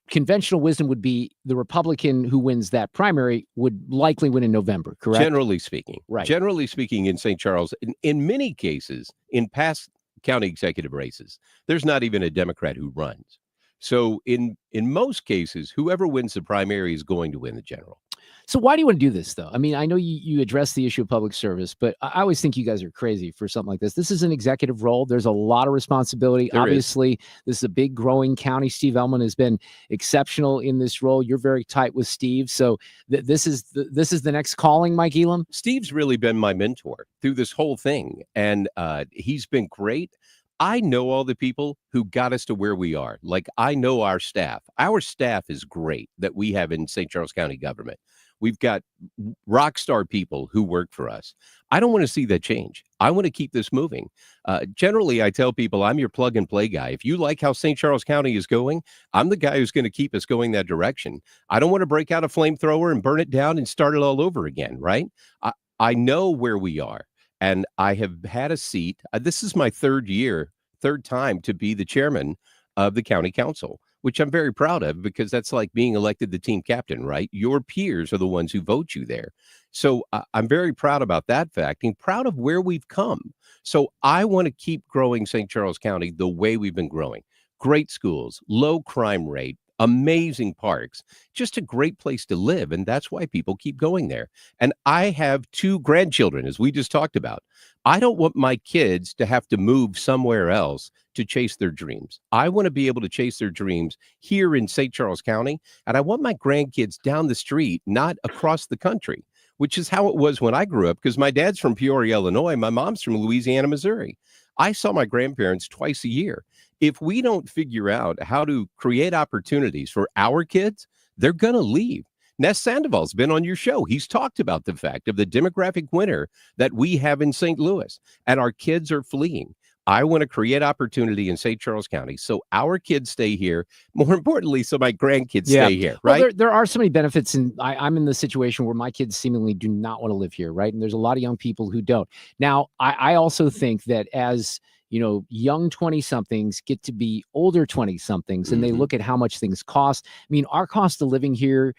conventional wisdom would be the Republican who wins that primary would likely win in November, correct? Generally speaking. Right. Generally speaking, in St. Charles, in many cases, in past county executive races, there's not even a Democrat who runs. So in most cases, whoever wins the primary is going to win the general. So why do you want to do this, though? I mean, I know you address the issue of public service, but I always think you guys are crazy for something like this. This is an executive role. There's a lot of responsibility. Obviously, this is a big growing county. Steve Elam has been exceptional in this role. You're very tight with Steve. So this is the next calling, Mike Elam? Steve's really been my mentor through this whole thing, and he's been great. I know all the people who got us to where we are. Like, I know our staff. Our staff is great that we have in St. Charles County government. We've got rock star people who work for us. I don't want to see that change. I want to keep this moving. Generally, I tell people I'm your plug and play guy. If you like how St. Charles County is going, I'm the guy who's going to keep us going that direction. I don't want to break out a flamethrower and burn it down and start it all over again, right? I know where we are, and I have had a seat. This is my third time to be the chairman of the county council, which I'm very proud of, because that's like being elected the team captain, right? Your peers are the ones who vote you there. So I'm very proud about that fact and proud of where we've come. So I want to keep growing St. Charles County the way we've been growing. Great schools, low crime rate, amazing parks, just a great place to live. And that's why people keep going there. And I have 2 grandchildren, as we just talked about. I don't want my kids to have to move somewhere else to chase their dreams. I want to be able to chase their dreams here in St. Charles County. And I want my grandkids down the street, not across the country, which is how it was when I grew up, because my dad's from Peoria, Illinois. My mom's from Louisiana, Missouri. I saw my grandparents twice a year. If we don't figure out how to create opportunities for our kids, they're going to leave. Ness Sandoval's been on your show. He's talked about the fact of the demographic winter that we have in St. Louis, and our kids are fleeing. I want to create opportunity in St. Charles County so our kids stay here. More importantly, so my grandkids stay here, right? Well, there are so many benefits, and I'm in the situation where my kids seemingly do not want to live here, right? And there's a lot of young people who don't. Now, I also think that as young 20-somethings get to be older 20-somethings, and they look at how much things cost. I mean, our cost of living here,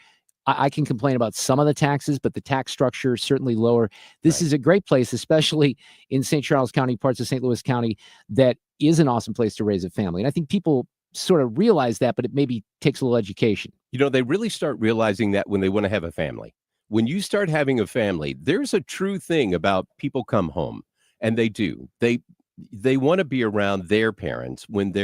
I can complain about some of the taxes, but the tax structure is certainly lower. This is a great place, especially in St. Charles County, parts of St. Louis County, that is an awesome place to raise a family. And I think people sort of realize that, but it maybe takes a little education. They really start realizing that when they want to have a family. When you start having a family, there's a true thing about people come home, and they do. They want to be around their parents when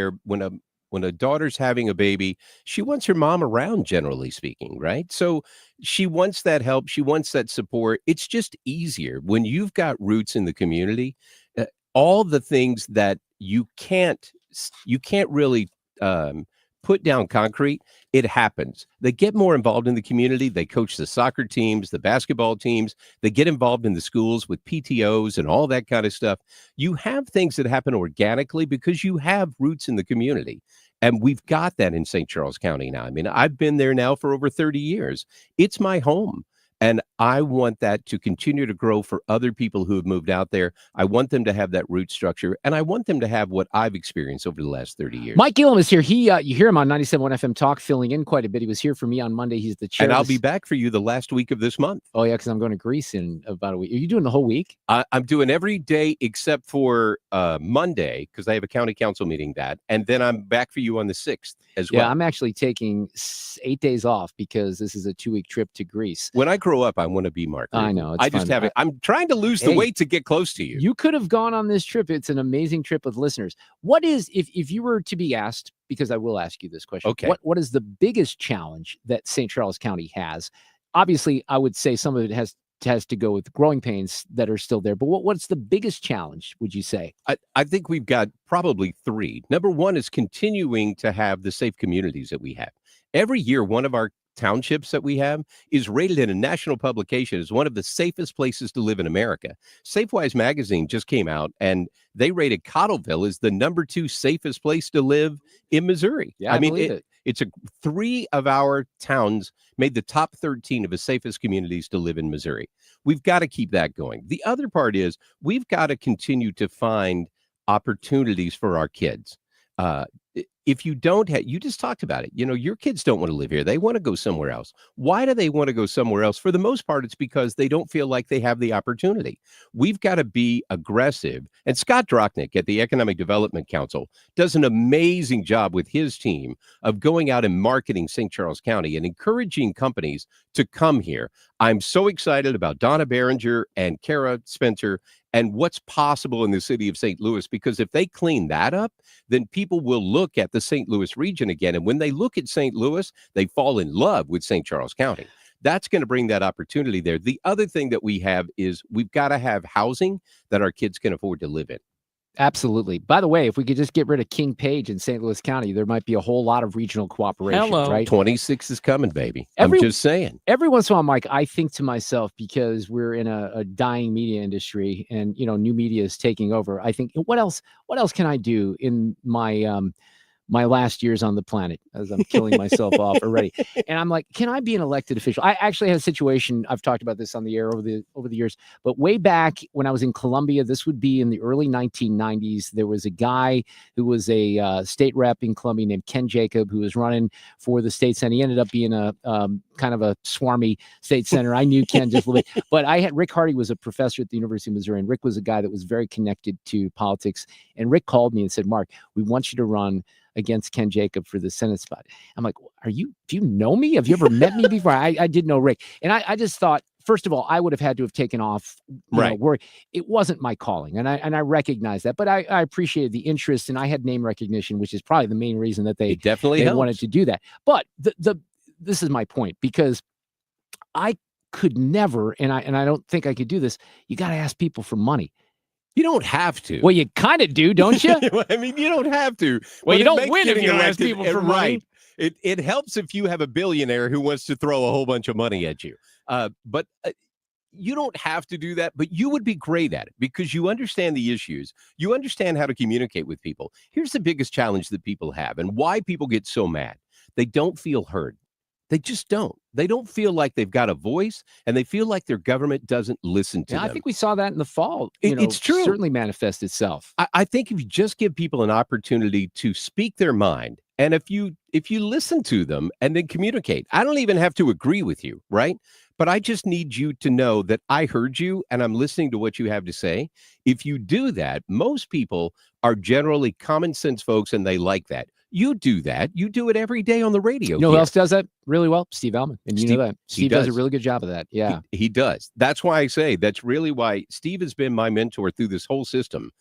a daughter's having a baby. She wants her mom around, generally speaking, right? So she wants that help. She wants that support. It's just easier when you've got roots in the community. All the things that you can't really put down concrete, it happens. They get more involved in the community. They coach the soccer teams, the basketball teams. They get involved in the schools with PTOs and all that kind of stuff. You have things that happen organically because you have roots in the community. And we've got that in St. Charles County now. I mean, I've been there now for over 30 years. It's my home. And I want that to continue to grow for other people who have moved out there. I want them to have that root structure, and I want them to have what I've experienced over the last 30 years. Mike Elam is here. You hear him on 97.1 FM Talk, filling in quite a bit. He was here for me on Monday. He's the chair. And I'll be back for you the last week of this month. Oh, yeah, because I'm going to Greece in about a week. Are you doing the whole week? I'm doing every day except for Monday, because I have a county council meeting and then I'm back for you on the 6th as well. Yeah, I'm actually taking 8 days off because this is a 2-week trip to Greece. When I grow up, I want to be Mark. I know. I just have it. I'm trying to lose the weight to get close to you. You could have gone on this trip. It's an amazing trip with listeners. What is, if you were to be asked, because I will ask you this question, okay, what is the biggest challenge that St. Charles County has? Obviously, I would say some of it has to go with growing pains that are still there. But what's the biggest challenge, would you say? I think we've got probably 3. Number 1 is continuing to have the safe communities that we have. Every year, one of our townships that we have is rated in a national publication as one of the safest places to live in America. Safewise magazine just came out, and they rated Cottleville as the number 2 safest place to live in Missouri. Yeah, I mean, it's 3 of our towns made the top 13 of the safest communities to live in Missouri. We've got to keep that going. The other part is we've got to continue to find opportunities for our kids. if you don't have, you just talked about it. Your kids don't want to live here. They want to go somewhere else. Why do they want to go somewhere else? For the most part, it's because they don't feel like they have the opportunity. We've got to be aggressive. And Scott Drochnik at the Economic Development Council does an amazing job with his team of going out and marketing St. Charles County and encouraging companies to come here. I'm so excited about Donna Behringer and Kara Spencer and what's possible in the city of St. Louis, because if they clean that up, then people will look at the St. Louis region again. And when they look at St. Louis, they fall in love with St. Charles County. That's going to bring that opportunity there. The other thing that we have is we've got to have housing that our kids can afford to live in. Absolutely. By the way, if we could just get rid of King Page in St. Louis County, there might be a whole lot of regional cooperation. Right? 26 is coming, baby. I'm just saying. Every once in a while, Mike, I think to myself, because we're in a dying media industry and, new media is taking over. I think, what else can I do in my last years on the planet, as I'm killing myself off already? And I'm like, can I be an elected official? I actually had a situation, I've talked about this on the air over the years, but way back when I was in Columbia, this would be in the early 1990s. There was a guy who was a state rep in Columbia named Ken Jacob, who was running for the state senate. He ended up being a kind of a swarmy state senator. I knew Ken just a little bit, but Rick Hardy was a professor at the University of Missouri, and Rick was a guy that was very connected to politics. And Rick called me and said, Mark, we want you to run against Ken Jacob for the Senate spot. I'm like, do you know me? Have you ever met me before? I did know Rick. And I just thought, first of all, I would have had to have taken off, worry. It wasn't my calling. And I recognize that, but I appreciated the interest, and I had name recognition, which is probably the main reason that they wanted to do that. But this is my point, because I could never, and I don't think I could do this. You got to ask people for money. You don't have to. Well, you kind of do, don't you? I mean, you don't have to. Well, you don't win if you don't ask people for money. It helps if you have a billionaire who wants to throw a whole bunch of money at you. But you don't have to do that, but you would be great at it because you understand the issues. You understand how to communicate with people. Here's the biggest challenge that people have and why people get so mad. They don't feel heard. They just don't. They don't feel like they've got a voice, and they feel like their government doesn't listen to them. I think we saw that in the fall. It's true. Certainly manifest itself. I think if you just give people an opportunity to speak their mind, and if you listen to them and then communicate, I don't even have to agree with you, right? But I just need you to know that I heard you and I'm listening to what you have to say. If you do that, most people are generally common sense folks, and they like that. You do that. You do it every day on the radio. You know who else does that really well? Steve Elam. And you know that. Steve does a really good job of that. Yeah. He does. That's why I say that's really why Steve has been my mentor through this whole system.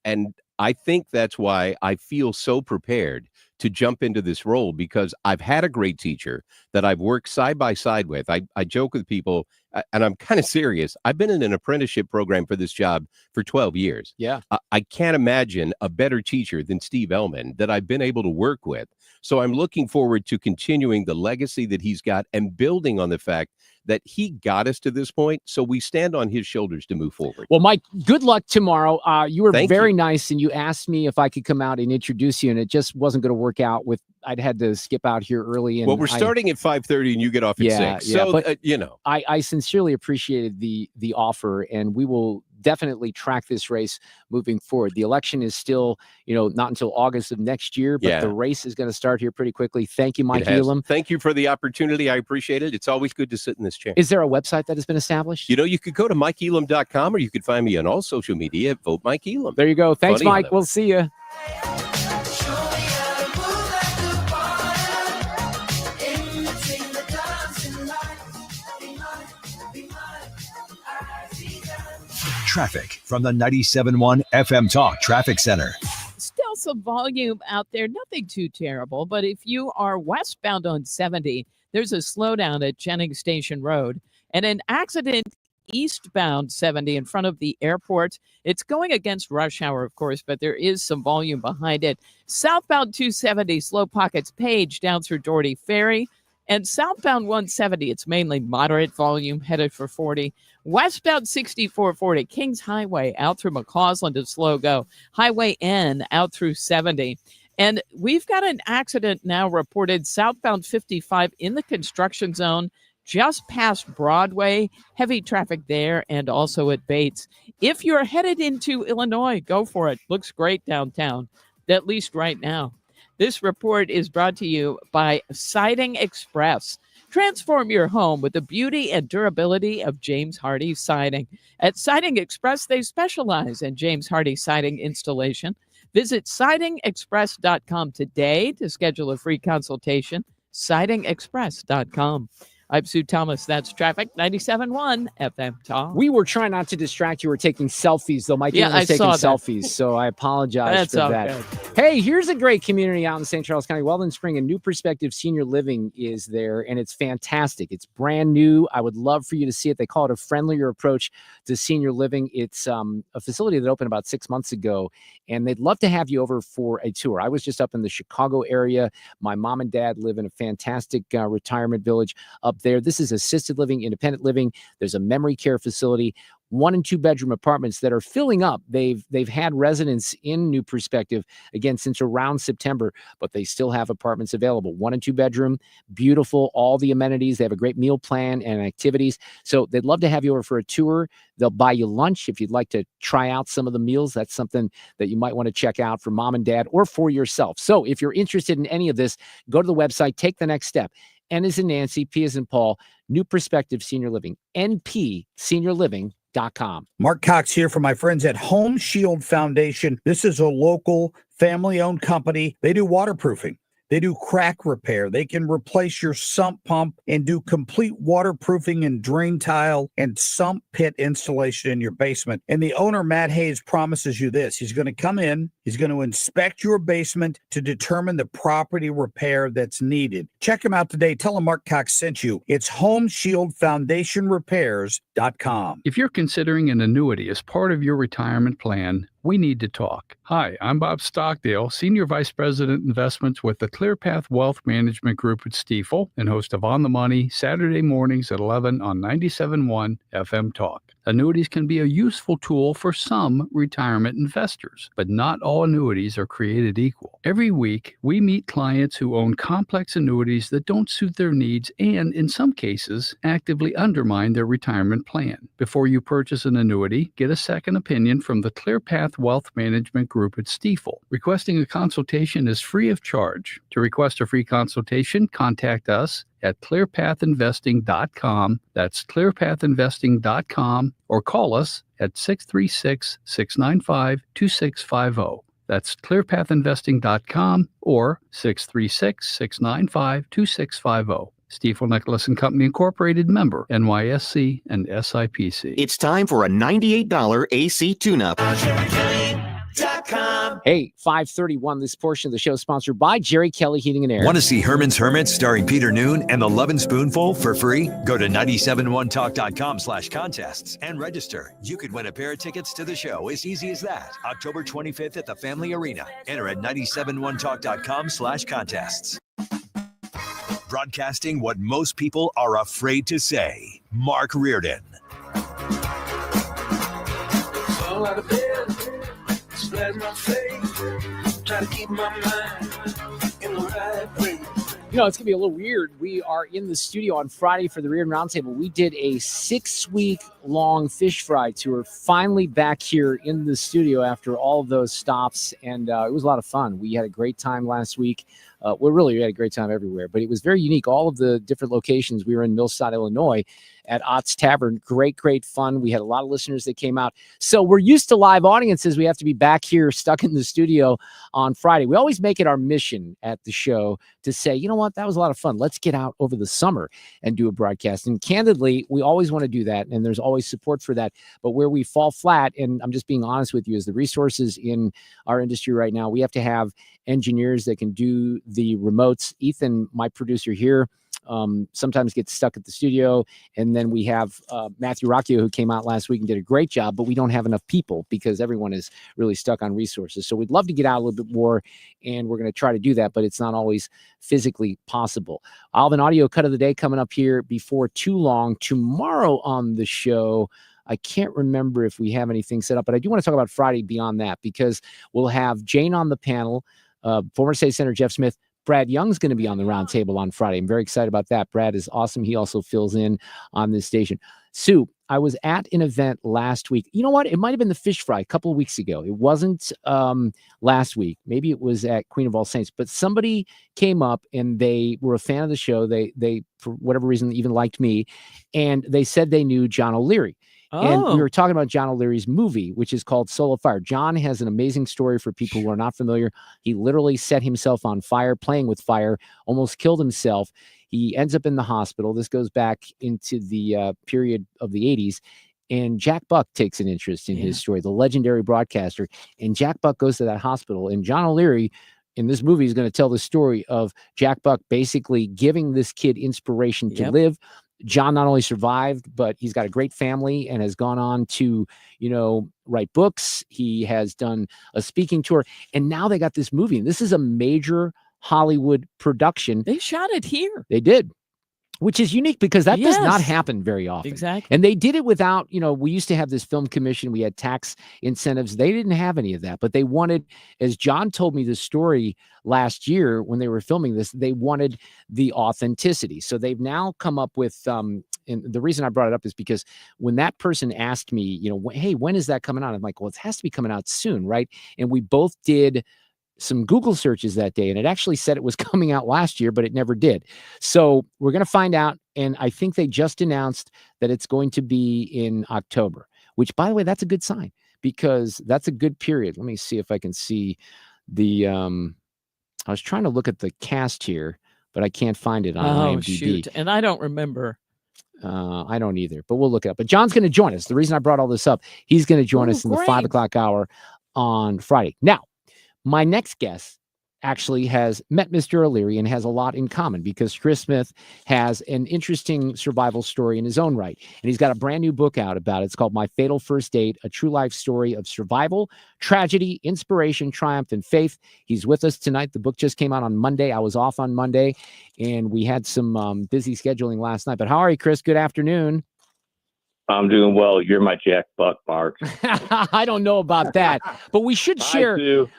And I think that's why I feel so prepared to jump into this role, because I've had a great teacher that I've worked side by side with. I joke with people, and I'm kind of serious. I've been in an apprenticeship program for this job for 12 years. Yeah. I can't imagine a better teacher than Steve Elam that I've been able to work with. So I'm looking forward to continuing the legacy that he's got and building on the fact that he got us to this point. So we stand on his shoulders to move forward. Well, Mike, good luck tomorrow. You were very nice, and you asked me if I could come out and introduce you, and it just wasn't going to work out with, I'd had to skip out here early. And well, we're starting at 5:30 and you get off at 6. So, but, . I sincerely appreciated the offer, and we will definitely track this race moving forward. The election is still, not until August of next year, but the race is going to start here pretty quickly. Thank you, Mike Elam. Thank you for the opportunity. I appreciate it. It's always good to sit in this chair. Is there a website that has been established? You could go to MikeElam.com, or you could find me on all social media at Vote Mike Elam. There you go. Thanks, Mike. We'll see you. Traffic from the 97.1 FM Talk Traffic Center. Still some volume out there, nothing too terrible, but if you are westbound on 70, there's a slowdown at Jennings Station Road, and an accident eastbound 70 in front of the airport. It's going against rush hour, of course, but there is some volume behind it. Southbound 270, slow pockets Page down through Doherty Ferry. And southbound 170, it's mainly moderate volume headed for 40. Westbound 6440, Kings Highway out through McCausland to slow go. Highway N out through 70. And we've got an accident now reported southbound 55 in the construction zone just past Broadway. Heavy traffic there and also at Bates. If you're headed into Illinois, go for it. Looks great downtown, at least right now. This report is brought to you by Siding Express. Transform your home with the beauty and durability of James Hardie siding. At Siding Express, they specialize in James Hardie siding installation. Visit sidingexpress.com today to schedule a free consultation. sidingexpress.com. I'm Sue Thomas. That's Traffic 97.1 FM Talk. We were trying not to distract you. We're taking selfies, though. Mike Yeah, was taking saw that. selfies, so I apologize That's for all that. good. Hey, here's a great community out in St. Charles County, Weldon Spring, and New Perspective Senior Living is there, and it's fantastic. It's brand new. I would love for you to see it. They call it a friendlier approach to senior living. It's a facility that opened about 6 months ago, and they'd love to have you over for a tour. I was just up in the Chicago area. My mom and dad live in a fantastic retirement village up there. This is assisted living, independent living. There's a memory care facility, 1 and 2 bedroom apartments that are filling up. They've had residents in New Perspective again since around September, but they still have apartments available. 1 and 2 bedroom, beautiful, all the amenities. They have a great meal plan and activities. So they'd love to have you over for a tour. They'll buy you lunch if you'd like to try out some of the meals. That's something that you might want to check out for mom and dad or for yourself. So if you're interested in any of this, go to the website, take the next step. N as in Nancy, P as in Paul, New Perspective Senior Living, npseniorliving.com. Mark Cox here for my friends at Home Shield Foundation. This is a local family-owned company. They do waterproofing. They do crack repair. They can replace your sump pump and do complete waterproofing and drain tile and sump pit installation in your basement. And the owner, Matt Hayes, promises you this. He's going to come in. He's going to inspect your basement to determine the property repair that's needed. Check him out today. Tell him Mark Cox sent you. It's HomeshieldFoundationRepairs.com. If you're considering an annuity as part of your retirement plan, we need to talk. Hi, I'm Bob Stockdale, Senior Vice President Investments with the ClearPath Wealth Management Group at Stifel and host of On the Money Saturday mornings at 11 on 97.1 FM Talk. Annuities can be a useful tool for some retirement investors, but not all annuities are created equal. Every week, we meet clients who own complex annuities that don't suit their needs and, in some cases, actively undermine their retirement plan. Before you purchase an annuity, get a second opinion from the ClearPath Wealth Management Group at Stifel. Requesting a consultation is free of charge. To request a free consultation, contact us at clearpathinvesting.com. That's clearpathinvesting.com, or call us at 636-695-2650. That's clearpathinvesting.com or 636-695-2650. Stifel Nicholas and Company Incorporated, member NYSE and SIPC. It's time for a $98 AC tune-up. Hey, 531. This portion of the show is sponsored by Jerry Kelly Heating and Air. Want to see Herman's Hermits starring Peter Noon and the Lovin' Spoonful for free? Go to 971talk.com/contests and register. You could win a pair of tickets to the show as easy as that. October 25th at the Family Arena. Enter at 971talk.com/contests. Broadcasting what most people are afraid to say. Mark Reardon. Fall out of bed, splash my face, try to keep my mind in the right way. You know, it's going to be a little weird. We are in the studio on Friday for the Reardon Roundtable. We did a 6-week-long fish fry tour, finally back here in the studio after all of those stops, and it was a lot of fun. We had a great time last week. We had a great time everywhere, but it was very unique. All of the different locations. We were in Millside, Illinois at Ott's Tavern. Great fun. We had a lot of listeners that came out. So we're used to live audiences. We have to be back here stuck in the studio on Friday. We always make it our mission at the show to say, you know what, that was a lot of fun. Let's get out over the summer and do a broadcast. And candidly, we always want to do that, and there's always support for that. But where we fall flat, and I'm just being honest with you, is the resources in our industry right now. We have to have engineers that can do the remotes. Ethan, my producer here, sometimes gets stuck at the studio. And then we have Matthew Rocchio, who came out last week and did a great job, but we don't have enough people because everyone is really stuck on resources. So we'd love to get out a little bit more, and we're going to try to do that, but it's not always physically possible. I'll have an audio cut of the day coming up here before too long. Tomorrow on the show, I can't remember if we have anything set up, but I do want to talk about Friday beyond that, because we'll have Jane on the panel, former State Senator Jeff Smith. Brad Young's going to be on the roundtable on Friday. I'm very excited about that. Brad is awesome. He also fills in on this station. Sue, I was at an event last week. You know what? It might have been the Fish Fry a couple of weeks ago. It wasn't last week. Maybe it was at Queen of All Saints. But somebody came up and they were a fan of the show. They for whatever reason even liked me, and they said they knew John O'Leary. And we were talking about John O'Leary's movie, which is called Soul of Fire. John has an amazing story for people who are not familiar. He literally set himself on fire, playing with fire, almost killed himself. He ends up in the hospital. This goes back into the period of the 80s. And Jack Buck takes an interest in his story, the legendary broadcaster. And Jack Buck goes to that hospital. And John O'Leary in this movie is going to tell the story of Jack Buck basically giving this kid inspiration to live. John not only survived, but he's got a great family and has gone on to, write books. He has done a speaking tour, and now they got this movie. And this is a major Hollywood production. They shot it here. They did, which is unique because that does not happen very often. Exactly. And they did it without, we used to have this film commission. We had tax incentives. They didn't have any of that, but they wanted, as John told me the story last year when they were filming this, they wanted the authenticity. So they've now come up with, and the reason I brought it up is because when that person asked me, hey, when is that coming out? I'm like, well, it has to be coming out soon, right? And we both did some Google searches that day, and it actually said it was coming out last year, but it never did. So we're going to find out. And I think they just announced that it's going to be in October, which, by the way, that's a good sign because that's a good period. Let me see if I can see the, I was trying to look at the cast here, but I can't find it on IMDb. Shoot. And I don't remember. I don't either, but we'll look it up. But John's going to join us. The reason I brought all this up, he's going to join us in the 5 o'clock hour on Friday. Now, my next guest actually has met Mr. O'Leary and has a lot in common because Chris Smith has an interesting survival story in his own right. And he's got a brand new book out about it. It's called My Fatal First Date, a true life story of survival, tragedy, inspiration, triumph, and faith. He's with us tonight. The book just came out on Monday. I was off on Monday, and we had some busy scheduling last night. But how are you, Chris? Good afternoon. I'm doing well. You're my Jack Buck, Mark. I don't know about that, but we should share.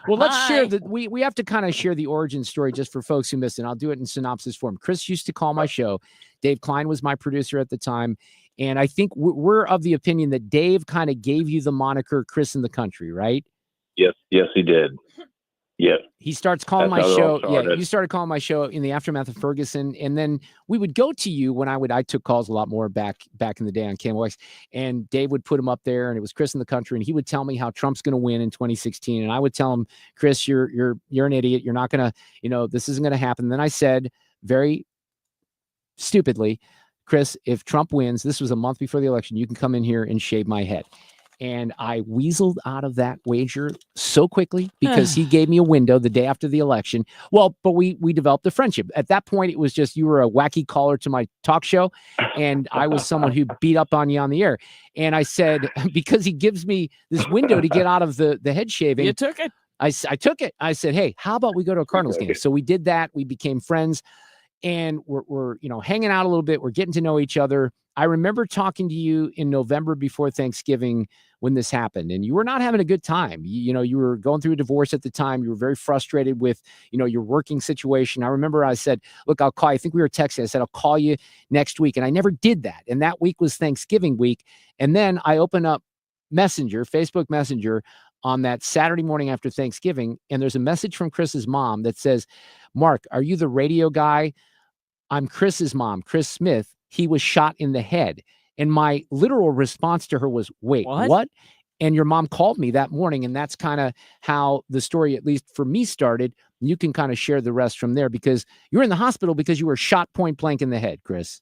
Well, let's Hi. share that. We have to kind of share the origin story just for folks who missed it. I'll do it in synopsis form. Chris used to call my show. Dave Klein was my producer at the time. And I think we're of the opinion that Dave kind of gave you the moniker Chris in the Country, right? Yes, he did. Yes. He starts calling That's my how it all show. Yeah, started. you started calling my show in the aftermath of Ferguson, and then we would go to you when I took calls a lot more back in the day on KMOX, and Dave would put him up there, and it was Chris in the Country, and he would tell me how Trump's going to win in 2016, and I would tell him, Chris, you're an idiot. You're not going to, this isn't going to happen. Then I said very stupidly, Chris, if Trump wins, this was a month before the election, you can come in here and shave my head. And I weaseled out of that wager so quickly because he gave me a window the day after the election. Well, but we developed a friendship. At that point, it was just you were a wacky caller to my talk show, and I was someone who beat up on you on the air. And I said, because he gives me this window to get out of the head shaving. You took it? I took it. I said, hey, how about we go to a Cardinals game? So we did that. We became friends, and we're hanging out a little bit. We're getting to know each other. I remember talking to you in November before Thanksgiving when this happened, and you were not having a good time. You were going through a divorce at the time. You were very frustrated with, your working situation. I remember I said, look, I'll call you. I think we were texting. I said, I'll call you next week. And I never did that. And that week was Thanksgiving week. And then I opened up Facebook Messenger on that Saturday morning after Thanksgiving. And there's a message from Chris's mom that says, Mark, are you the radio guy? I'm Chris's mom, Chris Smith. He was shot in the head. And my literal response to her was, wait, what? And your mom called me that morning. And that's kind of how the story, at least for me, started. You can kind of share the rest from there because you were in the hospital because you were shot point blank in the head, Chris.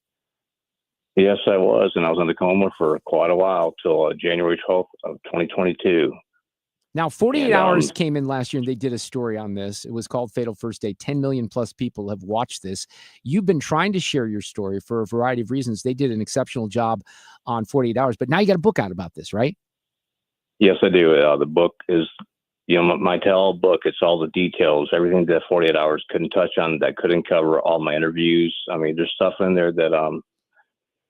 Yes, I was. And I was in the coma for quite a while till January 12th of 2022. Now, 48 Hours came in last year and they did a story on this. It was called Fatal First Date. 10 million plus people have watched this. You've been trying to share your story for a variety of reasons. They did an exceptional job on 48 Hours, but now you got a book out about this, right? Yes, I do. The book is, my tell-all book. It's all the details, everything that 48 Hours couldn't touch on, that couldn't cover, all my interviews. I mean, there's stuff in there that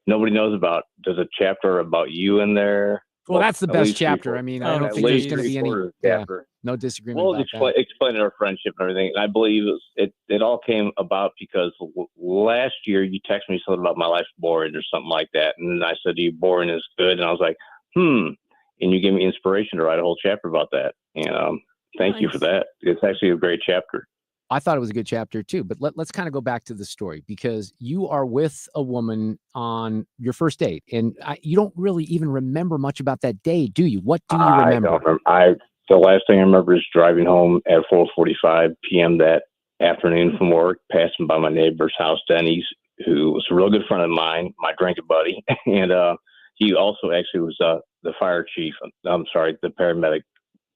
nobody knows about. There's a chapter about you in there. Well, that's the at best least chapter. three-quarters- I mean, Oh, I don't at think there's least going to be any three-quarters yeah, chapter. no disagreement Well, about that. explaining our friendship and everything. And I believe it all came about because last year you texted me something about my life's boring or something like that. And then I said to you, boring is good. And I was like, And you gave me inspiration to write a whole chapter about that. And thank you for that. It's actually a great chapter. I thought it was a good chapter too, but let's kind of go back to the story because you are with a woman on your first date and you don't really even remember much about that day, do you? What do you remember? I don't remember. The last thing I remember is driving home at 4:45 p.m. that afternoon from work, passing by my neighbor's house, Denny's, who was a real good friend of mine, my drinking buddy. And he also actually was the fire chief. I'm sorry, the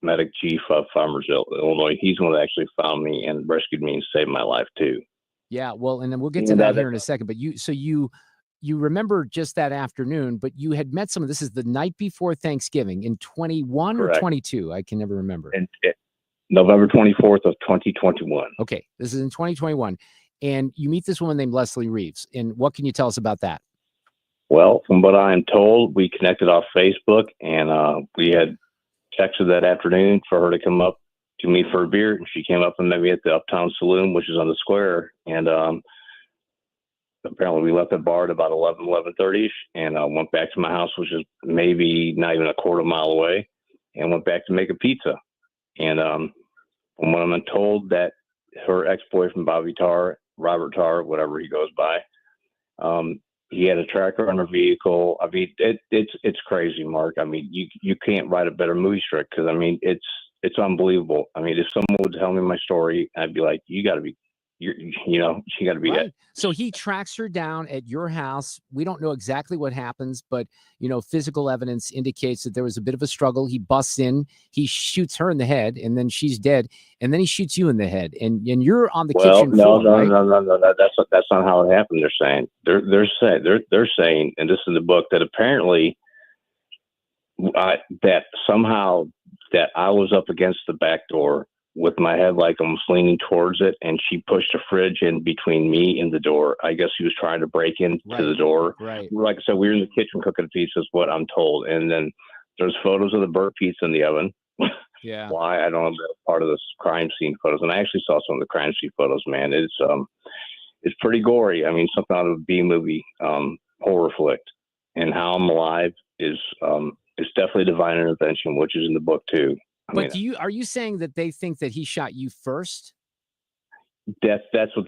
medic chief of Farmersville, Illinois. He's the one that actually found me and rescued me and saved my life too. Yeah, well, and then we'll get to that here in a second. But you remember just that afternoon, but you had met someone. This is the night before Thanksgiving in 21 or 22. I can never remember. And November 24th of 2021. Okay, this is in 2021, and you meet this woman named Leslie Reeves. And what can you tell us about that? Well, from what I am told, we connected off Facebook, and we had texted that afternoon for her to come up to meet for a beer, and she came up and met me at the Uptown Saloon, which is on the square. And apparently we left the bar at about 11:30ish, and went back to my house, which is maybe not even a quarter mile away, and went back to make a pizza. And from what I'm told, that her ex-boyfriend Robert Tarr, whatever he goes by, he had a tracker on her vehicle. I mean, it's crazy, Mark. I mean, you can't write a better movie script because I mean it's unbelievable. I mean, if someone would tell me my story, I'd be like, you got to be, she got to be it. So he tracks her down at your house. We don't know exactly what happens, but physical evidence indicates that there was a bit of a struggle. He busts in, he shoots her in the head, and then she's dead. And then he shoots you in the head, and you're on the kitchen floor. No. That's not how it happened. They're saying, and this is in the book, that apparently that somehow that I was up against the back door with my head like almost leaning towards it, and she pushed a fridge in between me and the door. I guess she was trying to break into the door. Right. Like I said, we were in the kitchen cooking pizza, is what I'm told. And then there's photos of the burnt pizza in the oven. Yeah. Why? I don't know. That's part of this crime scene photos. And I actually saw some of the crime scene photos, man. It's pretty gory. I mean, something out of a B movie, horror flick. And How I'm Alive is definitely divine intervention, which is in the book too. But are you saying that they think that he shot you first? That's what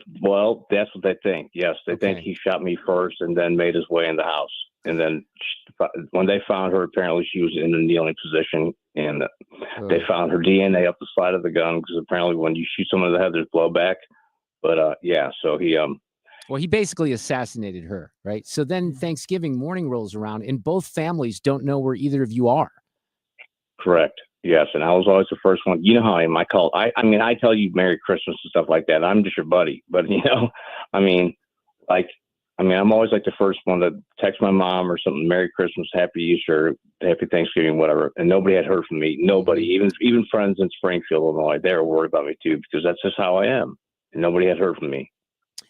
they think. Yes, they think he shot me first and then made his way in the house. And then when they found her, apparently she was in a kneeling position, and they found her DNA up the side of the gun because apparently when you shoot someone in the head, there's blowback. But so he Well, he basically assassinated her, right? So then Thanksgiving morning rolls around, and both families don't know where either of you are. Correct. Yes, and I was always the first one. You know how I am. I tell you Merry Christmas and stuff like that. I'm just your buddy, but I'm always like the first one to text my mom or something. Merry Christmas, Happy Easter, Happy Thanksgiving, whatever. And nobody had heard from me. Nobody, even friends in Springfield, Illinois, they were worried about me too because that's just how I am. And nobody had heard from me.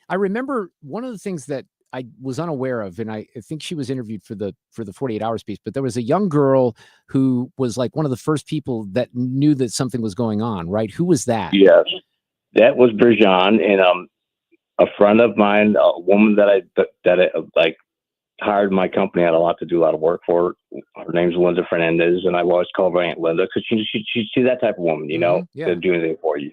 I remember one of the things that I was unaware of, and I think she was interviewed for the 48 Hours piece, but there was a young girl who was like one of the first people that knew that something was going on, right? Who was that? Yes, that was Brijan, and a friend of mine, a woman that I hired my company. I had a lot to do, a lot of work for. Her name's Linda Fernandez, and I've always called her Aunt Linda because she's that type of woman, to do anything for you,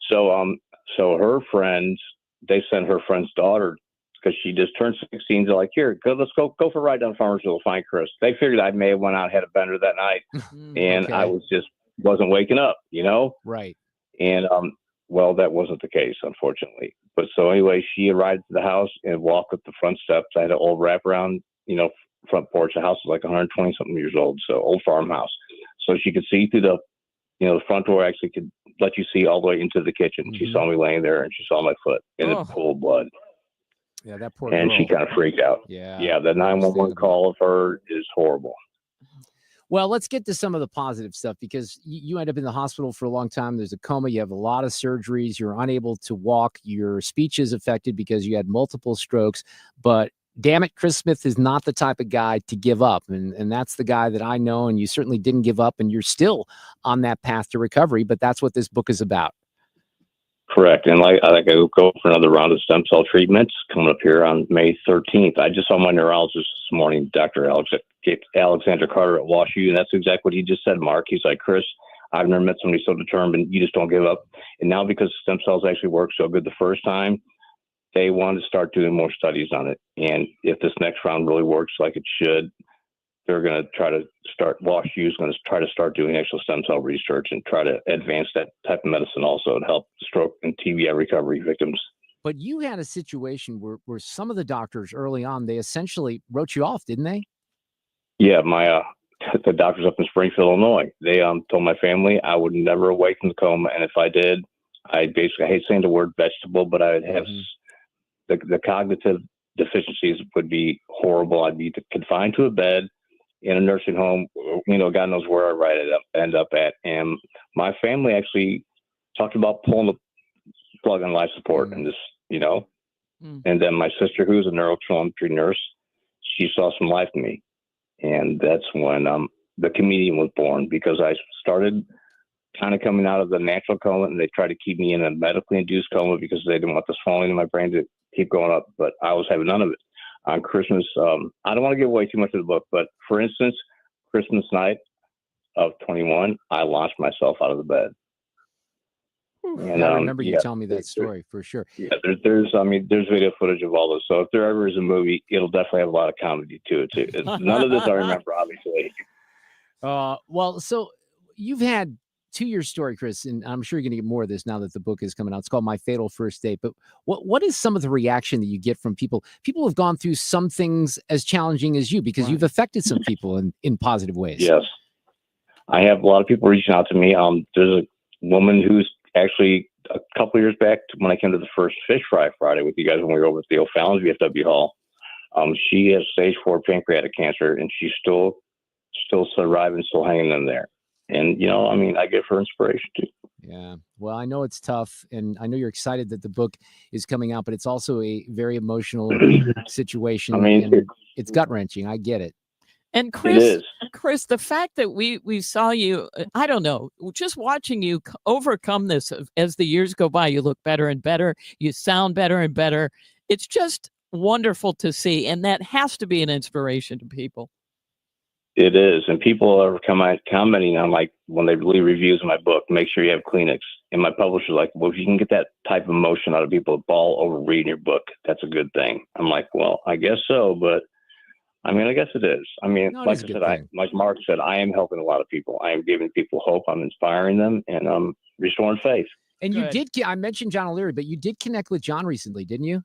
So her friends, they sent her friend's daughter because she just turned 16. They're like, here, let's go for a ride down Farmersville to find Chris. They figured I may have went out and had a bender that night, and I wasn't waking up, Right. And well, that wasn't the case, unfortunately. But so anyway, she arrived at the house and walked up the front steps. I had an old wraparound, front porch. The house was like 120 something years old, so old farmhouse. So she could see through the front door actually could let you see all the way into the kitchen. Mm-hmm. She saw me laying there, and she saw my foot in a pool of blood. Yeah, that poor and girl. she kind of freaked out. Yeah, the 911 call of her is horrible. Well, let's get to some of the positive stuff because you end up in the hospital for a long time. There's a coma. You have a lot of surgeries. You're unable to walk. Your speech is affected because you had multiple strokes. But damn it, Chris Smith is not the type of guy to give up. And that's the guy that I know, and you certainly didn't give up, and you're still on that path to recovery, but that's what this book is about. Correct. And I go for another round of stem cell treatments coming up here on May 13th. I just saw my neurologist this morning, Dr. Alexander Carter at WashU, and that's exactly what he just said, Mark. He's like, Chris, I've never met somebody so determined. You just don't give up. And now because stem cells actually work so good the first time, they want to start doing more studies on it. And if this next round really works like it should, they're going to try to start, WashU is going to try to start doing actual stem cell research and try to advance that type of medicine also to help stroke and TBI recovery victims. But you had a situation where some of the doctors early on, they essentially wrote you off, didn't they? Yeah, my the doctors up in Springfield, Illinois, they told my family I would never awake from the coma. And if I did, I hate saying the word vegetable, but I would have the cognitive deficiencies would be horrible. I'd be confined to a bed in a nursing home, God knows where I'd end up at. And my family actually talked about pulling the plug on life support and just, and then my sister, who's a neurotelemetry nurse, she saw some life in me. And that's when the comedian was born, because I started kind of coming out of the natural coma, and they tried to keep me in a medically induced coma because they didn't want the swelling in my brain to keep going up, but I was having none of it. On Christmas, I don't want to give away too much of the book, but for instance, Christmas night of 21, I launched myself out of the bed. And I remember you telling me that story for sure. Yeah, there's video footage of all this. So if there ever is a movie, it'll definitely have a lot of comedy to it too. None of this I remember, obviously. Well, so you've had to your story, Chris, and I'm sure you're going to get more of this now that the book is coming out. It's called My Fatal First Date. But what is some of the reaction that you get from people? People have gone through some things as challenging as you, because you've affected some people in positive ways. Yes. I have a lot of people reaching out to me. There's a woman who's actually a couple of years back when I came to the first Fish Fry Friday with you guys when we were over at the O'Fallon's VFW Hall. She has stage 4 pancreatic cancer, and she's still surviving, still hanging in there. And, I give her inspiration too. Yeah. Well, I know it's tough, and I know you're excited that the book is coming out, but it's also a very emotional situation. And it's gut-wrenching. I get it. And Chris, the fact that we saw you, I don't know, just watching you overcome this as the years go by, you look better and better, you sound better and better. It's just wonderful to see, and that has to be an inspiration to people. It is, and people are commenting on, like, when they leave reviews of my book, make sure you have Kleenex. And my publisher's like, well, if you can get that type of emotion out of people that ball over reading your book, that's a good thing. I'm like, well, I guess so, but I guess it is. No, like I said, like Mark said, I am helping a lot of people. I am giving people hope. I'm inspiring them, and I'm restoring faith. And you did. I mentioned John O'Leary, but you did connect with John recently, didn't you?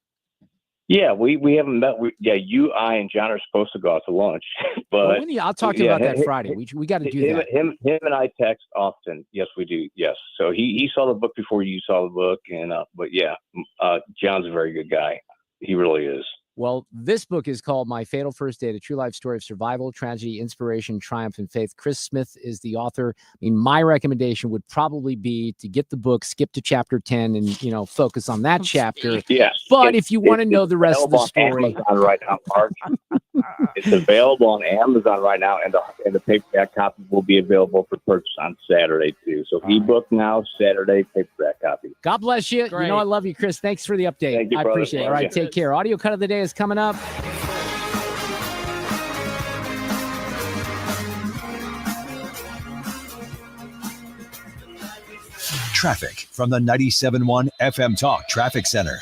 Yeah, we haven't met. You, I, and John are supposed to go out to lunch, but I'll talk to you about that Friday. We got to do that. Him and I text often. Yes, we do. Yes. So he saw the book before you saw the book, and but yeah, John's a very good guy. He really is. Well, this book is called My Fatal First Date, a true life story of survival, tragedy, inspiration, triumph, and faith. Chris Smith is the author. My recommendation would probably be to get the book, skip to chapter 10, and, focus on that chapter. Yes. But if you want to know the rest of the story. Amazon right now, Mark. It's available on Amazon right now, and the paperback copy will be available for purchase on Saturday, too. So ebook now, Saturday, paperback copy. God bless you. Great. I love you, Chris. Thanks for the update. Thank you, I brother. appreciate it. All right, take care. Audio cut of the day is coming up. Traffic from the 97.1 FM Talk Traffic Center.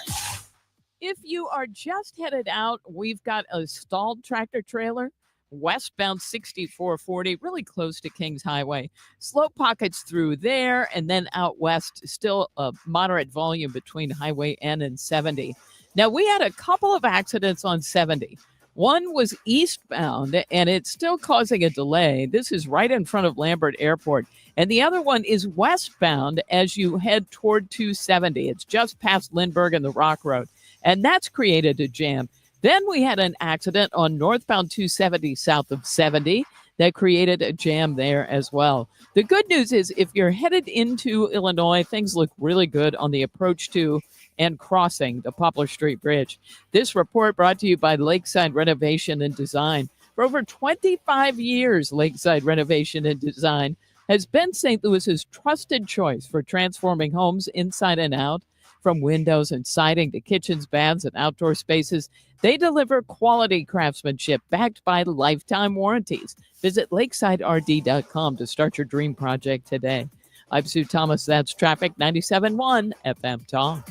If you are just headed out, we've got a stalled tractor trailer westbound 6440, really close to Kings Highway. Slow pockets through there, and then out west, still a moderate volume between Highway N and 70. Now, we had a couple of accidents on 70. One was eastbound, and it's still causing a delay. This is right in front of Lambert Airport. And the other one is westbound as you head toward 270. It's just past Lindbergh and the Rock Road. And that's created a jam. Then we had an accident on northbound 270 south of 70 that created a jam there as well. The good news is if you're headed into Illinois, things look really good on the approach to and crossing the Poplar Street Bridge. This report brought to you by Lakeside Renovation and Design. For over 25 years, Lakeside Renovation and Design has been St. Louis's trusted choice for transforming homes inside and out. From windows and siding to kitchens, baths, and outdoor spaces, they deliver quality craftsmanship backed by lifetime warranties. Visit lakesiderd.com to start your dream project today. I'm Sue Thomas. That's Traffic 97.1 FM Talk.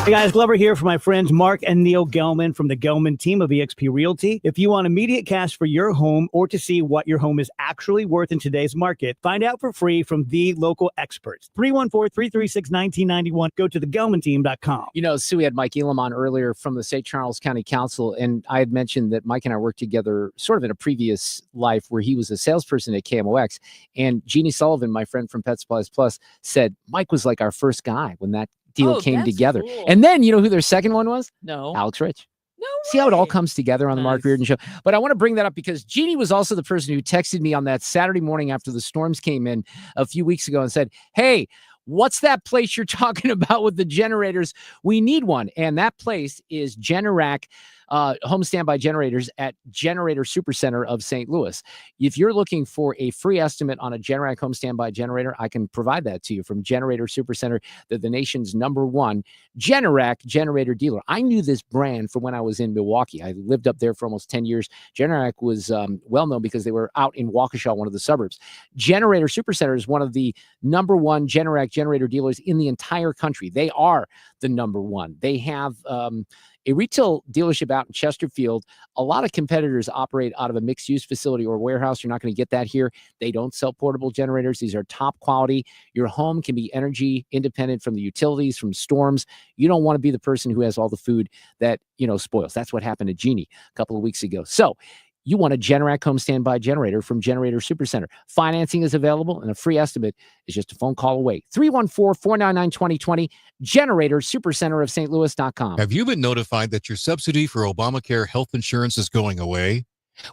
Hey guys, Glover here for my friends Mark and Neil Gelman from the Gelman team of eXp Realty. If you want immediate cash for your home or to see what your home is actually worth in today's market, find out for free from the local experts. 314-336-1991. Go to thegelmanteam.com. You know, Sue, we had Mike Elam on earlier from the St. Charles County Council, and I had mentioned that Mike and I worked together sort of in a previous life where he was a salesperson at KMOX. And Jeannie Sullivan, my friend from Pet Supplies Plus, said Mike was like our first guy when that deal came together. Cool. And then you know who their second one was? No. Alex Rich. No See how it all comes together on the Mark Nice. Reardon Show. But I want to bring that up because Jeannie was also the person who texted me on that Saturday morning after the storms came in a few weeks ago and said, hey, what's that place you're talking about with the generators? We need one. And that place is Generac home standby generators at Generator Supercenter of St. Louis. If you're looking for a free estimate on a Generac home standby generator, I can provide that to you from Generator Supercenter. They're the nation's #1 Generac generator dealer. I knew this brand from when I was in Milwaukee. I lived up there for almost 10 years. Generac was well known because they were out in Waukesha, one of the suburbs. Generator Supercenter is one of the #1 Generac generator dealers in the entire country. They are the #1. They have a retail dealership out in Chesterfield. A lot of competitors operate out of a mixed-use facility or warehouse. You're not going to get that here. They don't sell portable generators. These are top quality. Your home can be energy independent from the utilities, from storms. You don't want to be the person who has all the food that, spoils. That's what happened to Jeannie a couple of weeks ago. So you want a Generac home standby generator from Generator Supercenter. Financing is available, and a free estimate is just a phone call away. 314-499-2020, Generator Supercenter of St. Louis.com. Have you been notified that your subsidy for Obamacare health insurance is going away?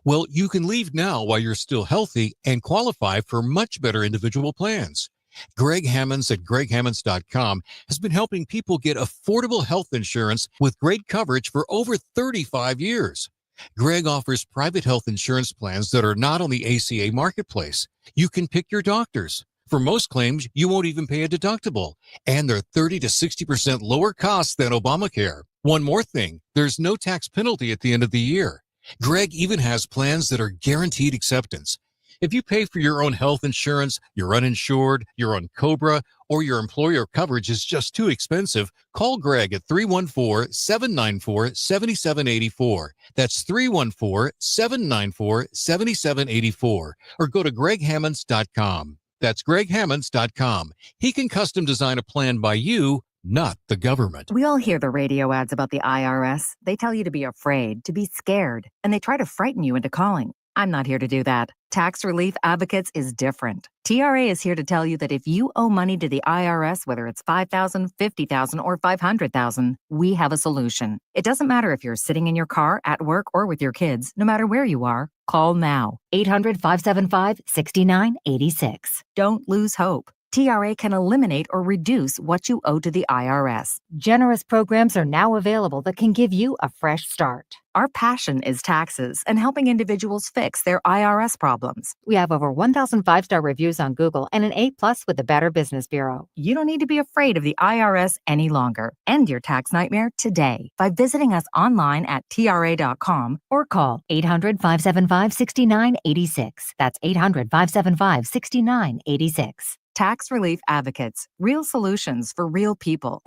Well, you can leave now while you're still healthy and qualify for much better individual plans. Greg Hammonds at greghammonds.com has been helping people get affordable health insurance with great coverage for over 35 years. Greg offers private health insurance plans that are not on the ACA marketplace. You can pick your doctors. For most claims, you won't even pay a deductible, and they're 30 to 60% lower cost than Obamacare. One more thing, there's no tax penalty at the end of the year. Greg even has plans that are guaranteed acceptance. If you pay for your own health insurance, you're uninsured, you're on COBRA, or your employer coverage is just too expensive, call Greg at 314-794-7784. That's 314-794-7784. Or go to greghammonds.com. That's greghammonds.com. He can custom design a plan by you, not the government. We all hear the radio ads about the IRS. They tell you to be afraid, to be scared, and they try to frighten you into calling. I'm not here to do that. Tax Relief Advocates is different. TRA is here to tell you that if you owe money to the IRS, whether it's $5,000, $50,000, or $500,000, we have a solution. It doesn't matter if you're sitting in your car, at work, or with your kids. No matter where you are, call now. 800-575-6986. Don't lose hope. TRA can eliminate or reduce what you owe to the IRS. Generous programs are now available that can give you a fresh start. Our passion is taxes and helping individuals fix their IRS problems. We have over 1,000 5-star reviews on Google and an A+ with the Better Business Bureau. You don't need to be afraid of the IRS any longer. End your tax nightmare today by visiting us online at TRA.com or call 800-575-6986. That's 800-575-6986. Tax Relief Advocates. Real solutions for real people.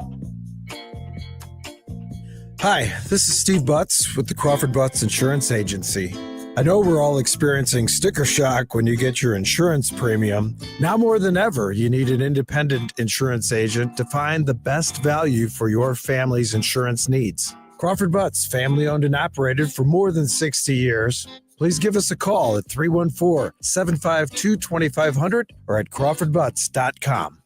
Hi, this is Steve Butts with the Crawford Butts Insurance Agency. I know we're all experiencing sticker shock when you get your insurance premium. Now more than ever, you need an independent insurance agent to find the best value for your family's insurance needs. Crawford Butts, family owned and operated for more than 60 years. Please give us a call at 314-752-2500 or at crawfordbutts.com.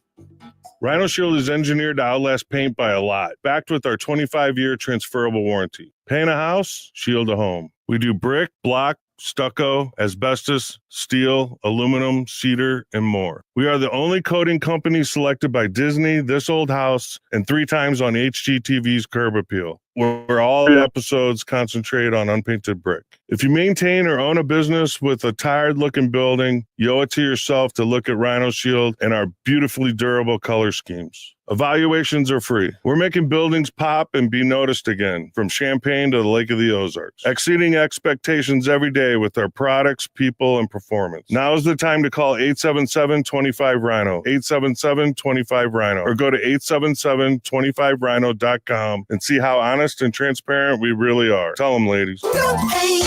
Rhino Shield is engineered to outlast paint by a lot, backed with our 25-year transferable warranty. Paint a house, shield a home. We do brick, block, stucco, asbestos, steel, aluminum, cedar, and more. We are the only coating company selected by Disney, This Old House, and 3 times on HGTV's Curb Appeal, where all the episodes concentrate on unpainted brick. If you maintain or own a business with a tired-looking building, you owe it to yourself to look at Rhino Shield and our beautifully durable color schemes. Evaluations are free. We're making buildings pop and be noticed again, from Champaign to the Lake of the Ozarks, exceeding expectations every day with our products, people, and performance. Now is the time to call 877-25-RHINO, 877-25-RHINO, or go to 877-25rhino.com and see how honest and transparent we really are. Tell them, ladies. Don't paint,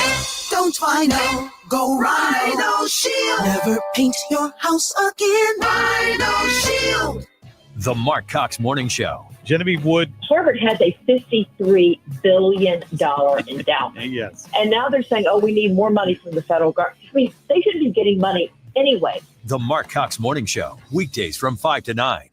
don't Rhino, go Rhino Shield. Never paint your house again. Rhino Shield. The Mark Cox Morning Show. Genevieve Wood. Harvard has a $53 billion endowment. Yes. And now they're saying, we need more money from the federal government. I mean, they should be getting money anyway. The Mark Cox Morning Show. Weekdays from 5 to 9.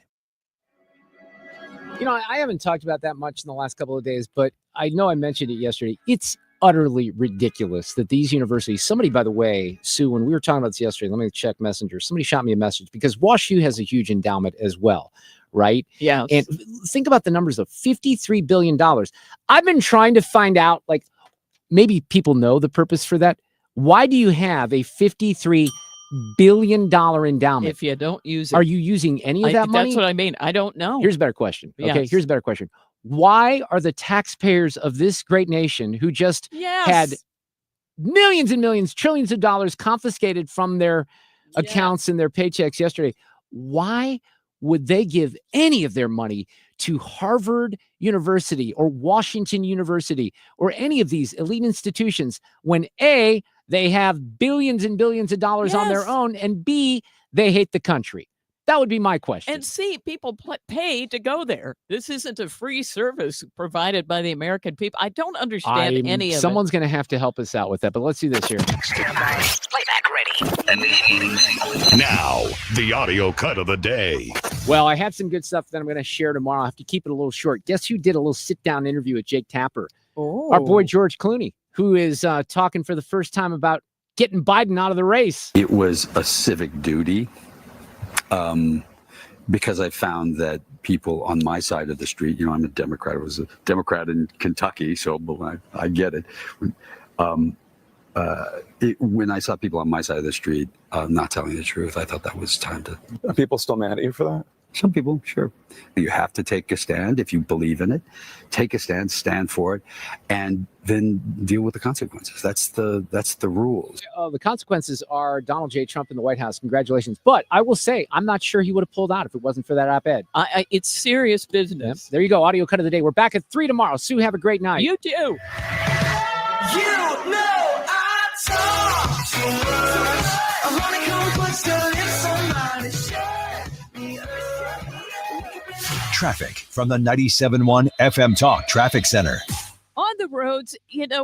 I haven't talked about that much in the last couple of days, but I know I mentioned it yesterday. It's utterly ridiculous that these universities, somebody, by the way, Sue, when we were talking about this yesterday, let me check Messenger. Somebody shot me a message because WashU has a huge endowment as well. Right? Yeah. And think about the numbers of $53 billion. I've been trying to find out, maybe people know the purpose for that. Why do you have a $53 billion endowment? If you don't use it. Are you using any of that money? That's what I mean. I don't know. Here's a better question. Okay. Yes. Here's a better question. Why are the taxpayers of this great nation who just had millions and millions, trillions of dollars confiscated from their accounts and their paychecks yesterday, why would they give any of their money to Harvard University or Washington University or any of these elite institutions when A, they have billions and billions of dollars on their own, and B, they hate the country? That would be my question. And see, people pay to go there. This isn't a free service provided by the American people. I don't understand any of it. Someone's going to have to help us out with that, but let's do this here. Stand by. Playback ready. Now, the audio cut of the day. Well, I have some good stuff that I'm going to share tomorrow. I have to keep it a little short. Guess who did a little sit-down interview with Jake Tapper? Our boy George Clooney, who is talking for the first time about getting Biden out of the race. It was a civic duty. Because I found that people on my side of the street, I'm a Democrat. I was a Democrat in Kentucky, so I get it. When I saw people on my side of the street not telling the truth, I thought that was time to. Are people still mad at you for that? Some people, sure. You have to take a stand if you believe in it. Take a stand for it, and then deal with the consequences. That's the rules. The consequences are Donald J. Trump in the White House. Congratulations. But I will say, I'm not sure he would have pulled out if it wasn't for that op-ed. It's serious business. Yep. There you go. Audio cut of the day. We're back at 3 tomorrow. Sue, have a great night. You too. You know I talk too much. I wanna come close to live somebody shut me up. Traffic from the 97.1 FM Talk Traffic Center. On the roads,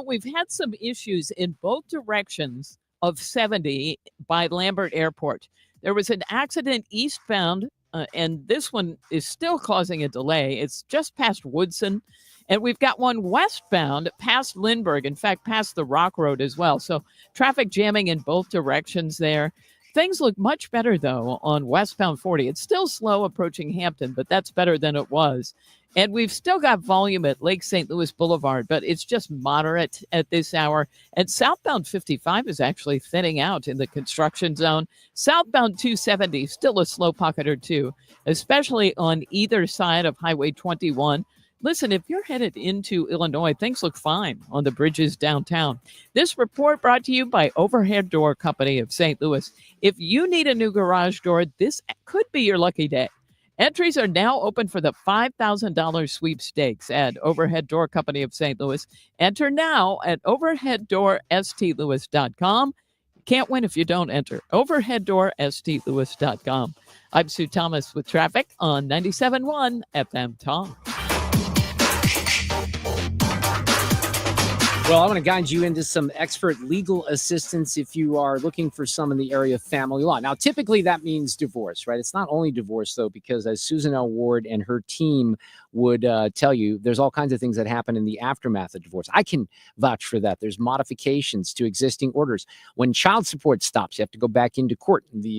we've had some issues in both directions of 70 by Lambert Airport. There was an accident eastbound, and this one is still causing a delay. It's just past Woodson. And we've got one westbound past Lindbergh, in fact, past the Rock Road as well. So traffic jamming in both directions there. Things look much better, though, on westbound 40. It's still slow approaching Hampton, but that's better than it was. And we've still got volume at Lake St. Louis Boulevard, but it's just moderate at this hour. And southbound 55 is actually thinning out in the construction zone. Southbound 270, still a slow pocket or two, especially on either side of Highway 21. Listen, if you're headed into Illinois, things look fine on the bridges downtown. This report brought to you by Overhead Door Company of St. Louis. If you need a new garage door, this could be your lucky day. Entries are now open for the $5,000 sweepstakes at Overhead Door Company of St. Louis. Enter now at overheaddoorstlewis.com. Can't win if you don't enter. Overheaddoorstlewis.com. I'm Sue Thomas with traffic on 97.1 FM Talk. Well, I want to guide you into some expert legal assistance if you are looking for some in the area of family law. Now, typically that means divorce, right? It's not only divorce, though, because as Susan L. Ward and her team would tell you, there's all kinds of things that happen in the aftermath of divorce. I can vouch for that. There's modifications to existing orders. When child support stops, you have to go back into court. The